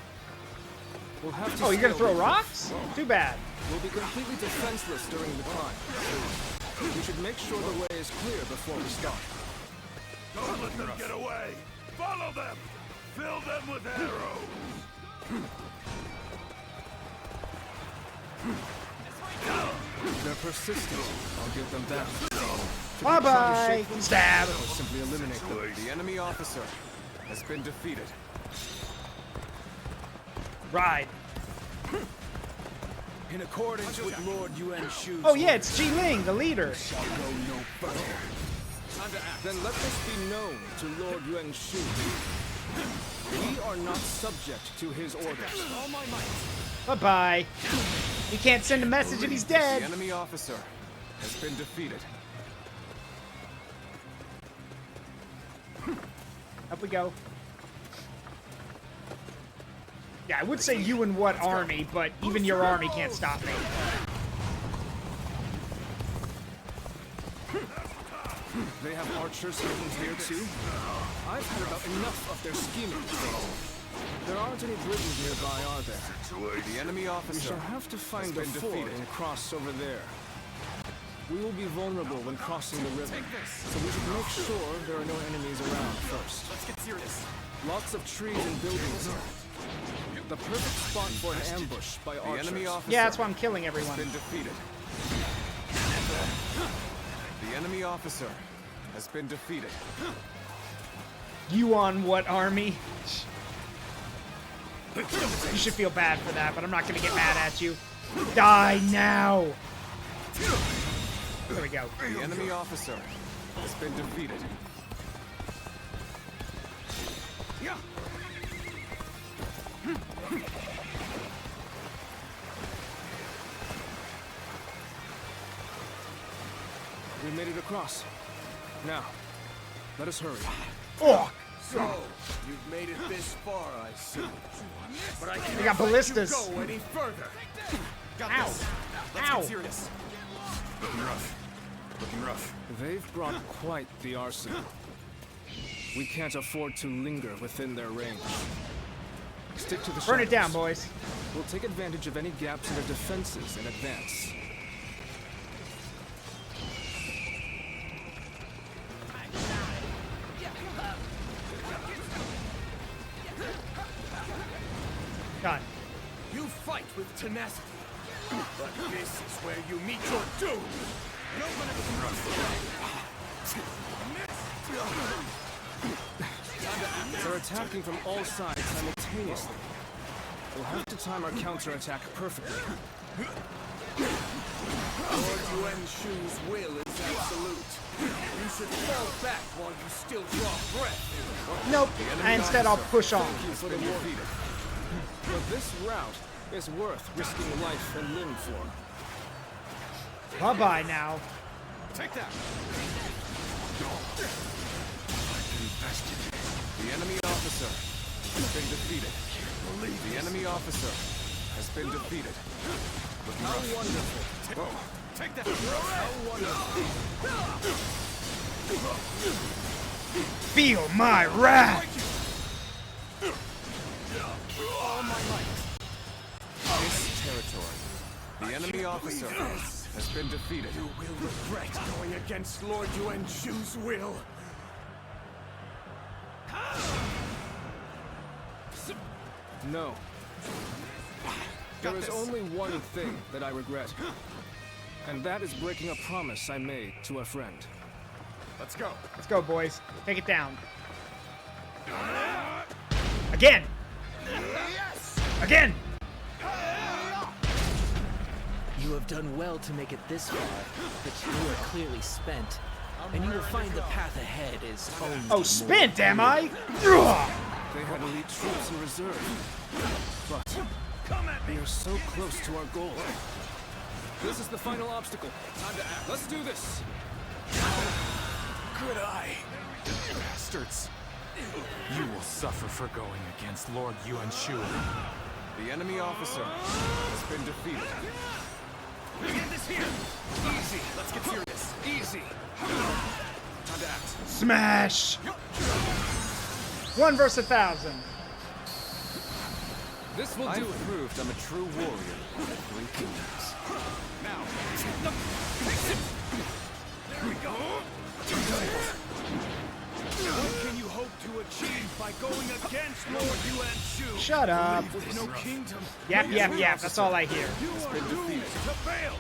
We'll have to. Oh, you're gonna scale throw the rocks? Too bad. We'll be completely defenseless during the climb. We should make sure the way is clear before we start. Don't let them get away. Follow them. Fill them with arrows. They're persistent. I'll give them that. Bye-bye. Stab. Or simply eliminate them. The enemy officer has been defeated. Ride. In accordance with Lord Yuan Shu's Oh yeah, it's Ji Ling, the leader. shall go no further. Then let this be known to Lord Yuan Shu. We are not subject to his orders. All my might. Bye-bye. You can't send a message if he's dead. The enemy officer has been defeated. Up we go. Yeah, I would say you and what army, but even your army can't stop me. They have archers hidden here too. I've had about enough of their scheming. There aren't any bridges nearby, are there? The enemy We officer shall have to find a has been ford defeated. and cross over there. We will be vulnerable when crossing the river, so we should make sure there are no enemies around first. Let's get serious. Lots of trees and buildings here. The perfect spot for an ambush by The archers. enemy officer Yeah, that's why I'm killing has everyone. been defeated. The enemy officer has been defeated. You on what army? You should feel bad for that, but I'm not gonna get mad at you. Die now! There we go. The enemy officer has been defeated. We made it across. Now, let us hurry. Oh! So, you've made it this far, I see. But I can't They got let ballistas. you go any further. Got Ow. this. Let's Ow. get serious. Looking rough. Looking rough. They've brought quite the arsenal. We can't afford to linger within their range. Stick to the Burn it down, shadows. boys. We'll take advantage of any gaps in their defenses in advance. Done. You fight with tenacity. But this is where you meet your doom. They're attacking from all sides simultaneously. We'll have to time our counterattack perfectly. Lord Yuan Shu's will is absolute. You should fall back while you still draw breath. Nope. Instead, I'll push on. Thank you for the warning. But this route is worth risking life and limb for. Bye-bye now. Take that. The enemy officer has been defeated. The enemy officer has been defeated. How wonderful. Whoa. Take that. How wonderful. Feel my wrath. All my might. This territory. The enemy officer has been defeated. You will regret going against Lord Yuan Shu's will. No. There is only one thing that I regret. And that is breaking a promise I made to a friend. Let's go. Let's go, boys. Take it down. Again. Yes. Again. You have done well to make it this far, but you are clearly spent. And you will find the path ahead is only Oh, spent, am I? They had elite troops in reserve. But we are so close to our goal. This is the final obstacle. Time to act. Let's do this. Good eye. Bastards. You will suffer for going against Lord Yuan Shu. The enemy officer has been defeated. End this here. Easy. Let's get serious. Easy. Time to act. Smash. 1 versus 1,000. This will do it. Proved I'm a true warrior with 3 kingdoms. Now, there we go. What can you hope to achieve by going against Lord Yuan Shu? Shut up. With no kingdom. Yap, yap, yap. That's all I hear. You are doomed to fail.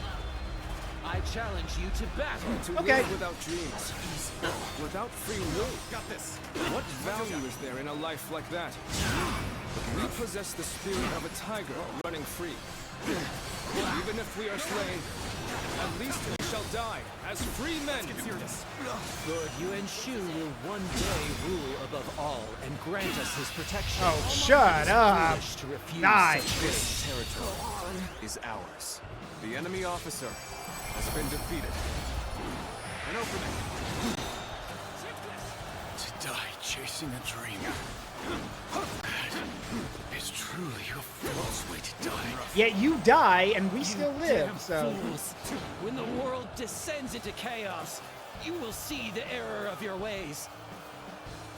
I challenge you to battle. To Okay. live without dreams, without free will. Got this. What value is there in a life like that? We possess the spirit of a tiger running free. Even if we are slain, at least we shall die as free men. Lord Yuan Shu will one day rule above all and grant us his protection. Oh, shut up. Foolish to refuse Nice. such This territory is ours. The enemy officer has been defeated. An opening. To die chasing a dream. That is truly a false way to die. Yet you die and we still live, Damn so. fools. When the world descends into chaos, you will see the error of your ways.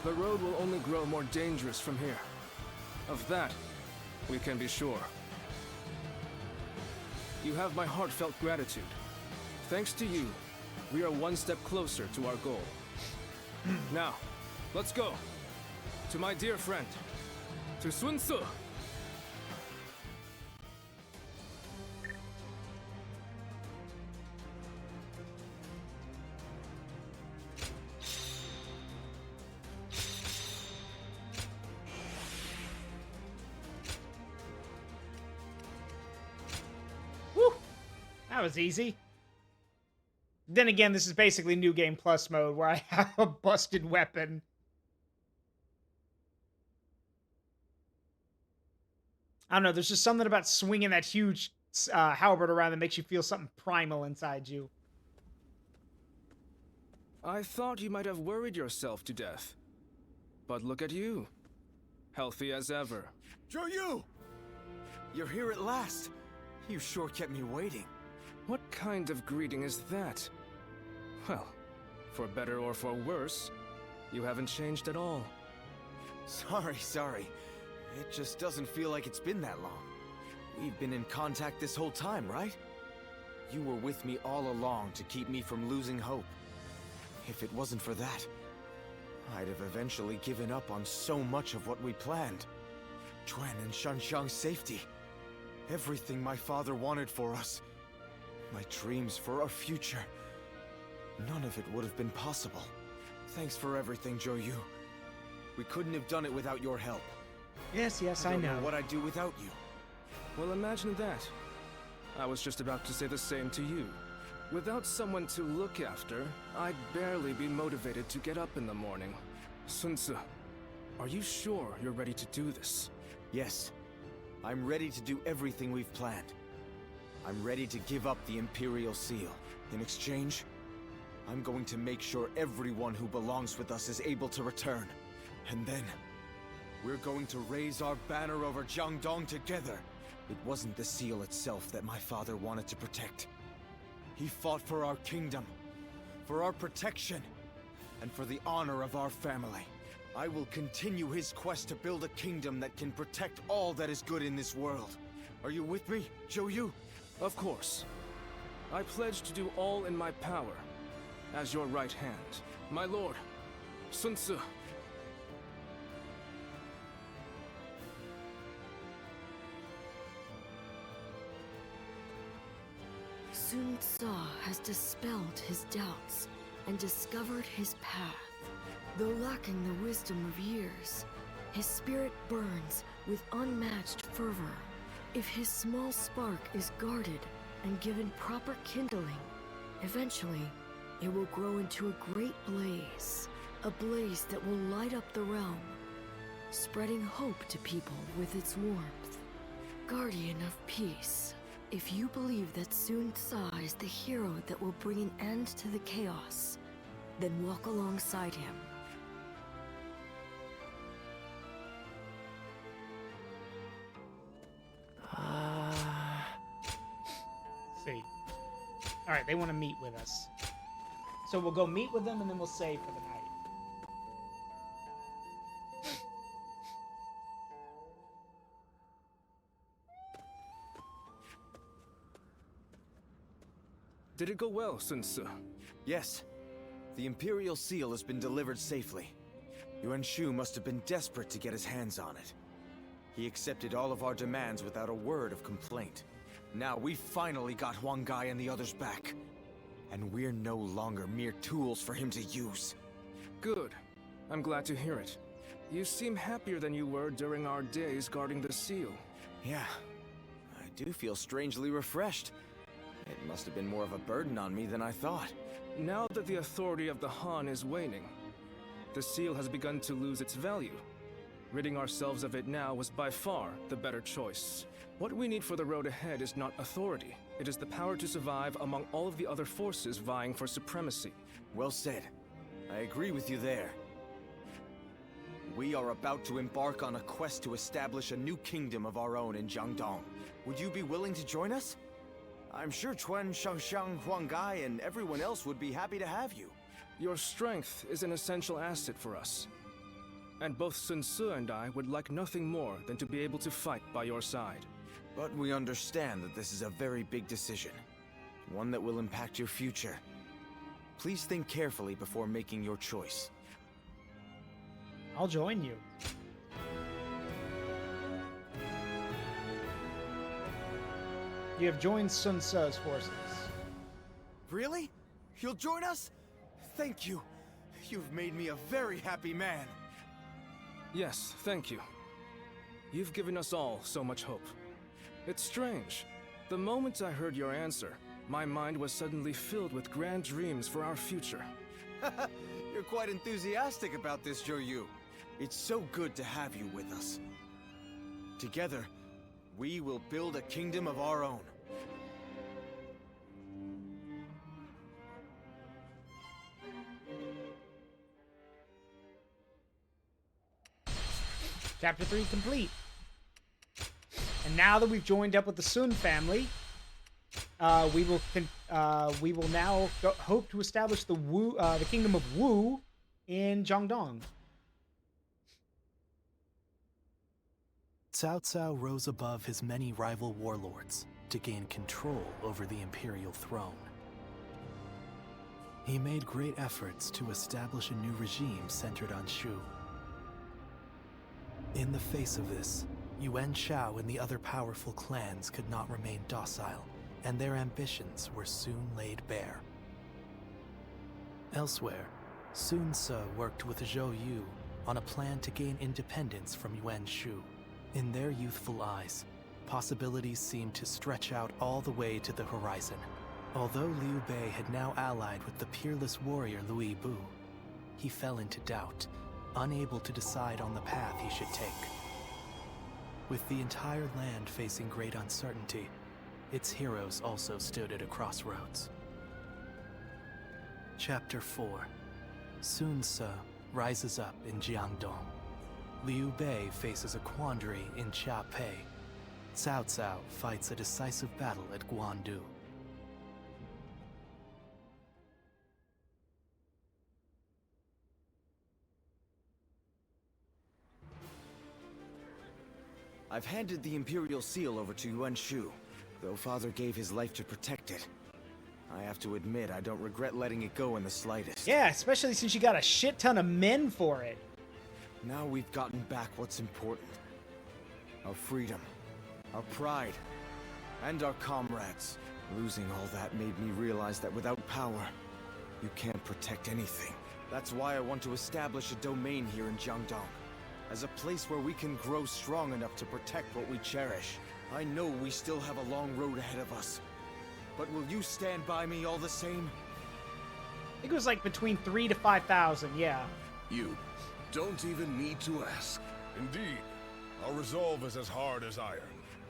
The road will only grow more dangerous from here. Of that, we can be sure. You have my heartfelt gratitude. Thanks to you, we are one step closer to our goal. Now, let's go. To my dear friend, to Sun Ce. Woo! That was easy. Then again, this is basically New Game Plus mode where I have a busted weapon. I don't know, there's just something about swinging that huge halberd around that makes you feel something primal inside you. I thought you might have worried yourself to death. But look at you. Healthy as ever. Zhou! You're here at last. You sure kept me waiting. What kind of greeting is that? Well, for better or for worse, you haven't changed at all. Sorry. It just doesn't feel like it's been that long. We've been in contact this whole time, right? You were with me all along to keep me from losing hope. If it wasn't for that, I'd have eventually given up on so much of what we planned. Quan and Shanxiang's safety. Everything my father wanted for us. My dreams for our future. None of it would have been possible. Thanks for everything, Joyu. We couldn't have done it without your help. Yes, I don't know. What I'd do without you. Well, imagine that. I was just about to say the same to you. Without someone to look after, I'd barely be motivated to get up in the morning. Sun Ce, are you sure you're ready to do this? Yes. I'm ready to do everything we've planned. I'm ready to give up the Imperial Seal. In exchange, I'm going to make sure everyone who belongs with us is able to return. And then, we're going to raise our banner over Jiangdong together. It wasn't the seal itself that my father wanted to protect. He fought for our kingdom, for our protection, and for the honor of our family. I will continue his quest to build a kingdom that can protect all that is good in this world. Are you with me, Joyu? Of course. I pledge to do all in my power, as your right hand. My lord, Sun Ce. Sun Ce has dispelled his doubts and discovered his path. Though lacking the wisdom of years, his spirit burns with unmatched fervor. If his small spark is guarded and given proper kindling, eventually it will grow into a great blaze. A blaze that will light up the realm, spreading hope to people with its warmth. Guardian of peace. If you believe that Sun Ce is the hero that will bring an end to the chaos, then walk alongside him. See. Alright, they want to meet with us. So we'll go meet with them and then we'll save for the night. Did it go well, Sun Ce? Yes. The Imperial Seal has been delivered safely. Yuan Shu must have been desperate to get his hands on it. He accepted all of our demands without a word of complaint. Now we finally got Huang Gai and the others back. And we're no longer mere tools for him to use. Good. I'm glad to hear it. You seem happier than you were during our days guarding the seal. Yeah. I do feel strangely refreshed. It must have been more of a burden on me than I thought. Now that the authority of the Han is waning, the seal has begun to lose its value. Ridding ourselves of it now was by far the better choice. What we need for the road ahead is not authority. It is the power to survive among all of the other forces vying for supremacy. Well said. I agree with you there. We are about to embark on a quest to establish a new kingdom of our own in Jiangdong. Would you be willing to join us? I'm sure Chuan, Shangxiang, Huang Gai, and everyone else would be happy to have you. Your strength is an essential asset for us. And both Sun Ce and I would like nothing more than to be able to fight by your side. But we understand that this is a very big decision. One that will impact your future. Please think carefully before making your choice. I'll join you. You have joined Sun Ce's forces. Really? You'll join us? Thank you. You've made me a very happy man. Yes, thank you. You've given us all so much hope. It's strange. The moment I heard your answer, my mind was suddenly filled with grand dreams for our future. You're quite enthusiastic about this, Joyu. It's so good to have you with us. Together, we will build a kingdom of our own. Chapter 3 complete. And now that we've joined up with the Sun family, we will now hope to establish the kingdom of Wu in Jiangdong. Cao Cao rose above his many rival warlords to gain control over the imperial throne. He made great efforts to establish a new regime centered on Shu. In the face of this, Yuan Shao and the other powerful clans could not remain docile, and their ambitions were soon laid bare. Elsewhere, Sun Ce worked with Zhou Yu on a plan to gain independence from Yuan Shu. In their youthful eyes, possibilities seemed to stretch out all the way to the horizon. Although Liu Bei had now allied with the peerless warrior Louis Bu, he fell into doubt, unable to decide on the path he should take. With the entire land facing great uncertainty, its heroes also stood at a crossroads. Chapter 4. Sun Ce rises up in Jiangdong. Liu Bei faces a quandary in Chiaopei. Cao Cao fights a decisive battle at Guandu. I've handed the Imperial Seal over to Yuan Shu, though Father gave his life to protect it. I have to admit, I don't regret letting it go in the slightest. Yeah, especially since you got a shit ton of men for it. Now we've gotten back what's important. Our freedom, our pride, and our comrades. Losing all that made me realize that without power, you can't protect anything. That's why I want to establish a domain here in Jiangdong, as a place where we can grow strong enough to protect what we cherish. I know we still have a long road ahead of us, but will you stand by me all the same? I think it was like between 3,000 to 5,000, yeah. You don't even need to ask. Indeed. Our resolve is as hard as iron.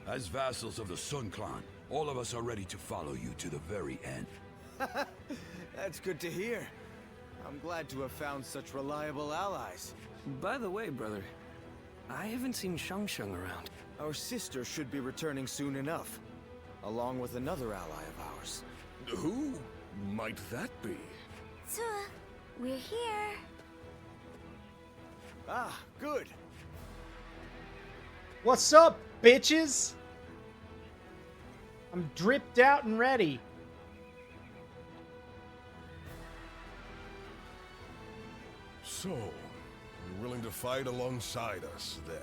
As vassals of the Sun Clan, all of us are ready to follow you to the very end. That's good to hear. I'm glad to have found such reliable allies. By the way, brother, I haven't seen Shang around. Our sister should be returning soon enough, along with another ally of ours. Who might that be? So, we're here. Ah, good. What's up, bitches? I'm dripped out and ready. So, you're willing to fight alongside us, then?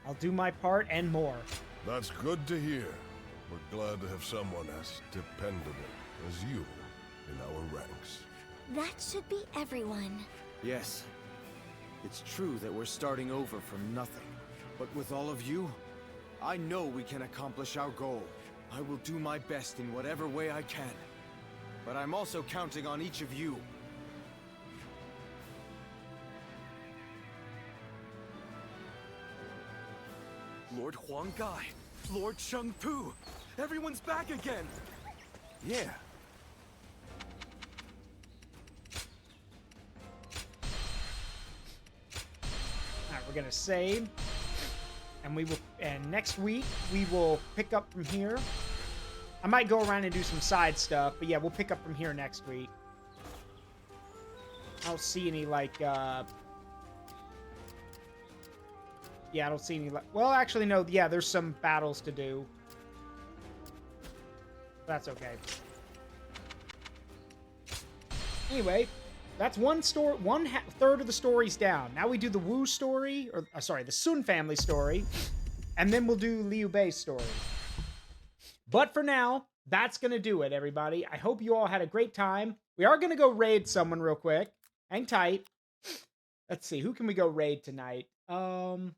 I'll do my part and more. That's good to hear. We're glad to have someone as dependable as you in our ranks. That should be everyone. Yes. It's true that we're starting over from nothing. But with all of you, I know we can accomplish our goal. I will do my best in whatever way I can. But I'm also counting on each of you. Lord Huang Gai, Lord Cheng Pu, everyone's back again! Yeah. Alright, we're gonna save. And next week we will pick up from here. I might go around and do some side stuff, but yeah, we'll pick up from here next week. I don't see any, like, yeah, I don't see any, well, actually, no, yeah, there's some battles to do. That's okay. Anyway, that's one-third of the stories down. Now we do the Wu story, or, sorry, the Sun family story, and then we'll do Liu Bei's story. But for now, that's going to do it, everybody. I hope you all had a great time. We are going to go raid someone real quick. Hang tight. Let's see, who can we go raid tonight? Who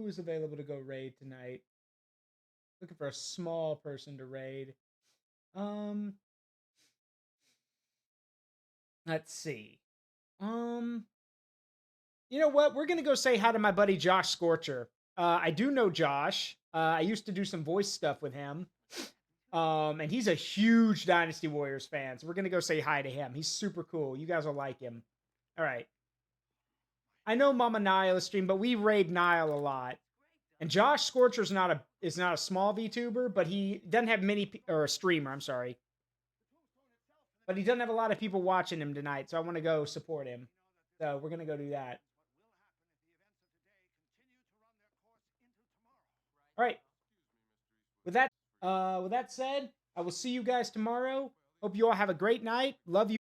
is available to go raid tonight? Looking for a small person to raid. Let's see. You know what? We're gonna go say hi to my buddy Josh Scorcher. I do know Josh. I used to do some voice stuff with him. And he's a huge Dynasty Warriors fan, so we're gonna go say hi to him. He's super cool. You guys will like him. All right. I know Mama Nile is stream, but we raid Nile a lot. And Josh Scorcher's not a small VTuber, but he doesn't have or a streamer, I'm sorry. But he doesn't have a lot of people watching him tonight, so I want to go support him. So we're gonna go do that. All right. With that said, I will see you guys tomorrow. Hope you all have a great night. Love you.